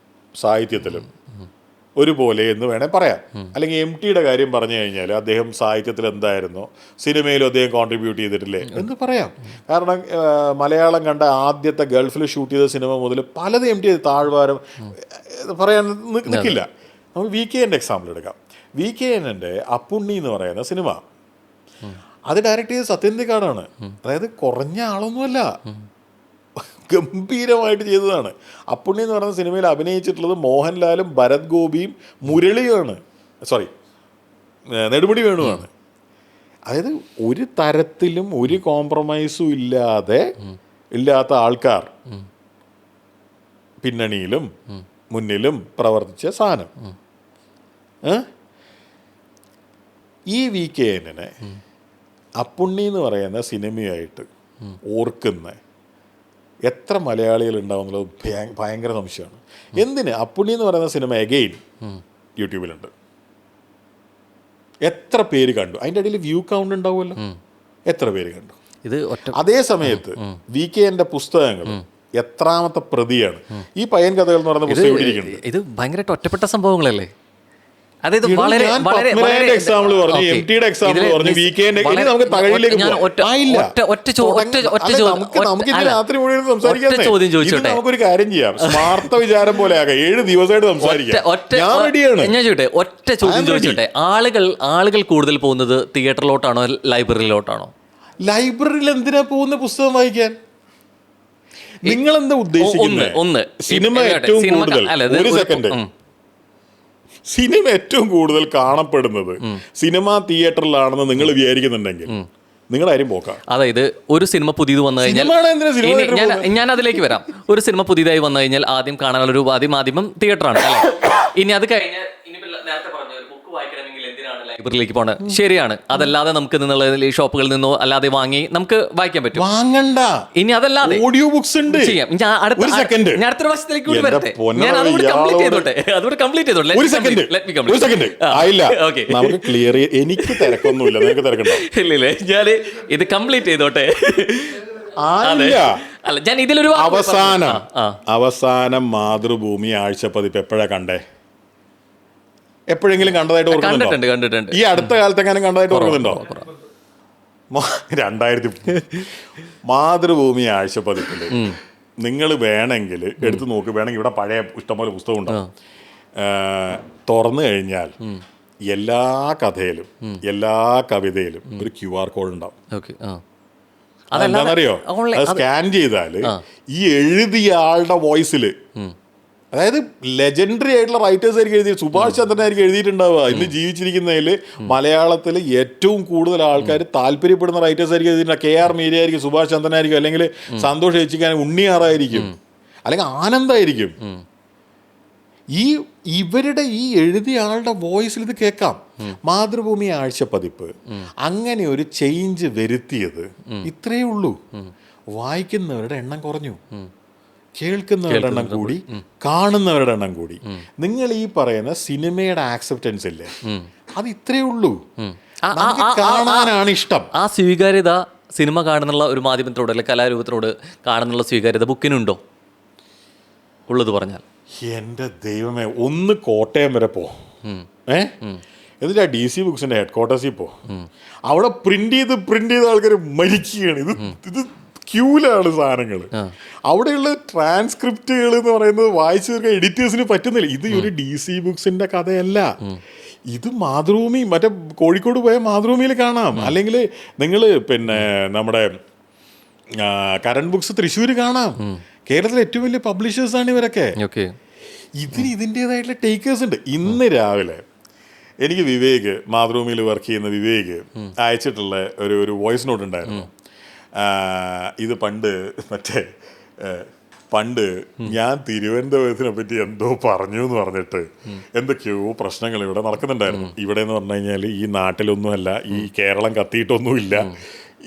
സാഹിത്യത്തിലും ഒരുപോലെ എന്ന് വേണേൽ പറയാം. അല്ലെങ്കിൽ MTയുടെ കാര്യം പറഞ്ഞു കഴിഞ്ഞാൽ അദ്ദേഹം സാഹിത്യത്തിൽ എന്തായിരുന്നോ സിനിമയിലും അദ്ദേഹം കോൺട്രിബ്യൂട്ട് ചെയ്തിട്ടില്ലേ എന്ന് പറയാം. കാരണം മലയാളം കണ്ട ആദ്യത്തെ ഗൾഫിൽ ഷൂട്ട് ചെയ്ത സിനിമ മുതൽ പലത് MT താഴ്വാരം പറയാൻ നിൽക്കില്ല. നമുക്ക് VKNൻ്റെ എക്സാമ്പിൾ എടുക്കാം. VKNൻ്റെ അപ്പുണ്ണി എന്ന് പറയുന്ന സിനിമ അത് ഡയറക്റ്റ് ചെയ്ത് സത്യന്തിക്കാടാണ്. അതായത് കുറഞ്ഞ ആളൊന്നുമല്ല, ഗംഭീരമായിട്ട് ചെയ്തതാണ്. അപ്പുണ്ണി എന്ന് പറയുന്ന സിനിമയിൽ അഭിനയിച്ചിട്ടുള്ളത് മോഹൻലാലും ഭരത് ഗോപിയും മുരളിയുമാണ്, നെടുമുടി വേണുവാണ്. അതായത് ഒരു തരത്തിലും ഒരു കോംപ്രമൈസും ഇല്ലാത്ത ആൾക്കാർ പിന്നണിയിലും മുന്നിലും പ്രവർത്തിച്ച സാധനം. ഈ VKNനെ അപ്പുണ്ണി എന്ന് പറയുന്ന സിനിമയായിട്ട് ഓർക്കുന്ന എത്ര മലയാളികൾ ഉണ്ടാവും എന്നുള്ളത് ഭയങ്കര സംശയമാണ്. എന്തിന് അപ്പുണ്ണി എന്ന് പറയുന്ന സിനിമ എഗെയിൻ യൂട്യൂബിലുണ്ട്. എത്ര പേര് കണ്ടു? അതിൻ്റെ ഇടയിൽ വ്യൂ കൗണ്ട് ഉണ്ടാവുമല്ലോ, എത്ര പേര് കണ്ടു? ഇത് അതേ സമയത്ത് VKNന്റെ പുസ്തകങ്ങൾ എത്രാമത്തെ പ്രതിയാണ് ഈ പയ്യൻ കഥകൾ എന്ന് പറയുന്ന പുസ്തകം എഴുതിയിരിക്കുന്നത്? ഇത് ഭയങ്കരമായിട്ട് ഒറ്റപ്പെട്ട സംഭവങ്ങളല്ലേ? അതായത് എക്സാമ്പിൾ പറഞ്ഞു, MTയുടെ എക്സാമ്പിൾ പറഞ്ഞു, VKN. ഇനി നമുക്ക് തകഴിയിലേക്ക് നമുക്കൊരു കാര്യം ചെയ്യാം, സ്മാർത്ത വിചാരം പോലെ ആകാം, 7 ദിവസമായിട്ട് സംസാരിക്കാം. ഞാൻ റെഡിയാണ്. ഞാൻ ചോദിട്ടെ, ഒറ്റ ചോദ്യം ചോദിച്ചോട്ടെ, ആളുകൾ കൂടുതൽ പോകുന്നത് തിയേറ്ററിലോട്ടാണോ ലൈബ്രറിയിലോട്ടാണോ? ലൈബ്രറിയിൽ എന്തിനാ പോകുന്ന പുസ്തകം വായിക്കാൻ? നിങ്ങൾ എന്താ ഉദ്ദേശിക്കുന്നത്? സിനിമ ഏറ്റവും കൂടുതൽ, ഒരു സെക്കൻഡ്, സിനിമ ഏറ്റവും കൂടുതൽ കാണപ്പെടുന്നത് സിനിമാ തിയേറ്ററിലാണെന്ന് നിങ്ങൾ വിചാരിക്കുന്നുണ്ടെങ്കിൽ നിങ്ങളുടെ കാര്യം പോക്കാം. അതായത് ഒരു സിനിമ പുതിയത് വന്നു കഴിഞ്ഞാൽ ഞാൻ അതിലേക്ക് വരാം. ഒരു സിനിമ പുതിയതായി വന്നു കഴിഞ്ഞാൽ ആദ്യം കാണാനുള്ള ഒരു മാധ്യമം തിയേറ്ററാണ് അല്ലേ? ഇനി അത് കഴിഞ്ഞ് നേരത്തെ പറഞ്ഞ ഒരു ബുക്ക് വായിക്കണമെങ്കിൽ എന്തിനാണ് ലൈബ്രറിയിലേക്ക് പോകണം? ശരിയാണ്. അതല്ലാതെ നമുക്ക് നിന്നുള്ള ഷോപ്പുകളിൽ നിന്നോ അല്ലാതെ വാങ്ങി നമുക്ക് വായിക്കാൻ പറ്റും. വാങ്ങണ്ട. ഇനി അതല്ലാതെ ഓഡിയോ ബുക്സ് ഉണ്ട്. ചെയ്യാം. ഞാൻ അടുത്തൊരു വശത്തിലേക്ക് കൂടി വരട്ടെ. ഞാൻ അതുകൂടി കംപ്ലീറ്റ് ചെയ്തോട്ടെ. നമുക്ക് ക്ലിയർ. എനിക്ക് തിരക്കൊന്നുമില്ല, നിങ്ങൾക്ക് തിരക്കുണ്ടോ? ഇല്ലേ, ഞാൻ ഇത് കംപ്ലീറ്റ് ചെയ്തോട്ടെ. അല്ല, ഞാൻ ഇതിലൊരു അവസാനം മാതൃഭൂമി ആഴ്ചപ്പതിപ്പ് എപ്പോഴാ കണ്ടേ? എപ്പോഴെങ്കിലും കണ്ടതായിട്ട് ഓർക്കുന്നുണ്ടോ? ഈ അടുത്ത കാലത്തെങ്ങാനും കണ്ടതായിട്ട് ഓർക്കുന്നുണ്ടോ? 2000 മാതൃഭൂമി ആഴ്ചപ്പതിപ്പില് നിങ്ങൾ വേണമെങ്കിൽ എടുത്ത് നോക്ക്. വേണമെങ്കിൽ ഇവിടെ പഴയ ഇഷ്ടംപോലെ പുസ്തകം ഉണ്ടാവും. തുറന്നു കഴിഞ്ഞാൽ എല്ലാ കഥയിലും എല്ലാ കവിതയിലും ഒരു QR കോഡ് ഉണ്ടാവും. അതെന്താണെന്നറിയോ? അത് സ്കാൻ ചെയ്താൽ ഈ എഴുതിയ ആളുടെ വോയിസിൽ, അതായത് ലെജൻഡറി ആയിട്ടുള്ള റൈറ്റേഴ്സ് ആയിരിക്കും എഴുതി. സുഭാഷ് ചന്ദ്രനായിരിക്കും എഴുതിയിട്ടുണ്ടാവുക. ഇന്ന് ജീവിച്ചിരിക്കുന്നതിൽ മലയാളത്തിൽ ഏറ്റവും കൂടുതൽ ആൾക്കാർ താല്പര്യപ്പെടുന്ന റൈറ്റേഴ്സ് ആയിരിക്കും എഴുതിയിട്ടുണ്ടാവുക. KR മീര ആയിരിക്കും, സുഭാഷ് ചന്ദ്രനായിരിക്കും, അല്ലെങ്കിൽ സന്തോഷ് ഏച്ചിക്കാൻ ഉണ്ണിയാറായിരിക്കും, അല്ലെങ്കിൽ ആനന്ദായിരിക്കും. ഇവരുടെ ഈ എഴുതിയ ആളുടെ വോയിസിൽ ഇത് കേൾക്കാം. മാതൃഭൂമി ആഴ്ചപ്പതിപ്പ് അങ്ങനെ ഒരു ചേഞ്ച് വരുത്തിയത് ഇത്രയേ ഉള്ളൂ. വായിക്കുന്നവരുടെ എണ്ണം കുറഞ്ഞു, കേൾക്കുന്നവരുടെ എണ്ണം കൂടി, കാണുന്നവരുടെ എണ്ണം കൂടി. നിങ്ങൾ ഈ പറയുന്ന സിനിമയുടെ ആക്സെപ്റ്റൻസ് ഇല്ലേ, അത് ഇത്രയേ ഉള്ളൂ. കാണാനാണ് ഇഷ്ടം. ആ സ്വീകാര്യത സിനിമ കാണുന്നുള്ള ഒരു മാധ്യമത്തിനോട് അല്ലെങ്കിൽ കലാരൂപത്തിനോട് കാണുന്നുള്ള സ്വീകാര്യത ബുക്കിനുണ്ടോ? ഉള്ളത് പറഞ്ഞാൽ എൻ്റെ ദൈവമേ, ഒന്ന് കോട്ടയം വരെ പോ, എന്നിട്ട് DC ബുക്സിന്റെ ഹെഡ്ക്വാർട്ടേഴ്സിൽ പോ. അവിടെ പ്രിന്റ് ചെയ്ത് ആൾക്കാർ മരിക്കുകയാണ്. ഇത് ക്യൂലാണ് സാധനങ്ങൾ. അവിടെയുള്ള ട്രാൻസ്ക്രിപ്റ്റുകൾ എന്ന് പറയുന്നത് വായിച്ചു തീർക്കാൻ എഡിറ്റേഴ്സിന് പറ്റുന്നില്ല. ഇത് ഒരു DC ബുക്സിന്റെ കഥയല്ല. ഇത് മാതൃഭൂമി, മറ്റേ കോഴിക്കോട് പോയ മാതൃഭൂമിയിൽ കാണാം. അല്ലെങ്കിൽ നിങ്ങൾ പിന്നെ നമ്മുടെ കരൺ ബുക്സ് തൃശ്ശൂർ കാണാം. കേരളത്തിലെ ഏറ്റവും വലിയ പബ്ലിഷേഴ്സാണ് ഇവരൊക്കെ. ഇതിന് ഇതിൻ്റെതായിട്ടുള്ള ടേക്കേഴ്സ് ഉണ്ട്. ഇന്ന് രാവിലെ എനിക്ക് വിവേക്, മാതൃഭൂമിയിൽ വർക്ക് ചെയ്യുന്ന വിവേക് അയച്ചിട്ടുള്ള ഒരു വോയിസ് നോട്ട് ഉണ്ടായിരുന്നു. ഇത് പണ്ട് ഞാൻ തിരുവനന്തപുരത്തിനെ പറ്റി എന്തോ പറഞ്ഞു എന്ന് പറഞ്ഞിട്ട് എന്തൊക്കെയോ പ്രശ്നങ്ങൾ ഇവിടെ നടക്കുന്നുണ്ടായിരുന്നു. ഇവിടെ എന്ന് പറഞ്ഞു കഴിഞ്ഞാൽ ഈ നാട്ടിലൊന്നുമല്ല, ഈ കേരളം കത്തിയിട്ടൊന്നുമില്ല,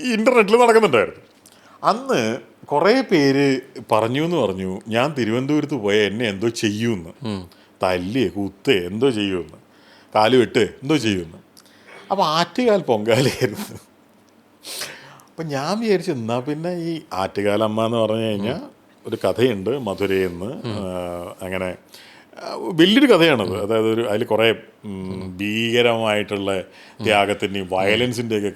ഈ ഇൻ്റർനെറ്റിൽ നടക്കുന്നുണ്ടായിരുന്നു. അന്ന് കുറേ പേര് പറഞ്ഞു ഞാൻ തിരുവനന്തപുരത്ത് പോയാൽ എന്നെ എന്തോ ചെയ്യുമെന്ന്, തല്ലിയേ കുത്തേ എന്തോ ചെയ്യുമെന്ന്, കാല് വെട്ട് എന്തോ ചെയ്യുമെന്ന്. അപ്പോൾ ആറ്റുകാൽ പൊങ്കാലയായിരുന്നു. അപ്പം ഞാൻ വിചാരിച്ചു എന്നാൽ പിന്നെ ഈ ആറ്റുകാലമ്മ എന്ന് പറഞ്ഞു കഴിഞ്ഞാൽ ഒരു കഥയുണ്ട് മധുരയിൽ നിന്ന്. അങ്ങനെ വലിയൊരു കഥയാണത്. അതായത് അതിൽ കുറേ ഭീകരമായിട്ടുള്ള ത്യാഗത്തിൻ്റെയും വയലൻസിൻ്റെയൊക്കെ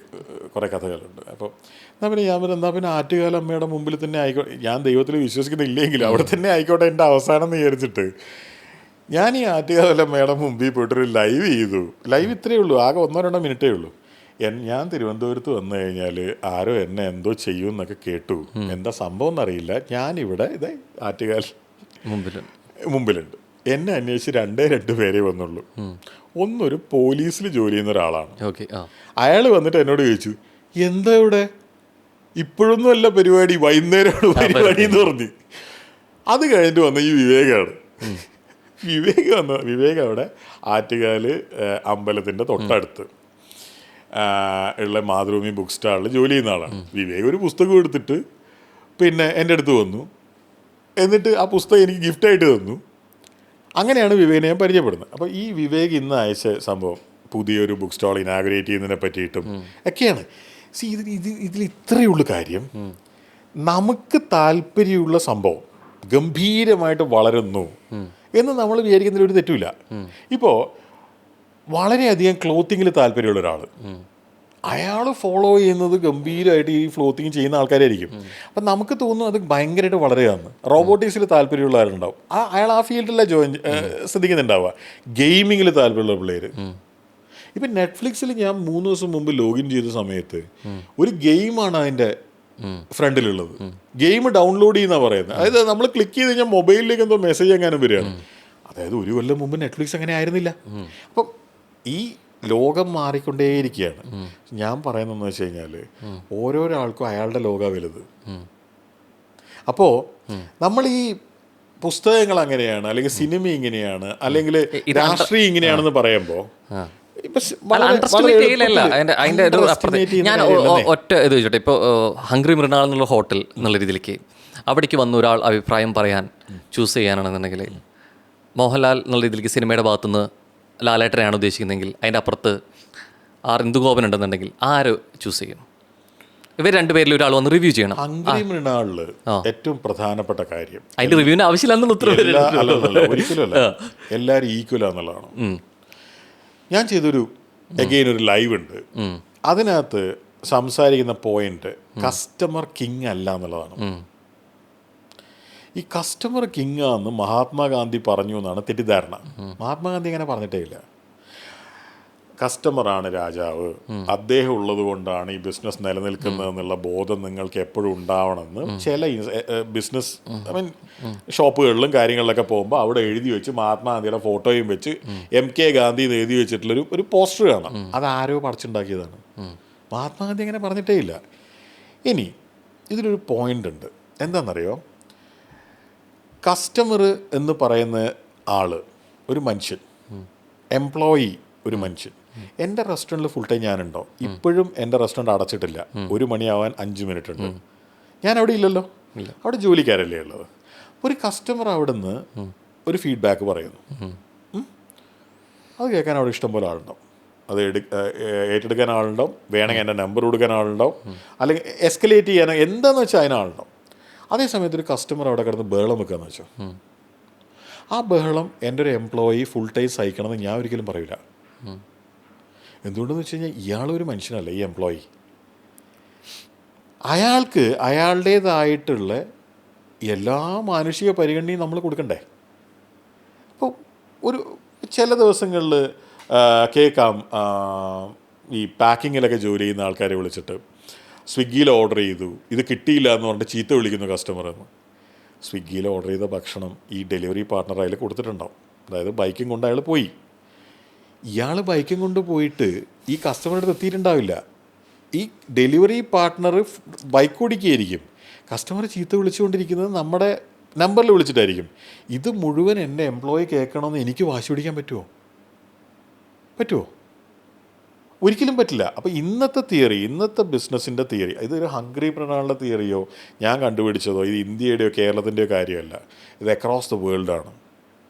കുറേ കഥകളുണ്ട്. അപ്പോൾ എന്നാൽ പിന്നെ ആറ്റുകാലമ്മയുടെ മുമ്പിൽ തന്നെ ആയിക്കോട്ടെ, ഞാൻ ദൈവത്തിൽ വിശ്വസിക്കുന്നില്ലെങ്കിൽ അവിടെ തന്നെ ആയിക്കോട്ടെ എൻ്റെ അവസാനം എന്ന് വിചാരിച്ചിട്ട് ഞാൻ ഈ ആറ്റുകാലമ്മയുടെ മുമ്പിൽ പോയിട്ടൊരു ലൈവ് ചെയ്തു. ലൈവ് ഇത്രയേ ഉള്ളൂ, ആകെ 1-2 മിനിറ്റേ ഉള്ളൂ. ഞാൻ തിരുവനന്തപുരത്ത് വന്നു കഴിഞ്ഞാൽ ആരോ എന്നെ എന്തോ ചെയ്യും എന്നൊക്കെ കേട്ടു. എന്താ സംഭവം എന്നറിയില്ല. ഞാനിവിടെ ഇതേ ആറ്റുകാൽ മുമ്പിലുണ്ട്. എന്നെ അന്വേഷിച്ച് 2 പേരേ വന്നുള്ളൂ. ഒന്നൊരു പോലീസിൽ ജോലി ചെയ്യുന്ന ഒരാളാണ്. അയാൾ വന്നിട്ട് എന്നോട് ചോദിച്ചു, എന്താ ഇവിടെ ഇപ്പോഴൊന്നും അല്ല പരിപാടി, വൈകുന്നേരമാണ് പരിപാടി എന്ന് പറഞ്ഞു. അത് കഴിഞ്ഞിട്ട് വന്ന ഈ വിവേകാണ്. വിവേക് അവിടെ ആറ്റുകാല് അമ്പലത്തിൻ്റെ തൊട്ടടുത്ത് ഉള്ള മാതൃഭൂമി ബുക്ക് സ്റ്റാളിൽ ജോലി ചെയ്യുന്ന ആളാണ്. വിവേക് ഒരു പുസ്തകം എടുത്തിട്ട് പിന്നെ എൻ്റെ അടുത്ത് വന്നു. എന്നിട്ട് ആ പുസ്തകം എനിക്ക് ഗിഫ്റ്റായിട്ട് തന്നു. അങ്ങനെയാണ് വിവേകിനെ ഞാൻ പരിചയപ്പെടുന്നത്. അപ്പോൾ ഈ വിവേക് ഇന്ന് അയച്ച സംഭവം പുതിയൊരു ബുക്ക് സ്റ്റാൾ ഇനാഗുറേറ്റ് ചെയ്യുന്നതിനെ പറ്റിയിട്ടും ഒക്കെയാണ്. ഇതിൽ ഇത്രയേ ഉള്ളൂ കാര്യം. നമുക്ക് താല്പര്യമുള്ള സംഭവം ഗംഭീരമായിട്ട് വളരുന്നു എന്ന് നമ്മൾ വിചാരിക്കുന്നതിൽ ഒരു തെറ്റുമില്ല. ഇപ്പോൾ വളരെയധികം ക്ലോത്തിങ്ങിൽ താല്പര്യമുള്ള ഒരാൾ, അയാൾ ഫോളോ ചെയ്യുന്നത് ഗംഭീരമായിട്ട് ഈ ക്ലോത്തിങ് ചെയ്യുന്ന ആൾക്കാരായിരിക്കും. അപ്പം നമുക്ക് തോന്നും അത് ഭയങ്കരമായിട്ട് വളരുകയെന്ന്. റോബോട്ടിക്സിൽ താല്പര്യമുള്ള ആളുണ്ടാവും, അയാൾ ആ ഫീൽഡിലെ ശ്രദ്ധിക്കുന്നുണ്ടാവുക. ഗെയിമിങ്ങിൽ താല്പര്യമുള്ള പിള്ളേർ. ഇപ്പം നെറ്റ്ഫ്ലിക്സിൽ ഞാൻ 3 ദിവസം മുമ്പ് ലോഗിൻ ചെയ്ത സമയത്ത് ഒരു ഗെയിമാണ് അതിൻ്റെ ഫ്രണ്ടിലുള്ളത്. ഗെയിം ഡൗൺലോഡ് ചെയ്യുന്ന പറയുന്നത്. അതായത് നമ്മൾ ക്ലിക്ക് ചെയ്ത് കഴിഞ്ഞാൽ മൊബൈലിലേക്ക് എന്തോ മെസ്സേജ് എങ്ങാനും വരികയാണ്. അതായത് 1 കൊല്ലം മുമ്പ് നെറ്റ്ഫ്ലിക്സ് അങ്ങനെ ആയിരുന്നില്ല. അപ്പം ഈ ലോകം മാറിക്കൊണ്ടേയിരിക്കുകയാണ്. ഞാൻ പറയുന്നതെന്ന് വെച്ച് കഴിഞ്ഞാൽ ഓരോരാൾക്കും അയാളുടെ ലോകം വലുത്. അപ്പോൾ നമ്മൾ ഈ പുസ്തകങ്ങൾ അങ്ങനെയാണ്, അല്ലെങ്കിൽ സിനിമ ഇങ്ങനെയാണ്, അല്ലെങ്കിൽ രാഷ്ട്രീയം ഇങ്ങനെയാണെന്ന് പറയുമ്പോൾ ഞാൻ ഒറ്റ ഇത് ചോദിച്ചോട്ടെ. ഇപ്പോൾ ഹംഗ്രി മൃണാൾ എന്നുള്ള ഹോട്ടൽ എന്നുള്ള രീതിയിലേക്ക് അവിടേക്ക് വന്ന ഒരാൾ അഭിപ്രായം പറയാൻ ചൂസ് ചെയ്യാനാണെന്നുണ്ടെങ്കിൽ, മോഹൻലാൽ എന്നുള്ള രീതിയിലേക്ക് സിനിമയുടെ ഭാഗത്തുനിന്ന് ലാലേട്ടനെയാണ് ഉദ്ദേശിക്കുന്നതെങ്കിൽ, അതിൻ്റെ അപ്പുറത്ത് ഇന്ദുഗോപൻ ഉണ്ടെന്നുണ്ടെങ്കിൽ ആര് ചൂസ് ചെയ്യും? ഇവർ രണ്ടുപേരിൽ ഒരാൾ വന്ന് റിവ്യൂ ചെയ്യണം. ഹംഗ്രി മൃണാളില് ഏറ്റവും പ്രധാനപ്പെട്ട കാര്യം അതിന്റെ റിവ്യൂവിന് ആവശ്യമില്ലെന്നുള്ള ഒരിക്കലും എല്ലാവരും ഈക്വൽ ആണെന്നുള്ളതാണ്. ഞാൻ ചെയ്തൊരു ഒരു ലൈവ് ഉണ്ട്. അതിനകത്ത് സംസാരിക്കുന്ന പോയിന്റ് കസ്റ്റമർ കിങ് അല്ല എന്നുള്ളതാണ്. ഈ കസ്റ്റമർ കിങ് ആണെന്ന് മഹാത്മാഗാന്ധി പറഞ്ഞു എന്നാണ് തെറ്റിദ്ധാരണ. മഹാത്മാഗാന്ധി അങ്ങനെ പറഞ്ഞിട്ടേ ഇല്ല. കസ്റ്റമറാണ് രാജാവ്, അദ്ദേഹം ഉള്ളത് കൊണ്ടാണ് ഈ ബിസിനസ് നിലനിൽക്കുന്നതെന്നുള്ള ബോധം നിങ്ങൾക്ക് എപ്പോഴും ഉണ്ടാവണമെന്ന് ചില ബിസിനസ് ഷോപ്പുകളിലും കാര്യങ്ങളിലൊക്കെ പോകുമ്പോൾ അവിടെ എഴുതി വെച്ച് മഹാത്മാഗാന്ധിയുടെ ഫോട്ടോയും വെച്ച് MK ഗാന്ധി എന്ന് എഴുതി വെച്ചിട്ടുള്ളൊരു ഒരു പോസ്റ്റർ കാണാം. അതാരോ പറിച്ചുണ്ടാക്കിയതാണ്. മഹാത്മാഗാന്ധി അങ്ങനെ പറഞ്ഞിട്ടേ ഇല്ല. ഇനി ഇതിലൊരു പോയിന്റ് ഉണ്ട്. എന്താണെന്നറിയോ? കസ്റ്റമർ എന്ന് പറയുന്ന ആൾ ഒരു മനുഷ്യൻ, എംപ്ലോയി ഒരു മനുഷ്യൻ. എൻ്റെ റെസ്റ്റോറൻറ്റിൽ ഫുൾ ടൈം ഞാനുണ്ടോ? ഇപ്പോഴും എൻ്റെ റെസ്റ്റോറൻറ്റ് അടച്ചിട്ടില്ല. 1 മണിയാവാൻ 5 മിനിറ്റ് ഉണ്ട്. ഞാൻ അവിടെ ഇല്ലല്ലോ, അവിടെ ജോലിക്കാരല്ലേ ഉള്ളത്. ഒരു കസ്റ്റമർ അവിടെ നിന്ന് ഒരു ഫീഡ്ബാക്ക് പറയുന്നു. അത് കേൾക്കാൻ അവിടെ ഇഷ്ടം പോലെ ആളുണ്ടാവും. അത് ഏറ്റെടുക്കാൻ ആളുണ്ടാവും, വേണമെങ്കിൽ എൻ്റെ നമ്പർ കൊടുക്കാൻ ആളുണ്ടാവും, അല്ലെങ്കിൽ എസ്കലേറ്റ് ചെയ്യാനോ എന്താണെന്ന് വെച്ചാൽ അതിനാളുണ്ടാവും. അതേസമയത്ത് ഒരു കസ്റ്റമർ അവിടെ കിടന്ന് ബഹളം വെക്കുകയെന്ന് വെച്ചോ, ആ ബഹളം എൻ്റെ ഒരു എംപ്ലോയി ഫുൾ ടൈം സഹിക്കണമെന്ന് ഞാൻ ഒരിക്കലും പറയില്ല. എന്തുകൊണ്ടെന്ന് വെച്ച് കഴിഞ്ഞാൽ ഇയാളൊരു മനുഷ്യനല്ല, ഈ എംപ്ലോയി. അയാൾക്ക് അയാളുടേതായിട്ടുള്ള എല്ലാ മാനുഷിക പരിഗണനയും നമ്മൾ കൊടുക്കണ്ടേ? ഇപ്പോൾ ചില ദിവസങ്ങളിൽ കേൾക്കാം ഈ പാക്കിങ്ങിലൊക്കെ ജോലി ചെയ്യുന്ന ആൾക്കാരെ വിളിച്ചിട്ട് സ്വിഗ്ഗിയിൽ ഓർഡർ ചെയ്തു, ഇത് കിട്ടിയില്ല എന്ന് പറഞ്ഞിട്ട് ചീത്ത വിളിക്കുന്നു കസ്റ്റമർ എന്ന്. സ്വിഗ്ഗിയിൽ ഓർഡർ ചെയ്ത ഭക്ഷണം ഈ ഡെലിവറി പാർട്ട്ണർ അയാൾ കൊടുത്തിട്ടുണ്ടാവും. അതായത് ബൈക്കും കൊണ്ട് അയാൾ പോയി. ഇയാൾ ബൈക്കും കൊണ്ട് പോയിട്ട് ഈ കസ്റ്റമറുടെ അടുത്ത് എത്തിയിട്ടുണ്ടാവില്ല. ഈ ഡെലിവറി പാർട്ട്ണർ ബൈക്ക് ഓടിക്കുകയായിരിക്കും. കസ്റ്റമർ ചീത്ത വിളിച്ചുകൊണ്ടിരിക്കുന്നത് നമ്മുടെ നമ്പറിൽ വിളിച്ചിട്ടായിരിക്കും. ഇത് മുഴുവൻ എൻ്റെ എംപ്ലോയി കേൾക്കണമെന്ന് എനിക്ക് വാശി പിടിക്കാൻ പറ്റുമോ? ഒരിക്കലും പറ്റില്ല. അപ്പോൾ ഇന്നത്തെ ബിസിനസ്സിൻ്റെ തിയറി, ഇതൊരു ഹംഗ്രി മൃണാളിൻ്റെ തിയറിയോ ഞാൻ കണ്ടുപിടിച്ചതോ ഇത് ഇന്ത്യയുടെയോ കേരളത്തിൻ്റെയോ കാര്യമല്ല. ഇത് അക്രോസ് ദ വേൾഡാണ്.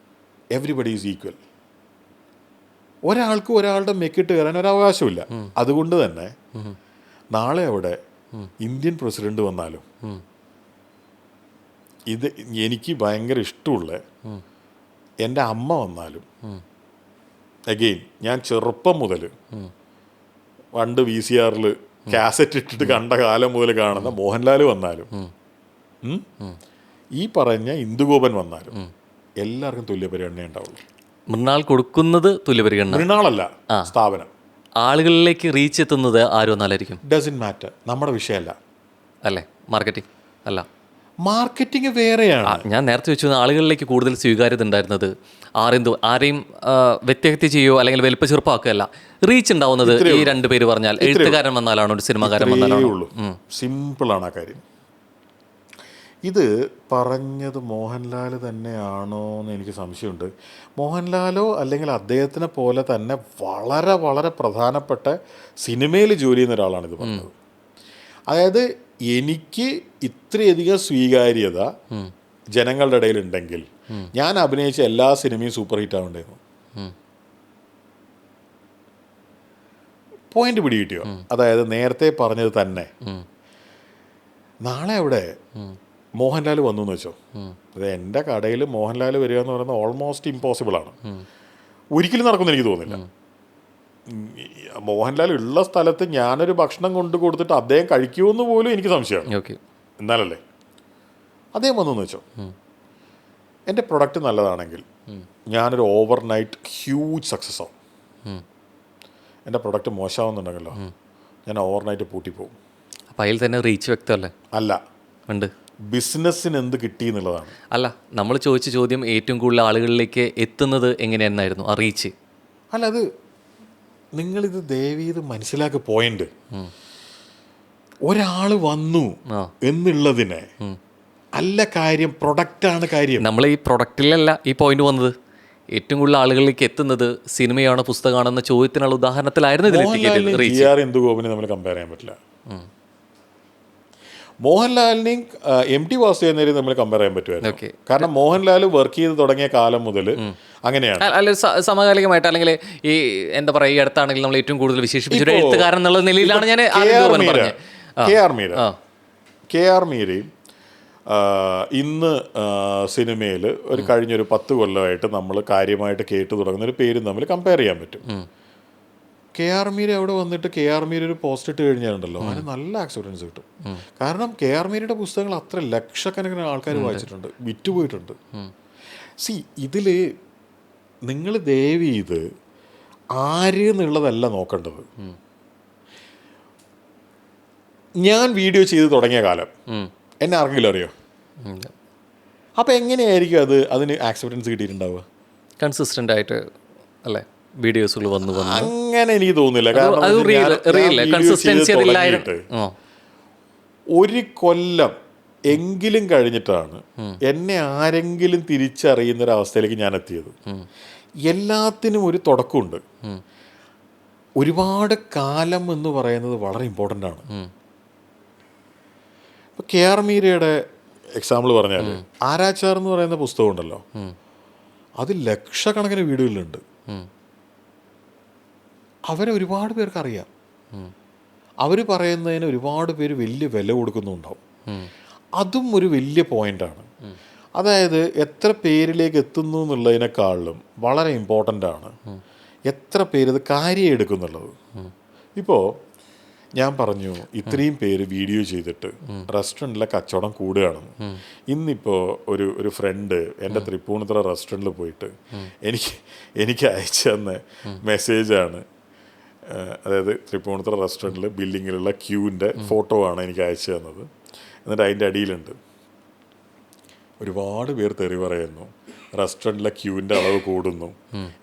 Everybody is equal. ഒരാൾക്ക് ഒരാളുടെ മെക്കിട്ട് കയറാൻ ഒരവകാശമില്ല. അതുകൊണ്ട് തന്നെ നാളെ അവിടെ ഇന്ത്യൻ പ്രസിഡന്റ് വന്നാലും, ഇത് എനിക്ക് ഭയങ്കര ഇഷ്ടമുള്ള എൻ്റെ അമ്മ വന്നാലും, അഗെയിൻ ഞാൻ ചെറുപ്പം മുതൽ പണ്ട് VCRൽ കാസറ്റ് ഇട്ടിട്ട് കണ്ട കാലം മുതൽ കാണുന്ന മോഹൻലാൽ വന്നാലും, ഈ പറഞ്ഞ ഇന്ദുഗോപൻ വന്നാലും എല്ലാവർക്കും തുല്യ പരിഗണന ഉണ്ടാവുള്ളൂ. മൃണാൾ കൊടുക്കുന്നത് തുല്യ പരിഗണന. മൃണാളല്ല സ്ഥാപനം. ആളുകളിലേക്ക് റീച്ച് എത്തുന്നത് ആരും വന്നാലായിരിക്കും. Doesn't matter. നമ്മുടെ വിഷയമല്ല അല്ലേ? മാർക്കറ്റിംഗ് അല്ല, മാർക്കറ്റിംഗ് വേറെയാണ്. ഞാൻ നേരത്തെ വെച്ചു ആളുകളിലേക്ക് കൂടുതൽ സ്വീകാര്യത ഉണ്ടായിരുന്നത് ആരെയും വ്യത്യക്തി ചെയ്യോ അല്ലെങ്കിൽ വലിപ്പ ചെറുപ്പമാക്കുകയല്ല, റീച്ച് ഉണ്ടാവുന്നത് ഈ 2 പേര് പറഞ്ഞാൽ എഴുത്തുകാരൻ വന്നാലാണോ ഒരു സിനിമാകാരൻ വന്നാലാണോ? സിമ്പിളാണ് ആ കാര്യം. ഇത് പറഞ്ഞത് മോഹൻലാൽ തന്നെയാണോ എന്ന് എനിക്ക് സംശയമുണ്ട്. മോഹൻലാലോ അല്ലെങ്കിൽ അദ്ദേഹത്തിനെ പോലെ തന്നെ വളരെ വളരെ പ്രധാനപ്പെട്ട സിനിമയിൽ ജോലി ചെയ്യുന്ന ഒരാളാണ് ഇത് പറഞ്ഞത്. അതായത് എനിക്ക് ഇത്രയധികം സ്വീകാര്യത ജനങ്ങളുടെ ഇടയിൽ ഉണ്ടെങ്കിൽ ഞാൻ അഭിനയിച്ച എല്ലാ സിനിമയും സൂപ്പർ ഹിറ്റ് ആവേണ്ടായിരുന്നു. പോയിന്റ് പിടികിട്ടിയോ? അതായത് നേരത്തെ പറഞ്ഞത് തന്നെ. നാളെ അവിടെ മോഹൻലാൽ വന്നു എന്ന് വെച്ചോ, അത് എൻ്റെ കടയിൽ മോഹൻലാൽ വരിക എന്ന് പറയുന്നത് ഓൾമോസ്റ്റ് ഇമ്പോസിബിൾ ആണ്. ഒരിക്കലും നടക്കുമെന്ന് എനിക്ക് തോന്നുന്നില്ല. മോഹൻലാൽ ഉള്ള സ്ഥലത്ത് ഞാനൊരു ഭക്ഷണം കൊണ്ട് കൊടുത്തിട്ട് അദ്ദേഹം കഴിക്കുമെന്ന് പോലും എനിക്ക് സംശയമാണ്. എന്നാലല്ലേ അദ്ദേഹം വന്നു എന്ന് വെച്ചോ, എൻ്റെ പ്രൊഡക്റ്റ് നല്ലതാണെങ്കിൽ ഞാനൊരു ഓവർനൈറ്റ് ഹ്യൂജ് സക്സസ് ആവും. എൻ്റെ പ്രൊഡക്റ്റ് മോശമാവുന്നുണ്ടെങ്കിലോ ഞാൻ ഓവർനൈറ്റ് പൂട്ടിപ്പോവും. അപ്പം അതിൽ തന്നെ റീച്ച് വ്യക്തമല്ലേ? അല്ല, ഉണ്ട്. ബിസിനസ്സിന് എന്ത് കിട്ടി എന്നുള്ളതാണ്. അല്ല, നമ്മൾ ചോദിച്ച ചോദ്യം ഏറ്റവും കൂടുതൽ ആളുകളിലേക്ക് എത്തുന്നത് എങ്ങനെയെന്നായിരുന്നു ആ റീച്ച്. അല്ല, അത് നിങ്ങളിത് ദയവീത് മനസ്സിലാക്കി പോയിന്റ്. ഒരാൾ വന്നു എന്നുള്ളതിനെ അല്ല കാര്യം, പ്രൊഡക്റ്റാണ് കാര്യം. നമ്മൾ ഈ പ്രൊഡക്റ്റിലല്ല ഈ പോയിന്റ് വന്നത്. ഏറ്റവും കൂടുതൽ ആളുകളിലേക്ക് എത്തുന്നത് സിനിമയാണോ പുസ്തകമാണോ എന്ന ചോദ്യത്തിനുള്ള ഉദാഹരണത്തിലായിരുന്നു എന്ത് ഗോപിനെ നമ്മൾ കമ്പയർ ചെയ്യാൻ പറ്റില്ല. മോഹൻലാലിനെയും MT വാസുദേവനെയും നമ്മൾ കമ്പയർ ചെയ്യാൻ പറ്റുമായിരുന്നു. കാരണം മോഹൻലാൽ വർക്ക് ചെയ്ത് തുടങ്ങിയ കാലം മുതൽ അങ്ങനെയാണ്. അല്ല, സമകാലികമായിട്ട് അല്ലെങ്കിൽ ഈ എന്താ പറയുക, ഈ അടുത്താണെങ്കിൽ നമ്മൾ ഏറ്റവും കൂടുതൽ വിശേഷിപ്പിച്ചൊരു എഴുത്തുകാരൻ എന്നുള്ള നിലയിലാണ് ഞാൻ KR മീരയും ഇന്ന് സിനിമയിൽ ഒരു കഴിഞ്ഞൊരു 10 കൊല്ലമായിട്ട് നമ്മൾ കാര്യമായിട്ട് കേട്ടു തുടങ്ങുന്ന ഒരു പേരും തമ്മിൽ കമ്പയർ ചെയ്യാൻ പറ്റും. KR മീര അവിടെ വന്നിട്ട് KR മീര ഒരു പോസ്റ്റ് ഇട്ട് കഴിഞ്ഞാലുണ്ടല്ലോ അതിന് നല്ല ആക്സെപ്റ്റൻസ് കിട്ടും. കാരണം KR മീരയുടെ പുസ്തകങ്ങൾ അത്ര ലക്ഷക്കണക്കിന് ആൾക്കാർ വായിച്ചിട്ടുണ്ട്, വിറ്റുപോയിട്ടുണ്ട്. സി, ഇതിൽ നിങ്ങൾ ദയവ് ചെയ്ത് ആര് എന്നുള്ളതല്ല നോക്കേണ്ടത്. ഞാൻ വീഡിയോ ചെയ്ത് തുടങ്ങിയ കാലം എന്നെ ആർക്കെങ്കിലും അറിയോ? അപ്പം എങ്ങനെയായിരിക്കും അതിന് ആക്സെപ്റ്റൻസ് കിട്ടിയിട്ടുണ്ടാവുക? കൺസിസ്റ്റന്റ് ആയിട്ട് അല്ലേ വീഡിയോസുകൾ വന്നു അങ്ങനെ എനിക്ക് തോന്നുന്നില്ല. കാരണം ഒരു കൊല്ലം എങ്കിലും കഴിഞ്ഞിട്ടാണ് എന്നെ ആരെങ്കിലും തിരിച്ചറിയുന്ന ഒരു അവസ്ഥയിലേക്ക് ഞാൻ എത്തിയത്. എല്ലാത്തിനും ഒരു തുടക്കമുണ്ട്. ഒരുപാട് കാലം എന്ന് പറയുന്നത് വളരെ ഇമ്പോർട്ടൻ്റ് ആണ്. ഇപ്പോൾ KR മീരയുടെ എക്സാമ്പിൾ പറഞ്ഞാൽ ആരാച്ചാർ എന്ന് പറയുന്ന പുസ്തകം ഉണ്ടല്ലോ, അത് ലക്ഷക്കണക്കിന് വീടുകളിലുണ്ട്. അവരെ ഒരുപാട് പേർക്ക് അറിയാം. അവർ പറയുന്നതിന് ഒരുപാട് പേര് വലിയ വില കൊടുക്കുന്നുണ്ടാവും. അതും ഒരു വലിയ പോയിൻ്റാണ്. അതായത് എത്ര പേരിലേക്ക് എത്തുന്നു എന്നുള്ളതിനേക്കാളും വളരെ ഇമ്പോർട്ടൻ്റ് ആണ് എത്ര പേര് ഇത് കാര്യം എടുക്കുന്നുള്ളത്. ഇപ്പോൾ ഞാൻ പറഞ്ഞു ഇത്രയും പേര് വീഡിയോ ചെയ്തിട്ട് റെസ്റ്റോറൻറ്റിലെ കച്ചവടം കൂടുകയാണെന്ന്. ഇന്നിപ്പോൾ ഒരു ഫ്രണ്ട് എൻ്റെ തൃപ്പൂണിത്തുറ റെസ്റ്റോറൻറ്റിൽ പോയിട്ട് എനിക്ക് അയച്ചു തന്ന മെസ്സേജാണ്. അതായത് തൃപ്പൂണിത്തുറ റെസ്റ്റോറൻറ്റിൽ ബില്ലിങ്ങിലുള്ള ക്യൂവിൻ്റെ ഫോട്ടോ ആണ് എനിക്ക് അയച്ചു തന്നത്. എന്നിട്ട് അതിൻ്റെ അടിയിലുണ്ട് ഒരുപാട് പേർ തെറി പറയുന്നു, റെസ്റ്റോറൻറ്റിലെ ക്യൂവിൻ്റെ അളവ് കൂടുന്നു,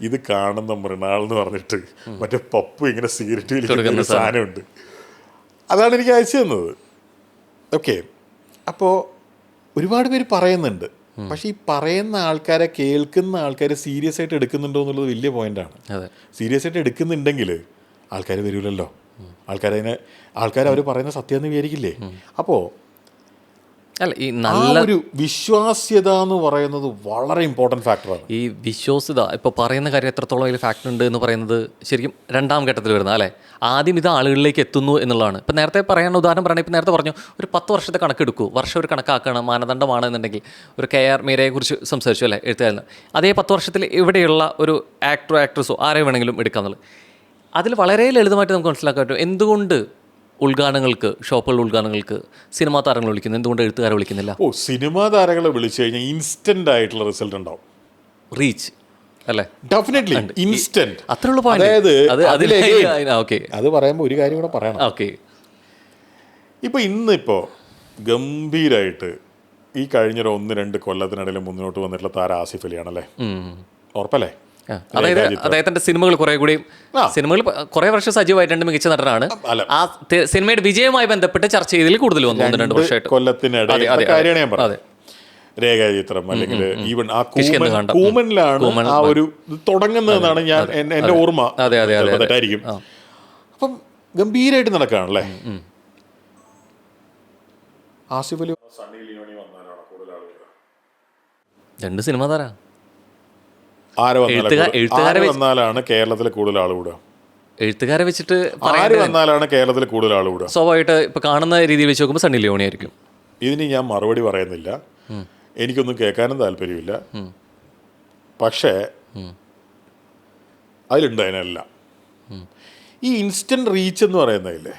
ഇത് കാണുന്ന മൃണാൾ എന്ന് പറഞ്ഞിട്ട് മറ്റേ പപ്പു ഇങ്ങനെ സിഗരറ്റ് വലിക്കുന്ന സാധനമുണ്ട്. അതാണ് എനിക്ക് അയച്ചു തന്നത്. ഓക്കെ, അപ്പോൾ ഒരുപാട് പേര് പറയുന്നുണ്ട്. പക്ഷെ ഈ പറയുന്ന ആൾക്കാരെ കേൾക്കുന്ന ആൾക്കാർ സീരിയസ് ആയിട്ട് എടുക്കുന്നുണ്ടോ എന്നുള്ളത് വലിയ പോയിന്റാണ്. സീരിയസ് ആയിട്ട് എടുക്കുന്നുണ്ടെങ്കിൽ ആൾക്കാർ വരില്ലല്ലോ. ആൾക്കാർ അവർ പറയുന്ന സത്യം എന്ന് വിചാരിക്കില്ലേ? അപ്പോൾ അല്ല, ഈ നല്ല ഒരു വിശ്വാസ്യത എന്ന് പറയുന്നത് വളരെ ഇമ്പോർട്ടൻറ്റ് ഫാക്ടറാണ്. ഈ വിശ്വാസ്യത ഇപ്പോൾ പറയുന്ന കാര്യം എത്രത്തോളം അതിൽ ഫാക്ടർ ഉണ്ട് എന്ന് പറയുന്നത് ശരിക്കും രണ്ടാം ഘട്ടത്തിൽ വരുന്നത് അല്ലേ. ആദ്യം ഇത് ആളുകളിലേക്ക് എത്തുന്നു എന്നുള്ളതാണ്. ഇപ്പം നേരത്തെ പറയാൻ ഉദാഹരണം പറയണം. ഇപ്പം നേരത്തെ പറഞ്ഞു ഒരു 10 വർഷത്തെ കണക്കെടുക്കൂ, വർഷം ഒരു കണക്കാക്കണം, മാനദണ്ഡമാണെന്നുണ്ടെങ്കിൽ ഒരു KR മീരയെ കുറിച്ച് സംസാരിച്ചു അല്ലേ എഴുത്തുകാരൻ. അതേ 10 വർഷത്തിൽ ഇവിടെയുള്ള ഒരു ആക്ടറോ ആക്ട്രസോ ആരെ വേണമെങ്കിലും എടുക്കാമെന്നുള്ളത്. അതിൽ വളരെ ലളിതമായിട്ട് നമുക്ക് മനസ്സിലാക്കാൻ പറ്റും എന്തുകൊണ്ട് ഉദ്ഘാടനങ്ങൾക്ക്, ഷോപ്പുകളുടെ ഉദ്ഘാടനങ്ങൾക്ക് സിനിമാ താരങ്ങൾ വിളിക്കുന്നു, എന്തുകൊണ്ട് എഴുത്തുകാരെ വിളിക്കുന്നില്ല? സിനിമാ താരങ്ങളെ വിളിച്ചു കഴിഞ്ഞാൽ ഇൻസ്റ്റന്റ് ആയിട്ടുള്ള റിസൾട്ട് ഉണ്ടാവും, റീച്ച് അല്ലേ? Definitely instant. അത്രയുള്ള അത് പറയുമ്പോൾ ഒരു കാര്യം കൂടെ പറയണം. ഓക്കെ, ഇപ്പോൾ ഇന്നിപ്പോൾ ഗംഭീരമായിട്ട് ഈ കഴിഞ്ഞൊരു 1-2 കൊല്ലത്തിനിടയിൽ മുന്നോട്ട് വന്നിട്ടുള്ള താരം ആസിഫ് അലിയാണല്ലേ? ഉറപ്പല്ലേ? അതായത് അദ്ദേഹത്തിന്റെ സിനിമകൾ കുറെ കൂടി സിനിമകൾ കുറെ വർഷം സജീവമായിട്ടുണ്ട്, മികച്ച നടനാണ്. ആ സിനിമയുടെ വിജയവുമായി ബന്ധപ്പെട്ട് ചർച്ച ചെയ്തതിൽ കൂടുതൽ വന്നു 1-2 വർഷമായിട്ട്. കൊല്ലത്തിനിടെ രേഖാചിത്രം അല്ലെങ്കിൽ ഈവൻ ആ കൂമനിലാണ് ആ ഒരു തുടങ്ങുന്നതെന്നാണ് ഞാൻ എന്റെ ഓർമ്മ. തെറ്റായിരിക്കും. അപ്പം ഗംഭീരമായിട്ട് നടക്കുകയാണല്ലേ. ആസിഫ് അലി സണ്ണി ലിയോണി വന്നാലാണ് കൂടുതൽ ആളുകൾ. 2 സിനിമ താരാ. ആര് വന്നാലാണ് കേരളത്തിൽ കൂടുതൽ ആൾ കൂടുക? എഴുത്തുകാരെ വെച്ചിട്ട് ആര് വന്നാലാണ് കേരളത്തിൽ കൂടുതൽ ആൾ കൂടുക? സ്വാഭാവികമായിട്ട് ഇപ്പൊ കാണുന്ന രീതിയിൽ വെച്ച് നോക്കുമ്പോൾ സണ്ണി ലിയോണി ആയിരിക്കും. ഇതിന് ഞാൻ മറുപടി പറയുന്നില്ല, എനിക്കൊന്നും കേൾക്കാനും താല്പര്യമില്ല. പക്ഷേ അതിലുണ്ട് അതിനെല്ലാം. ഈ ഇൻസ്റ്റന്റ് റീച്ച് എന്ന് പറയുന്നതില്ലേ,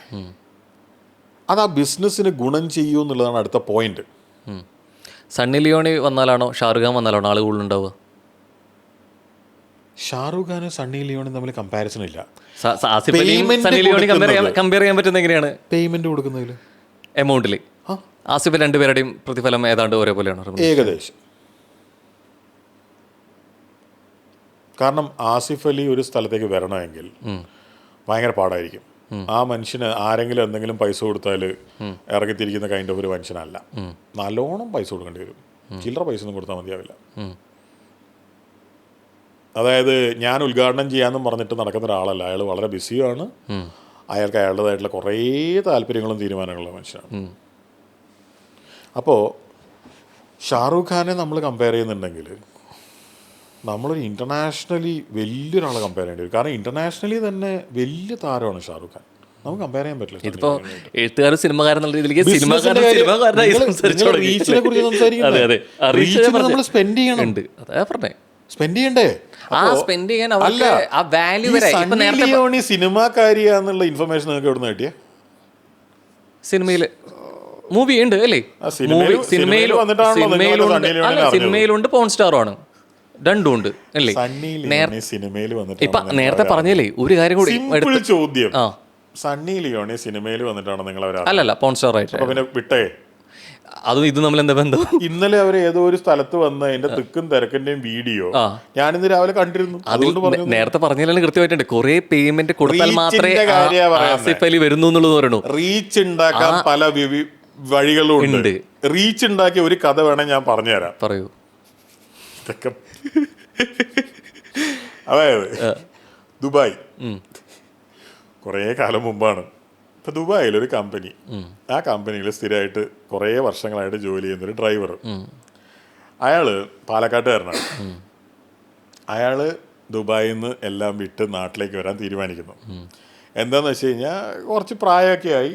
അത് ആ ബിസിനസ്സിന് ഗുണം ചെയ്യൂ എന്നുള്ളതാണ് അടുത്ത പോയിന്റ്. സണ്ണി ലിയോണി വന്നാലാണോ ഷാറുഖ് ഖാൻ വന്നാലാണോ ആൾ കൂടുതൽ ഉണ്ടാവുക? ഷാറുഖ് ഖാനും സണ്ണി ലിയോണും തമ്മിൽ കമ്പാരിസൺ ഇല്ല. കമ്പയർ ചെയ്യാൻ പറ്റുന്ന എങ്ങനെയാണ്? പേയ്മെന്റ് കൊടുക്കുന്നതിൽ, എമൗണ്ടിൽ. ആസിഫ് രണ്ടുപേരുടെയും പ്രതിഫലം ഏതാണ്ട് ഒരേപോലെയാണ് ഏകദേശം. കാരണം ആസിഫ് അലി ഒരു സ്ഥലത്തേക്ക് വരണമെങ്കിൽ ഭയങ്കര പാടായിരിക്കും. ആ മനുഷ്യന് ആരെങ്കിലും എന്തെങ്കിലും പൈസ കൊടുത്താൽ ഇറങ്ങിത്തിരിക്കുന്ന കൈൻഡ് ഓഫ് ഒരു മനുഷ്യനല്ല. നല്ലോണം പൈസ കൊടുക്കേണ്ടി വരും. ചില്ലറ പൈസ ഒന്നും കൊടുത്താൽ മതിയാവില്ല. അതായത് ഞാൻ ഉദ്ഘാടനം ചെയ്യാമെന്നും പറഞ്ഞിട്ട് നടക്കുന്ന ഒരാളല്ല. അയാൾ വളരെ ബിസിയാണ്. അയാൾക്ക് അയാളുടേതായിട്ടുള്ള കുറേ താല്പര്യങ്ങളും തീരുമാനങ്ങളുള്ള മനുഷ്യനാണ്. അപ്പോൾ ഷാറൂഖ് ഖാനെ നമ്മൾ കമ്പയർ ചെയ്യുന്നുണ്ടെങ്കിൽ നമ്മളൊരു ഇൻ്റർനാഷണലി വലിയൊരാളെ കമ്പയർ ചെയ്യേണ്ടി വരും. കാരണം ഇൻ്റർനാഷണലി തന്നെ വലിയ താരമാണ് ഷാറൂഖ് ഖാൻ. നമുക്ക് കമ്പയർ ചെയ്യാൻ പറ്റില്ല. ഇതിപ്പോൾ എഴുത്തുകാരും സിനിമക്കാരെന്നുള്ള രീതിയിലേക്ക് നമ്മൾ സ്പെൻഡ് ചെയ്യണം. സ്പെൻഡ് ചെയ്യണ്ടേ? സിനിമാക്കാരിയാന്നുള്ള ഇൻഫർമേഷൻ നിങ്ങൾക്ക് എവിടെ നിന്ന് കിട്ടിയ? സിനിമയില് മൂവി ഉണ്ട് അല്ലേ? സിനിമയിലുണ്ട്, പോൺ സ്റ്റാറുമാണ്, രണ്ടും ഉണ്ട് അല്ലേ? ഇപ്പൊ നേരത്തെ പറഞ്ഞല്ലേ ഒരു കാര്യം കൂടി. ചോദ്യം, സണ്ണി ലിയോണി സിനിമയിൽ വന്നിട്ടാണോ നിങ്ങൾ? അല്ലല്ല, പോൺ സ്റ്റാർ ആയിട്ട്. പിന്നെ വിട്ടേ, അതും ഇത് നമ്മൾ എന്താ ബന്ധം? ഇന്നലെ അവർ ഏതോ ഒരു സ്ഥലത്ത് വന്ന് അതിന്റെ തിക്കും തിരക്കിന്റെയും വീഡിയോ ഞാനിന്ന് രാവിലെ കണ്ടിരുന്നു. നേരത്തെ പറഞ്ഞാലും കൃത്യമായിട്ടുണ്ട്. കുറെ പേയ്മെന്റ് കൊടുത്താൽ മാത്രമേ ആസിഫ് അലി വരുന്നു എന്നുള്ളത് പറയണു. റീച്ച് ഉണ്ടാക്കാൻ പല വഴികളും ഉണ്ട്. റീച്ച് ഉണ്ടാക്കിയ ഒരു കഥ വേണം ഞാൻ പറഞ്ഞുതരാം. പറയൂ. അതായത് ദുബായ് കുറേ കാലം മുമ്പാണ്. ഇപ്പം ദുബായിലൊരു കമ്പനി, ആ കമ്പനിയിൽ സ്ഥിരമായിട്ട് കുറേ വർഷങ്ങളായിട്ട് ജോലി ചെയ്യുന്നൊരു ഡ്രൈവർ. അയാൾ പാലക്കാട്ടുകാരനാണ്. അയാൾ ദുബായിൽ നിന്ന് എല്ലാം വിട്ട് നാട്ടിലേക്ക് വരാൻ തീരുമാനിക്കുന്നു. എന്താണെന്ന് വെച്ച് കഴിഞ്ഞാൽ കുറച്ച് പ്രായമൊക്കെ ആയി,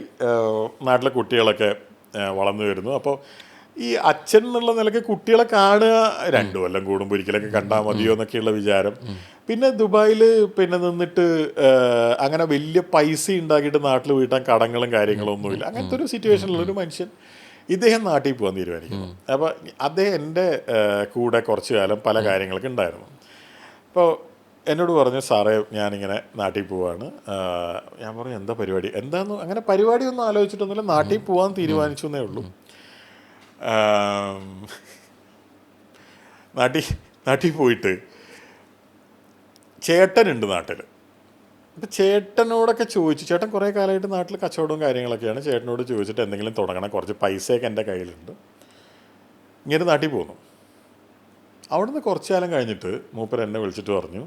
നാട്ടിലെ കുട്ടികളൊക്കെ വളർന്നു വരുന്നു. അപ്പോൾ ഈ അച്ഛൻ എന്നുള്ള നിലയ്ക്ക് കുട്ടികളെ കാണുക 2 കൊല്ലം കൂടുമ്പോൾ ഒരിക്കലൊക്കെ കണ്ടാൽ മതിയോ എന്നൊക്കെയുള്ള വിചാരം. പിന്നെ ദുബായിൽ പിന്നെ നിന്നിട്ട് അങ്ങനെ വലിയ പൈസ ഉണ്ടാക്കിയിട്ട് നാട്ടിൽ വീട്ടാൻ കടങ്ങളും കാര്യങ്ങളും ഒന്നുമില്ല. അങ്ങനത്തെ ഒരു സിറ്റുവേഷനിലുള്ളൊരു മനുഷ്യൻ ഇദ്ദേഹം നാട്ടിൽ പോകാൻ തീരുമാനിക്കുന്നു. അപ്പോൾ അദ്ദേഹം എൻ്റെ കൂടെ കുറച്ച് കാലം പല കാര്യങ്ങളൊക്കെ ഉണ്ടായിരുന്നു. അപ്പോൾ എന്നോട് പറഞ്ഞു, സാറേ ഞാനിങ്ങനെ നാട്ടിൽ പോവാണ്. ഞാൻ പറഞ്ഞു എന്താ പരിപാടി? എന്താന്ന് അങ്ങനെ പരിപാടിയൊന്നും ആലോചിച്ചിട്ടൊന്നുമില്ല, നാട്ടിൽ പോകാൻ തീരുമാനിച്ചു എന്നേ ഉള്ളൂ. നാട്ടിൽ പോയിട്ട് ചേട്ടനുണ്ട് നാട്ടിൽ. അപ്പം ചേട്ടനോടൊക്കെ ചോദിച്ചു, ചേട്ടൻ കുറേ കാലമായിട്ട് നാട്ടിൽ കച്ചവടവും കാര്യങ്ങളൊക്കെയാണ്. ചേട്ടനോട് ചോദിച്ചിട്ട് എന്തെങ്കിലും തുടങ്ങണം, കുറച്ച് പൈസയൊക്കെ എൻ്റെ കയ്യിലുണ്ട്, ഇങ്ങനെ നാട്ടിൽ പോന്നു. അവിടുന്ന് കുറച്ച് കാലം കഴിഞ്ഞിട്ട് മൂപ്പർ എന്നെ വിളിച്ചിട്ട് പറഞ്ഞു,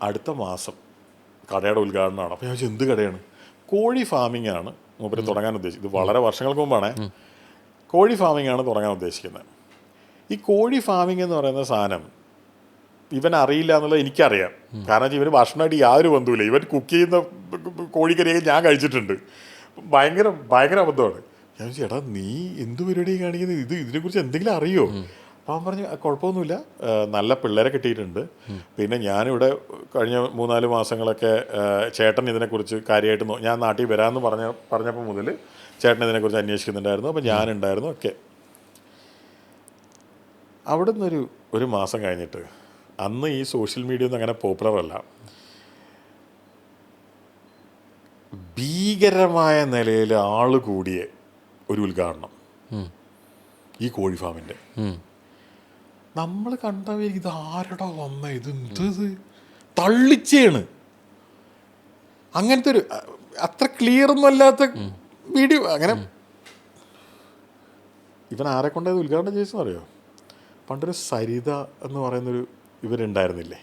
അടുത്ത മാസം കടയുടെ ഉദ്ഘാടനമാണ്. അപ്പോൾ ഞാൻ ചോദിച്ചു എന്ത് കടയാണ്? കോഴി ഫാമിംഗ് ആണ് മൂപ്പർ തുടങ്ങാൻ ഉദ്ദേശിച്ചത്. ഇത് വളരെ വർഷങ്ങൾക്ക് മുമ്പാണ്. കോഴി ഫാമിംഗ് ആണ് തുടങ്ങാൻ ഉദ്ദേശിക്കുന്നത്. ഈ കോഴി ഫാമിംഗ് എന്ന് പറയുന്ന സാധനം ഇവൻ അറിയില്ല എന്നുള്ളത് എനിക്കറിയാം. കാരണം ഇവന് ഭക്ഷണമായിട്ട് യാതൊരു ബന്ധവുമില്ല. ഇവൻ കുക്ക് ചെയ്യുന്ന കോഴിക്കറിയൊക്കെ ഞാൻ കഴിച്ചിട്ടുണ്ട്. ഭയങ്കര ഭയങ്കര അബദ്ധമാണ്. ഞാൻ ചോദിച്ചു ചേട്ടാ നീ എന്ത് പരിപാടി കാണിക്കുന്നത്? ഇതിനെക്കുറിച്ച് എന്തെങ്കിലും അറിയോ? അപ്പോൾ അവൻ പറഞ്ഞു കുഴപ്പമൊന്നുമില്ല, നല്ല പിള്ളേരെ കിട്ടിയിട്ടുണ്ട്. പിന്നെ ഞാനിവിടെ കഴിഞ്ഞ 3-4 മാസങ്ങളൊക്കെ ചേട്ടൻ ഇതിനെക്കുറിച്ച് കാര്യമായിട്ട് ഞാൻ നാട്ടിൽ വരാമെന്ന് പറഞ്ഞപ്പോൾ മുതൽ ചേട്ടൻ ഇതിനെക്കുറിച്ച് അന്വേഷിക്കുന്നുണ്ടായിരുന്നു. അപ്പോൾ ഞാനുണ്ടായിരുന്നു ഒക്കെ. അവിടെ നിന്നൊരു മാസം കഴിഞ്ഞിട്ട്, അന്ന് ഈ സോഷ്യൽ മീഡിയ ഒന്നും അങ്ങനെ പോപ്പുലർ അല്ല, ഭീകരമായ നിലയിൽ ആള് കൂടിയ ഒരു ഉദ്ഘാടനം ഈ കോഴി ഫാമിൻ്റെ. നമ്മൾ കണ്ട ഇത് ആരടാ വന്ന ഇത് എന്തത് തള്ളിച്ചാണ്. അങ്ങനത്തെ ഒരു അത്ര ക്ലിയർ ഒന്നും അല്ലാത്ത വീഡിയോ. അങ്ങനെ ഇവൻ ആരെ കൊണ്ടത് ഉദ്ഘാടനം ചെയ്തെന്ന് അറിയോ? പണ്ടൊരു സരിത എന്ന് പറയുന്നൊരു ഇവരുണ്ടായിരുന്നില്ലേ,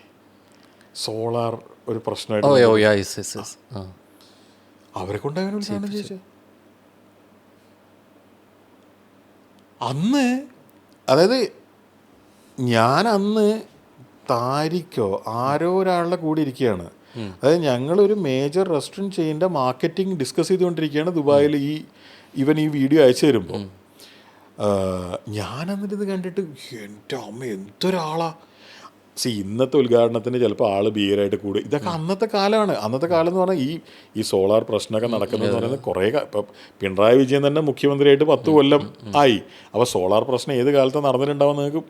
സോളാർ ഒരു പ്രശ്നമായിട്ട്, അവരെ കൊണ്ട് അവൻ ഉദ്ഘാടനം ചെയ്യിച്ച. അന്ന് അതായത് ഞാൻ അന്ന് താരിക്കോ ആരോ ഒരാളുടെ കൂടെ ഇരിക്കുകയാണ്. അതായത് ഞങ്ങളൊരു മേജർ റെസ്റ്റോറൻറ്റ് ചെയിൻ്റെ മാർക്കറ്റിംഗ് ഡിസ്കസ് ചെയ്തുകൊണ്ടിരിക്കുകയാണ് ദുബായിൽ. ഇവൻ ഈ വീഡിയോ അയച്ചു തരുമ്പോൾ ഞാൻ എന്നിട്ട് ഇത് കണ്ടിട്ട് എൻ്റെ അമ്മ എന്തൊരാളാ. ഇന്നത്തെ ഉദ്ഘാടനത്തിന് ചിലപ്പോൾ ആൾ ഭീകരമായിട്ട് കൂടും. ഇതൊക്കെ അന്നത്തെ കാലമാണ്. അന്നത്തെ കാലം എന്ന് പറഞ്ഞാൽ ഈ സോളാർ പ്രശ്നമൊക്കെ നടക്കുന്നതെന്ന് പറയുന്നത് കുറേ ഇപ്പം പിണറായി വിജയൻ തന്നെ മുഖ്യമന്ത്രിയായിട്ട് 10 കൊല്ലം ആയി. അപ്പോൾ സോളാർ പ്രശ്നം ഏത് കാലത്ത് നടന്നിട്ടുണ്ടാവും നിങ്ങൾക്ക്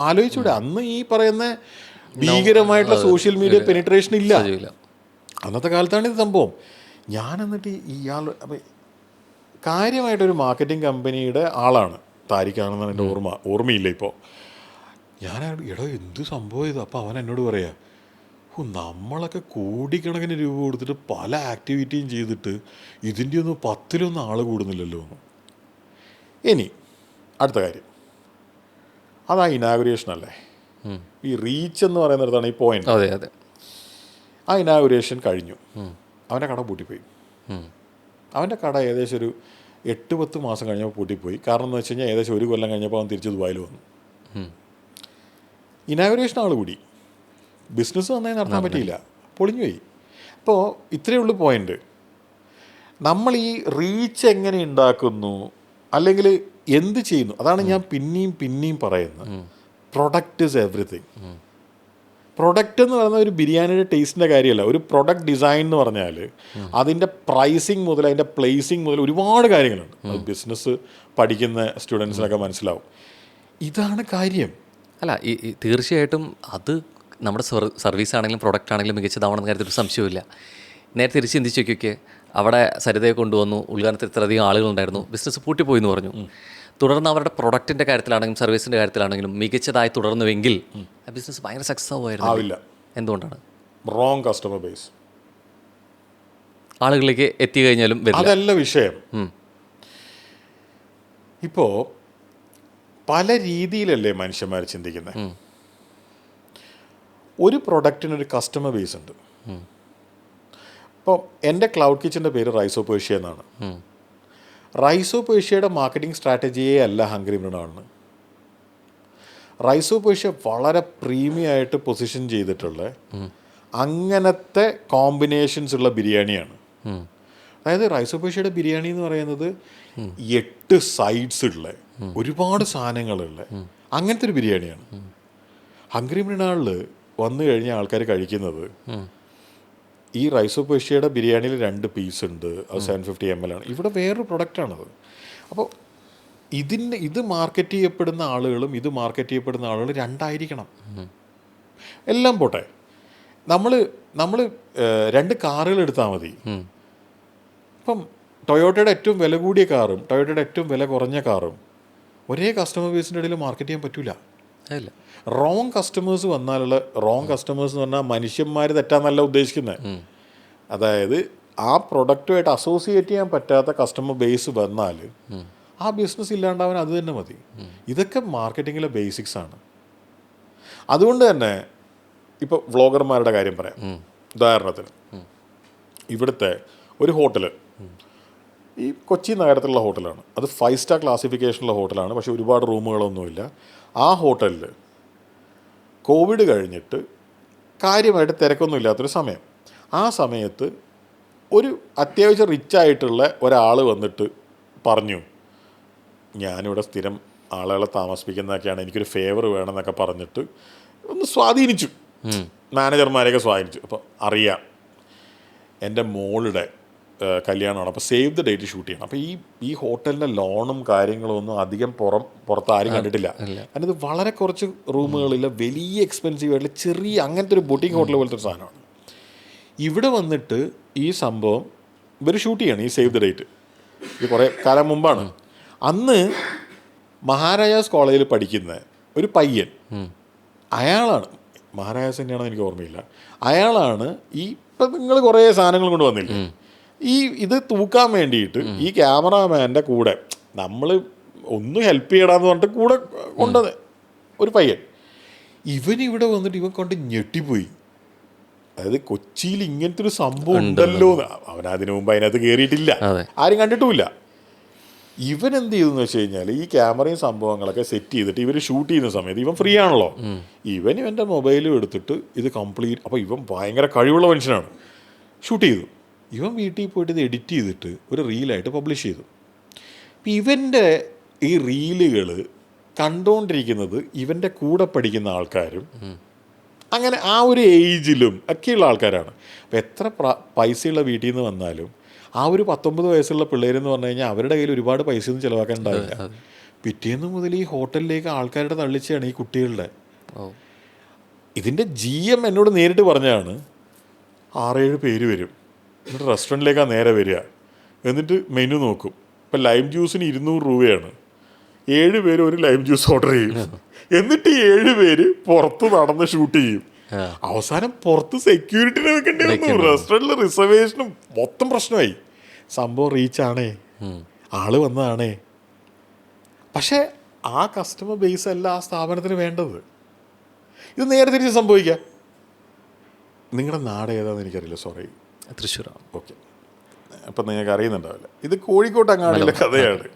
ആലോചിച്ചൂടെ? അന്ന് ഈ പറയുന്ന ഭീകരമായിട്ടുള്ള സോഷ്യൽ മീഡിയ പെനിട്രേഷൻ ഇല്ല. അന്നത്തെ കാലത്താണ് ഇത് സംഭവം. ഞാൻ എന്നിട്ട് ഇയാൾ അപ്പം കാര്യമായിട്ടൊരു മാർക്കറ്റിംഗ് കമ്പനിയുടെ ആളാണ് താരിക്കാണെന്നാണ് എൻ്റെ ഓർമ്മയില്ല ഇപ്പോൾ. ഞാൻ എടോ എന്ത് സംഭവം ഇത്? അപ്പോൾ അവൻ എന്നോട് പറയാ, നമ്മളൊക്കെ കോടിക്കണക്കിന് രൂപ കൊടുത്തിട്ട് പല ആക്ടിവിറ്റിയും ചെയ്തിട്ട് ഇതിൻ്റെ ഒന്നും 10-ലൊന്നും ആൾ കൂടുന്നില്ലല്ലോ എന്ന്. ഇനി അടുത്ത കാര്യം, അതാ ഇനാഗുറേഷൻ അല്ലേ, ഈ റീച്ച് എന്ന് പറയുന്നിടത്താണ് ഈ പോയിന്റ്. അതെ അതെ. ആ ഇനാഗുറേഷൻ കഴിഞ്ഞു, അവൻ്റെ കട പൂട്ടിപ്പോയി. അവൻ്റെ കട ഏകദേശം ഒരു 8-10 മാസം കഴിഞ്ഞപ്പോൾ പൂട്ടിപ്പോയി. കാരണം എന്ന് വെച്ച് കഴിഞ്ഞാൽ ഏകദേശം 1 കൊല്ലം കഴിഞ്ഞപ്പോൾ അവൻ തിരിച്ച് ദുബായിൽ വന്നു. ഇനാഗുറേഷൻ ആൾ കൂടി, ബിസിനസ് നന്നായി നടത്താൻ പറ്റിയില്ല, പൊളിഞ്ഞുപോയി. അപ്പോൾ ഇത്രയേ ഉള്ളൂ പോയിന്റ്. നമ്മൾ ഈ റീച്ച് എങ്ങനെ ഉണ്ടാക്കുന്നു അല്ലെങ്കിൽ എന്ത് ചെയ്യുന്നു, അതാണ് ഞാൻ പിന്നെയും പറയുന്നത്. Product is everything. പ്രൊഡക്റ്റ് എന്ന് പറയുന്നത് ഒരു ബിരിയാണിയുടെ ടേസ്റ്റിൻ്റെ കാര്യമല്ല. ഒരു പ്രൊഡക്റ്റ് ഡിസൈൻ എന്ന് പറഞ്ഞാൽ അതിൻ്റെ പ്രൈസിങ് മുതൽ അതിൻ്റെ പ്ലേസിങ് മുതൽ ഒരുപാട് കാര്യങ്ങളുണ്ട്. അത് ബിസിനസ് പഠിക്കുന്ന സ്റ്റുഡൻസിനൊക്കെ മനസ്സിലാവും. ഇതാണ് കാര്യം. അല്ല, തീർച്ചയായിട്ടും അത് നമ്മുടെ സർവീസ് ആണെങ്കിലും പ്രൊഡക്റ്റ് ആണെങ്കിലും മികച്ചതാവണമെന്ന കാര്യത്തിൽ ഒരു സംശയമില്ല. നേരെ തിരിച്ച് ചിന്തിച്ച് നോക്കിയൊക്കെ, അവിടെ സരിതയെ കൊണ്ടുവന്നു, ഉദ്ഘാടനത്തിൽ ഇത്രയധികം ആളുകളുണ്ടായിരുന്നു, ബിസിനസ് പൂട്ടിപ്പോയി എന്ന് പറഞ്ഞു. തുടർന്ന് അവരുടെ പ്രൊഡക്റ്റിൻ്റെ കാര്യത്തിലാണെങ്കിലും സർവീസിൻ്റെ കാര്യത്തിലാണെങ്കിലും മികച്ചതായി തുടർന്നുവെങ്കിൽ ആ ബിസിനസ് ഭയങ്കര സക്സസ് ആവുമായിരുന്നു. എന്തുകൊണ്ടാണ്? Wrong customer base. ആളുകളിലേക്ക് എത്തിക്കഴിഞ്ഞാലും അതല്ല വിഷയം. ഇപ്പോൾ പല രീതിയിലല്ലേ മനുഷ്യന്മാർ ചിന്തിക്കുന്നത്. ഒരു പ്രൊഡക്റ്റിനൊരു കസ്റ്റമർ ബേസ് ഉണ്ട്. ഇപ്പോൾ എൻ്റെ ക്ലൗഡ് കിച്ചൻ്റെ പേര് റൈസോ പേർഷ്യ എന്നാണ്. റൈസോ പേർഷ്യയുടെ മാർക്കറ്റിംഗ് സ്ട്രാറ്റജിയേ അല്ല ഹംഗ്രി മൃണാളിന്. റൈസോ പേർഷ്യ വളരെ പ്രീമിയം ആയിട്ട് പൊസിഷൻ ചെയ്തിട്ടുള്ള അങ്ങനത്തെ കോമ്പിനേഷൻസ് ഉള്ള ബിരിയാണിയാണ്. അതായത് റൈസോ പേർഷ്യയുടെ ബിരിയാണി എന്ന് പറയുന്നത് 8 സൈഡ്സ് ഉള്ള ഒരുപാട് സാധനങ്ങളുള്ള അങ്ങനത്തെ ഒരു ബിരിയാണിയാണ്. ഹംഗ്രി മൃണാളിൽ വന്നു കഴിഞ്ഞ ആൾക്കാർ കഴിക്കുന്നത് ഈ റൈസോ പേർഷ്യയുടെ ബിരിയാണിയിൽ 2 പീസ് ഉണ്ട്, അത് 750 ml ആണ്. ഇവിടെ വേറൊരു പ്രൊഡക്റ്റാണത്. അപ്പോൾ ഇത് മാർക്കറ്റ് ചെയ്യപ്പെടുന്ന ആളുകളും ഇത് മാർക്കറ്റ് ചെയ്യപ്പെടുന്ന ആളുകളും രണ്ടായിരിക്കണം. എല്ലാം പോട്ടെ, നമ്മൾ 2 കാറുകൾ എടുത്താൽ മതി. ഇപ്പം ടൊയോട്ടയുടെ ഏറ്റവും വില കൂടിയ കാറും ടൊയോട്ടയുടെ ഏറ്റവും വില കുറഞ്ഞ കാറും ഒരേ കസ്റ്റമർ ബേസിൻ്റെ ഇടയിൽ മാർക്കറ്റ് ചെയ്യാൻ പറ്റില്ല. റോങ് കസ്റ്റമേഴ്സ് വന്നാലുള്ള റോങ് കസ്റ്റമേഴ്സ് എന്ന് പറഞ്ഞാൽ മനുഷ്യന്മാർ തെറ്റാന്നല്ല ഉദ്ദേശിക്കുന്നത്. അതായത് ആ പ്രൊഡക്റ്റുമായിട്ട് അസോസിയേറ്റ് ചെയ്യാൻ പറ്റാത്ത കസ്റ്റമർ ബേസ് വന്നാൽ ആ ബിസിനസ് ഇല്ലാണ്ടാവാൻ അത് തന്നെ മതി. ഇതൊക്കെ മാർക്കറ്റിങ്ങിലെ ബേസിക്സ് ആണ്. അതുകൊണ്ട് തന്നെ ഇപ്പോൾ വ്ളോഗർമാരുടെ കാര്യം പറയാം. ഉദാഹരണത്തിന് ഇവിടുത്തെ ഒരു ഹോട്ടൽ, ഈ കൊച്ചി നഗരത്തിലുള്ള ഹോട്ടലാണ്, അത് 5 സ്റ്റാർ ക്ലാസിഫിക്കേഷനുള്ള ഹോട്ടലാണ്, പക്ഷേ ഒരുപാട് റൂമുകളൊന്നുമില്ല. ആ ഹോട്ടലിൽ കോവിഡ് കഴിഞ്ഞിട്ട് കാര്യമായിട്ട് തിരക്കൊന്നും ഇല്ലാത്തൊരു സമയം. ആ സമയത്ത് ഒരു അത്യാവശ്യം റിച്ചായിട്ടുള്ള ഒരാൾ വന്നിട്ട് പറഞ്ഞു, ഞാനിവിടെ സ്ഥിരം ആളുകളെ താമസിപ്പിക്കുന്നതൊക്കെയാണ്, എനിക്കൊരു ഫേവർ വേണമെന്നൊക്കെ പറഞ്ഞിട്ട് ഒന്ന് സ്വാധീനിച്ചു, മാനേജർമാരെയൊക്കെ സ്വാധീനിച്ചു. അപ്പോൾ അറിയാം എൻ്റെ മോളുടെ കല്യാണമാണ്, അപ്പോൾ സേവ് ദ ഡേറ്റ് ഷൂട്ട് ചെയ്യണം. അപ്പോൾ ഈ ഹോട്ടലിൻ്റെ ലോണും കാര്യങ്ങളും ഒന്നും അധികം പുറത്ത് ആരും കണ്ടിട്ടില്ല. കാരണം ഇത് വളരെ കുറച്ച് റൂമുകളിൽ വലിയ എക്സ്പെൻസീവ് ആയിട്ടുള്ള ചെറിയ അങ്ങനത്തെ ഒരു ബൊട്ടിക് ഹോട്ടൽ പോലത്തെ ഒരു സാധനമാണ്. ഇവിടെ വന്നിട്ട് ഈ സംഭവം ഇവർ ഷൂട്ട് ചെയ്യണം, ഈ സേവ് ദ ഡേറ്റ്. ഇത് കുറേ കാലം മുമ്പാണ്. അന്ന് മഹാരാജാസ് കോളേജിൽ പഠിക്കുന്ന ഒരു പയ്യൻ, അയാളാണ് മഹാരാജാസ് തന്നെയാണോ എനിക്ക് ഓർമ്മയില്ല, അയാളാണ് ഈ ഇപ്പം നിങ്ങൾ കുറേ സാധനങ്ങൾ കൊണ്ട് വന്നില്ലേ, ഇത് തൂക്കാൻ വേണ്ടിയിട്ട് ഈ ക്യാമറാമാൻ്റെ കൂടെ നമ്മൾ ഒന്ന് ഹെൽപ്പ് ചെയ്യണമെന്ന് പറഞ്ഞിട്ട് കൂടെ കൊണ്ടത് ഒരു പയ്യൻ. ഇവനിവിടെ വന്നിട്ട് ഇവൻ കൊണ്ട് ഞെട്ടിപ്പോയി. അതായത് കൊച്ചിയിൽ ഇങ്ങനത്തെ ഒരു സംഭവം ഉണ്ടല്ലോ. അവൻ അതിനു മുമ്പ് അതിനകത്ത് കയറിയിട്ടില്ല, ആരും കണ്ടിട്ടുമില്ല. ഇവൻ എന്ത് ചെയ്തെന്ന് വെച്ച് കഴിഞ്ഞാൽ ഈ ക്യാമറയും സംഭവങ്ങളൊക്കെ സെറ്റ് ചെയ്തിട്ട് ഇവർ ഷൂട്ട് ചെയ്യുന്ന സമയത്ത് ഇവൻ ഫ്രീ ആണല്ലോ, ഇവൻ്റെ മൊബൈലും എടുത്തിട്ട് ഇത് കംപ്ലീറ്റ്, അപ്പോൾ ഇവൻ ഭയങ്കര കഴിവുള്ള മനുഷ്യനാണ്, ഷൂട്ട് ചെയ്തു. ഇവൻ വീട്ടിൽ പോയിട്ട് ഇത് എഡിറ്റ് ചെയ്തിട്ട് ഒരു റീലായിട്ട് പബ്ലിഷ് ചെയ്തു. അപ്പം ഇവൻ്റെ ഈ റീലുകൾ കണ്ടുകൊണ്ടിരിക്കുന്നത് ഇവൻ്റെ കൂടെ പഠിക്കുന്ന ആൾക്കാരും അങ്ങനെ ആ ഒരു ഏജിലും ഒക്കെയുള്ള ആൾക്കാരാണ്. അപ്പം എത്ര പൈസയുള്ള വീട്ടിൽ നിന്ന് വന്നാലും ആ ഒരു 19 വയസ്സുള്ള പിള്ളേരെന്ന് പറഞ്ഞു കഴിഞ്ഞാൽ അവരുടെ കയ്യിൽ ഒരുപാട് പൈസയൊന്നും ചിലവാക്കാൻ ഉണ്ടാവില്ല. പിറ്റേന്ന് മുതൽ ഈ ഹോട്ടലിലേക്ക് ആൾക്കാരുടെ തള്ളിച്ചാണ് ഈ കുട്ടികളുടെ. ഇതിൻ്റെ GM എന്നോട് നേരിട്ട് പറഞ്ഞതാണ്, 6-7 പേര് വരും, എന്നിട്ട് റെസ്റ്റോറൻറ്റിലേക്കാണ് നേരെ വരിക, എന്നിട്ട് മെനു നോക്കും. ഇപ്പം ലൈം ജ്യൂസിന് 200 രൂപയാണ്, 7 പേര് ഒരു ലൈം ജ്യൂസ് ഓർഡർ ചെയ്യും, എന്നിട്ട് 7 പേര് പുറത്ത് നടന്ന് ഷൂട്ട് ചെയ്യും. അവസാനം പുറത്ത് സെക്യൂരിറ്റിനെ വെക്കേണ്ടി വന്നു, റെസ്റ്റോറൻറ്റിൽ റിസർവേഷനും മൊത്തം പ്രശ്നമായി. സംഭവം റീച്ചാണേ, ആള് വന്നതാണേ. പക്ഷേ ആ കസ്റ്റമർ ബേസ് അല്ല ആ സ്ഥാപനത്തിന് വേണ്ടത്. ഇത് നേരെ തിരിച്ച് സംഭവിക്കാം. നിങ്ങളുടെ നാട് ഏതാണെന്ന് എനിക്കറിയില്ല, സോറി, തൃശ്ശൂരാണ്. ഓക്കെ, അപ്പം നിങ്ങൾക്ക് അറിയുന്നുണ്ടാവില്ല. ഇത് കോഴിക്കോട്ട് അങ്ങാടിയിലെ കഥയാണ്.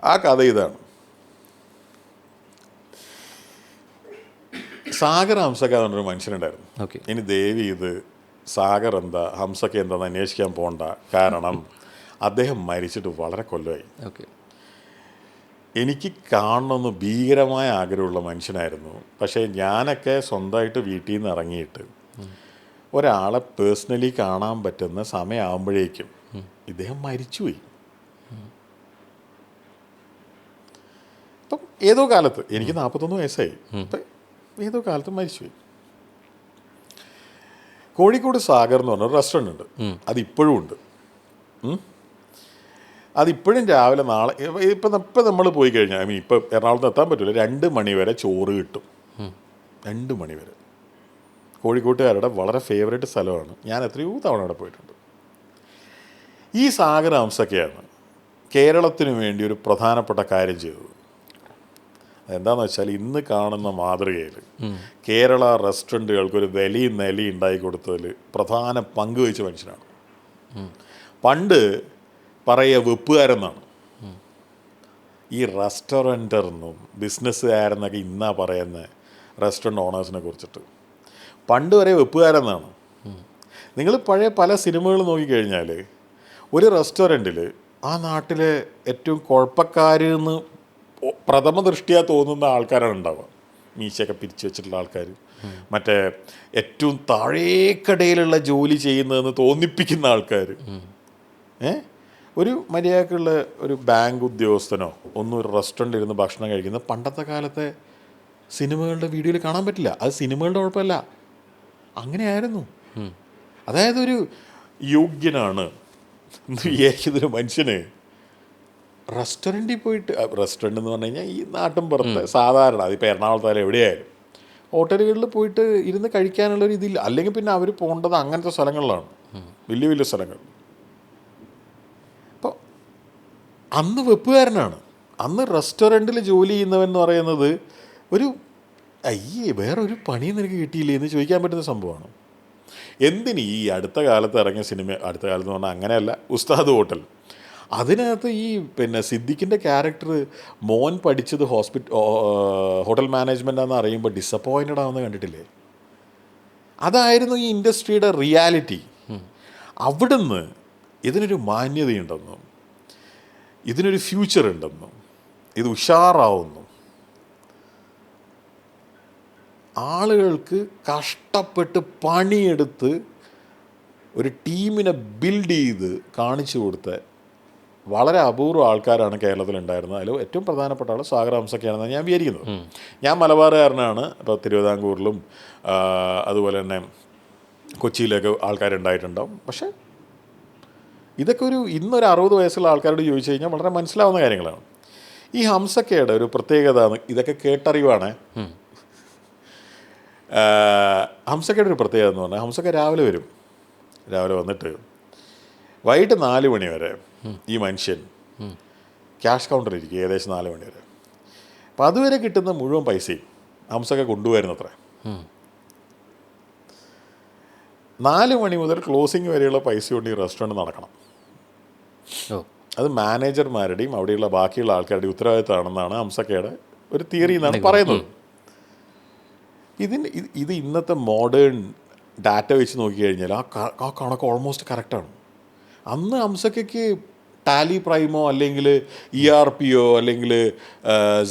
ആ കഥ ഇതാണ്. സാഗർ ഹംസക്ക എന്ന് പറഞ്ഞൊരു മനുഷ്യനുണ്ടായിരുന്നു. ഇനി ദേവി ഇത് സാഗർ എന്താ ഹംസക്ക എന്താന്ന് അന്വേഷിക്കാൻ പോകണ്ട, കാരണം അദ്ദേഹം മരിച്ചിട്ട് വളരെ കൊല്ലമായി. എനിക്ക് കാണണമെന്ന് ഭീകരമായ ആഗ്രഹമുള്ള മനുഷ്യനായിരുന്നു. പക്ഷേ ഞാനൊക്കെ സ്വന്തമായിട്ട് വീട്ടിൽ നിന്ന് ഇറങ്ങിയിട്ട് ഒരാളെ പേഴ്സണലി കാണാൻ പറ്റുന്ന സമയമാകുമ്പോഴേക്കും ഇദ്ദേഹം മരിച്ചുപോയി. അപ്പം ഏതോ കാലത്ത്, എനിക്ക് 41 വയസ്സായി, അപ്പം ഏതോ കാലത്ത് മരിച്ചുപോയി. കോഴിക്കോട് സാഗർ എന്ന് പറഞ്ഞൊരു റെസ്റ്റോറൻ്റ് ഉണ്ട്, അതിപ്പോഴും ഉണ്ട്. അതിപ്പോഴും രാവിലെ നാളെ ഇപ്പം നമ്മൾ പോയി കഴിഞ്ഞാൽ ഇപ്പം എറണാകുളത്ത് എത്താൻ പറ്റില്ല, 2 മണി വരെ ചോറ് കിട്ടും. 2 മണി വരെ. കോഴിക്കോട്ടുകാരുടെ വളരെ ഫേവറേറ്റ് സ്ഥലമാണ്. ഞാൻ എത്രയോ തവണ അവിടെ പോയിട്ടുണ്ട്. ഈ സാഗർ ഹംസക്കയാണ് കേരളത്തിന് വേണ്ടി ഒരു പ്രധാനപ്പെട്ട കാര്യം ചെയ്തത്. എന്താണെന്ന് വെച്ചാൽ ഇന്ന് കാണുന്ന മാതൃകയിൽ കേരള റെസ്റ്റോറൻറ്റുകൾക്കൊരു വിലയും നിലയും ഉണ്ടാക്കി കൊടുത്തതിൽ പ്രധാന പങ്ക് വഹിച്ച മനുഷ്യനാണ്. പണ്ട് പറയുക വെപ്പുകാരെന്നാണ്, ഈ റെസ്റ്റോറൻറ്ററെന്നും ബിസിനസ്സുകാരെന്നൊക്കെ ഇന്നാ പറയുന്ന റെസ്റ്റോറൻറ്റ് ഓണേഴ്സിനെ കുറിച്ചിട്ട്. പണ്ട് വരെ വെപ്പുകാരെന്നാണ്. നിങ്ങൾ പഴയ പല സിനിമകൾ നോക്കിക്കഴിഞ്ഞാൽ ഒരു റെസ്റ്റോറൻറ്റിൽ ആ നാട്ടിലെ ഏറ്റവും കുഴപ്പക്കാരെന്ന് പ്രഥമ ദൃഷ്ടിയാ തോന്നുന്ന ആൾക്കാരാണ് ഉണ്ടാവുക. മീശയൊക്കെ പിരിച്ചു വെച്ചിട്ടുള്ള ആൾക്കാർ, മറ്റേ ഏറ്റവും താഴേക്കടയിലുള്ള ജോലി ചെയ്യുന്നതെന്ന് തോന്നിപ്പിക്കുന്ന ആൾക്കാർ. ഒരു മര്യാദക്കുള്ള ഒരു ബാങ്ക് ഉദ്യോഗസ്ഥനോ ഒന്നും ഒരു റെസ്റ്റോറൻറ്റിൽ ഇരുന്ന് ഭക്ഷണം കഴിക്കുന്ന പണ്ടത്തെ കാലത്തെ സിനിമകളുടെ വീഡിയോയിൽ കാണാൻ പറ്റില്ല. അത് സിനിമകളുടെ കുഴപ്പമല്ല, അങ്ങനെയായിരുന്നു. അതായത് ഒരു യോഗ്യനാണ് എന്ന് വിചാരിക്കുന്നൊരു മനുഷ്യന് റെസ്റ്റോറൻറ്റിൽ പോയിട്ട്, റെസ്റ്റോറൻറ്റ് എന്ന് പറഞ്ഞു കഴിഞ്ഞാൽ ഈ നാട്ടും പുറത്ത് സാധാരണ അതിപ്പോൾ എറണാകുളത്തായാലും എവിടെയായാലും ഹോട്ടലുകളിൽ പോയിട്ട് ഇരുന്ന് കഴിക്കാനുള്ളൊരു ഇതില്ല. അല്ലെങ്കിൽ പിന്നെ അവർ പോകേണ്ടത് അങ്ങനത്തെ സ്ഥലങ്ങളിലാണ്, വലിയ വലിയ സ്ഥലങ്ങൾ. അപ്പോൾ അന്ന് വെപ്പുകാരനാണ്. അന്ന് റെസ്റ്റോറൻറ്റിൽ ജോലി ചെയ്യുന്നവൻ എന്ന് പറയുന്നത് ഒരു വേറൊരു പണി നിനക്ക് കിട്ടിയില്ലേ എന്ന് ചോദിക്കാൻ പറ്റുന്ന സംഭവമാണ്. എന്തിന് ഈ അടുത്ത കാലത്ത് ഇറങ്ങിയ സിനിമ, അടുത്ത കാലത്ത് എന്ന് പറഞ്ഞാൽ അങ്ങനെയല്ല, ഉസ്താദ് ഹോട്ടൽ, അതിനകത്ത് ഈ സിദ്ദിഖിൻ്റെ ക്യാരക്ടർ മോൻ പഠിച്ചത് ഹോട്ടൽ മാനേജ്മെൻറ്റാണെന്ന് അറിയുമ്പോൾ ഡിസപ്പോയിൻറ്റഡ് ആവുന്ന കണ്ടിട്ടില്ലേ? അതായിരുന്നു ഈ ഇൻഡസ്ട്രിയുടെ റിയാലിറ്റി. അവിടുന്ന് ഇതിനൊരു മാന്യതയുണ്ടെന്നും ഇതിനൊരു ഫ്യൂച്ചർ ഉണ്ടെന്നും ഇത് ഉഷാറാവുന്നു, ആളുകൾക്ക് കഷ്ടപ്പെട്ട് പണിയെടുത്ത് ഒരു ടീമിനെ ബിൽഡ് ചെയ്ത് കാണിച്ചു കൊടുത്ത വളരെ അപൂർവ ആൾക്കാരാണ് കേരളത്തിലുണ്ടായിരുന്നത്. അതിൽ ഏറ്റവും പ്രധാനപ്പെട്ട ആൾ സാഗർ ഹംസക്കയാണെന്നാണ് ഞാൻ വിചാരിക്കുന്നത്. ഞാൻ മലബാറുകാരനാണ്. ഇപ്പോൾ തിരുവിതാംകൂറിലും അതുപോലെ തന്നെ കൊച്ചിയിലൊക്കെ ആൾക്കാരുണ്ടായിട്ടുണ്ടാവും. പക്ഷേ ഇതൊക്കെ ഇന്നൊരു 60 വയസ്സുള്ള ആൾക്കാരോട് ചോദിച്ചു കഴിഞ്ഞാൽ വളരെ മനസ്സിലാവുന്ന കാര്യങ്ങളാണ്. ഈ ഹംസക്കയുടെ ഒരു പ്രത്യേകത, ഇതൊക്കെ കേട്ടറിവാണ്. ഹംസക്കയുടെ ഒരു പ്രത്യേകത എന്ന് പറഞ്ഞാൽ ഹംസക്ക രാവിലെ വരും. രാവിലെ വന്നിട്ട് വൈകിട്ട് 4 മണി വരെ ഈ മനുഷ്യൻ ക്യാഷ് കൗണ്ടറിൽ ഇരിക്കും, ഏകദേശം 4 മണി വരെ. അപ്പം അതുവരെ കിട്ടുന്ന മുഴുവൻ പൈസയും ഹംസക്ക കൊണ്ടുവരുന്നത്ര. 4 മണി മുതൽ ക്ലോസിങ് വരെയുള്ള പൈസ കൊണ്ട് ഈ റെസ്റ്റോറൻറ്റ് നടക്കണം. അത് മാനേജർമാരുടെയും അവിടെയുള്ള ബാക്കിയുള്ള ആൾക്കാരുടെയും ഉത്തരവാദിത്തമാണെന്നാണ് ഹംസക്കയുടെ ഒരു തിയറി എന്നാണ് പറയുന്നത്. ഇത് ഇന്നത്തെ മോഡേൺ ഡാറ്റ വെച്ച് നോക്കിക്കഴിഞ്ഞാൽ ആ കണക്ക് ഓൾമോസ്റ്റ് കറക്റ്റാണ്. അന്ന് ഹംസക്കയ്ക്ക് ടാലി പ്രൈമോ അല്ലെങ്കിൽ ERPയോ അല്ലെങ്കിൽ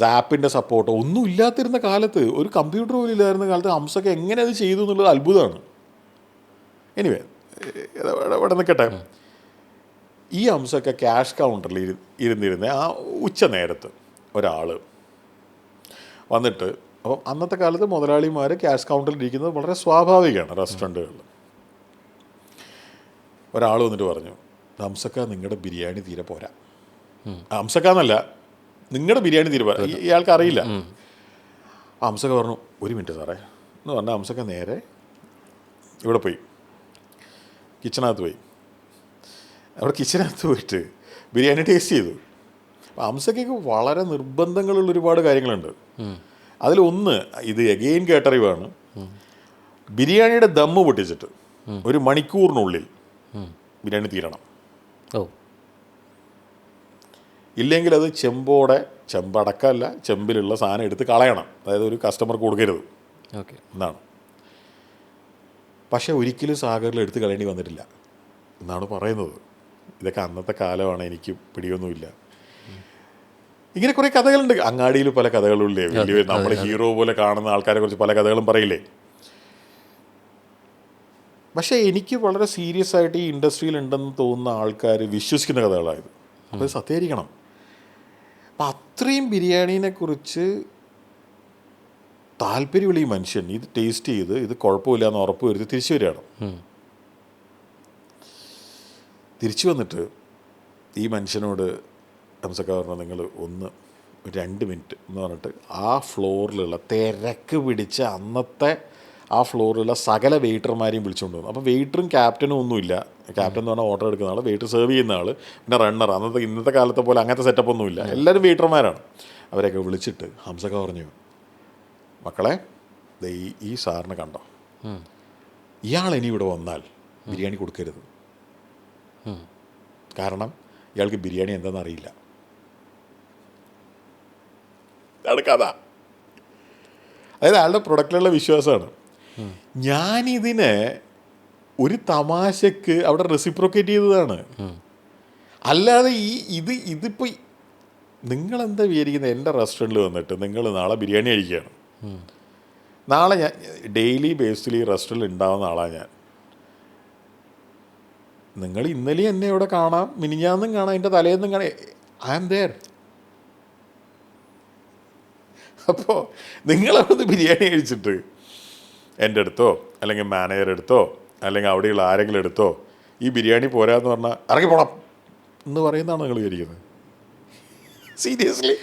സാപ്പിൻ്റെ സപ്പോർട്ടോ ഒന്നും ഇല്ലാത്തിരുന്ന കാലത്ത്, ഒരു കമ്പ്യൂട്ടർ പോലും ഇല്ലായിരുന്ന കാലത്ത് ഹംസക്ക എങ്ങനെ അത് ചെയ്തു എന്നുള്ളത് അത്ഭുതമാണ്. എനിവേ ഇവിടെ നിൽക്കട്ടെ. ഈ ഹംസക്ക ക്യാഷ് കൗണ്ടറിൽ ഇരുന്നിരുന്ന ആ ഉച്ച നേരത്ത് ഒരാൾ വന്നിട്ട്, അപ്പം അന്നത്തെ കാലത്ത് മുതലാളിമാർ ക്യാഷ് കൗണ്ടറിൽ ഇരിക്കുന്നത് വളരെ സ്വാഭാവികമാണ് റെസ്റ്റോറൻറ്റുകളിൽ. ഒരാൾ വന്നിട്ട് പറഞ്ഞു, ഹംസക്ക നിങ്ങളുടെ ബിരിയാണി തീരെ പോരാ. ഹംസക്ക എന്നല്ല, നിങ്ങളുടെ ബിരിയാണി തീരെ പോരാ. ഇയാൾക്ക് അറിയില്ല. ഹംസക്ക പറഞ്ഞു, 1 മിനിറ്റ് സാറേ എന്ന് പറഞ്ഞാൽ ഹംസക്ക നേരെ ഇവിടെ പോയി, കിച്ചണകത്ത് പോയി. അവിടെ കിച്ചനകത്ത് പോയിട്ട് ബിരിയാണി ടേസ്റ്റ് ചെയ്തു. അപ്പം ഹംസക്കയ്ക്ക് വളരെ നിർബന്ധങ്ങളുള്ള ഒരുപാട് കാര്യങ്ങളുണ്ട്. അതിലൊന്ന്, ഇത് എഗെയിൻ കേട്ടറിവാണ്, ബിരിയാണിയുടെ ദമ്മ് പൊട്ടിച്ചിട്ട് 1 മണിക്കൂറിനുള്ളിൽ ബിരിയാണി തീരണം. ഇല്ലെങ്കിൽ അത് ചെമ്പടക്കമല്ല, ചെമ്പിലുള്ള സാധനം എടുത്ത് കളയണം. അതായത് ഒരു കസ്റ്റമർക്ക് കൊടുക്കരുത് എന്നാണ്. പക്ഷേ ഒരിക്കലും സാഗറിൽ എടുത്ത് കളയേണ്ടി വന്നിട്ടില്ല എന്നാണ് പറയുന്നത്. ഇതൊക്കെ അന്നത്തെ കാലമാണ്, എനിക്ക് പിടിയൊന്നുമില്ല. ഇങ്ങനെ കുറേ കഥകളുണ്ട്. അങ്ങാടിയിൽ പല കഥകളുമില്ലേ, വലിയ നമ്മൾ ഹീറോ പോലെ കാണുന്ന ആൾക്കാരെ കുറിച്ച് പല കഥകളും പറയില്ലേ. പക്ഷേ എനിക്ക് വളരെ സീരിയസ് ആയിട്ട് ഈ ഇൻഡസ്ട്രിയിൽ ഉണ്ടെന്ന് തോന്നുന്ന ആൾക്കാർ വിശ്വസിക്കുന്ന കഥകളായത്. അപ്പോൾ അത് സത്യമായിരിക്കണം. അപ്പം അത്രയും ബിരിയാണീനെക്കുറിച്ച് താല്പര്യമുള്ള ഈ മനുഷ്യൻ ഇത് ടേസ്റ്റ് ചെയ്ത് ഇത് കുഴപ്പമില്ല എന്ന് ഉറപ്പ് വരുത്തി തിരിച്ചു വരികയാണ്. തിരിച്ചു വന്നിട്ട് ഈ മനുഷ്യനോട് ഹംസക്ക പറഞ്ഞു, നിങ്ങൾ 2 മിനിറ്റ് എന്ന് പറഞ്ഞിട്ട് ആ ഫ്ലോറിലുള്ള തിരക്ക് പിടിച്ച അന്നത്തെ ആ ഫ്ലോറിലുള്ള സകല വെയിറ്റർമാരെയും വിളിച്ചുകൊണ്ട് വന്നു. അപ്പോൾ വെയിറ്ററും ക്യാപ്റ്റനും ഒന്നുമില്ല. ക്യാപ്റ്റൻ എന്ന് പറഞ്ഞാൽ ഓർഡർ എടുക്കുന്ന ആൾ, വെയിറ്റർ സെർവ് ചെയ്യുന്ന ആൾ, പിന്നെ റണ്ണർ. ഇന്നത്തെ കാലത്തെ പോലെ അങ്ങനത്തെ സെറ്റപ്പ് ഒന്നുമില്ല. എല്ലാവരും വെയിറ്റർമാരാണ്. അവരെയൊക്കെ വിളിച്ചിട്ട് ഹംസക്ക പറഞ്ഞു, മക്കളെ ഈ സാറിനെ കണ്ടോ, ഇയാൾ ഇനി ഇവിടെ വന്നാൽ ബിരിയാണി കൊടുക്കരുത്. കാരണം ഇയാൾക്ക് ബിരിയാണി എന്താണെന്ന് അറിയില്ല. അതാണ് കഥ. അതായത് അയാളുടെ പ്രൊഡക്റ്റിലുള്ള വിശ്വാസമാണ്. ഞാനിതിനെ ഒരു തമാശക്ക് അവിടെ റെസിപ്രോക്കേറ്റ് ചെയ്തതാണ്. അല്ലാതെ ഇതിപ്പോൾ നിങ്ങളെന്താ വിചാരിക്കുന്നത്? എൻ്റെ റെസ്റ്റോറൻറ്റിൽ വന്നിട്ട് നിങ്ങൾ നാളെ ബിരിയാണി കഴിക്കുകയാണ്. നാളെ ഞാൻ ഡെയിലി ബേസിൽ ഈ റെസ്റ്റോറൻറ്റിൽ ഉണ്ടാവുന്ന ആളാണ് ഞാൻ. നിങ്ങൾ ഇന്നലെ എന്നെ ഇവിടെ കാണാം, മിനിഞ്ഞാന്നും കാണാം, എൻ്റെ തലേന്നും കാണാം. I am there. അപ്പോൾ നിങ്ങളവിടുന്ന് ബിരിയാണി കഴിച്ചിട്ട് എൻ്റെ അടുത്തോ അല്ലെങ്കിൽ മാനേജർ എടുത്തോ അല്ലെങ്കിൽ അവിടെയുള്ള ആരെങ്കിലും എടുത്തോ ഈ ബിരിയാണി പോരാന്ന് പറഞ്ഞാൽ ഇറങ്ങി പോണം എന്ന് പറയുന്നതാണ് നിങ്ങൾ വിചാരിക്കുന്നത്? സീരിയസ്ലി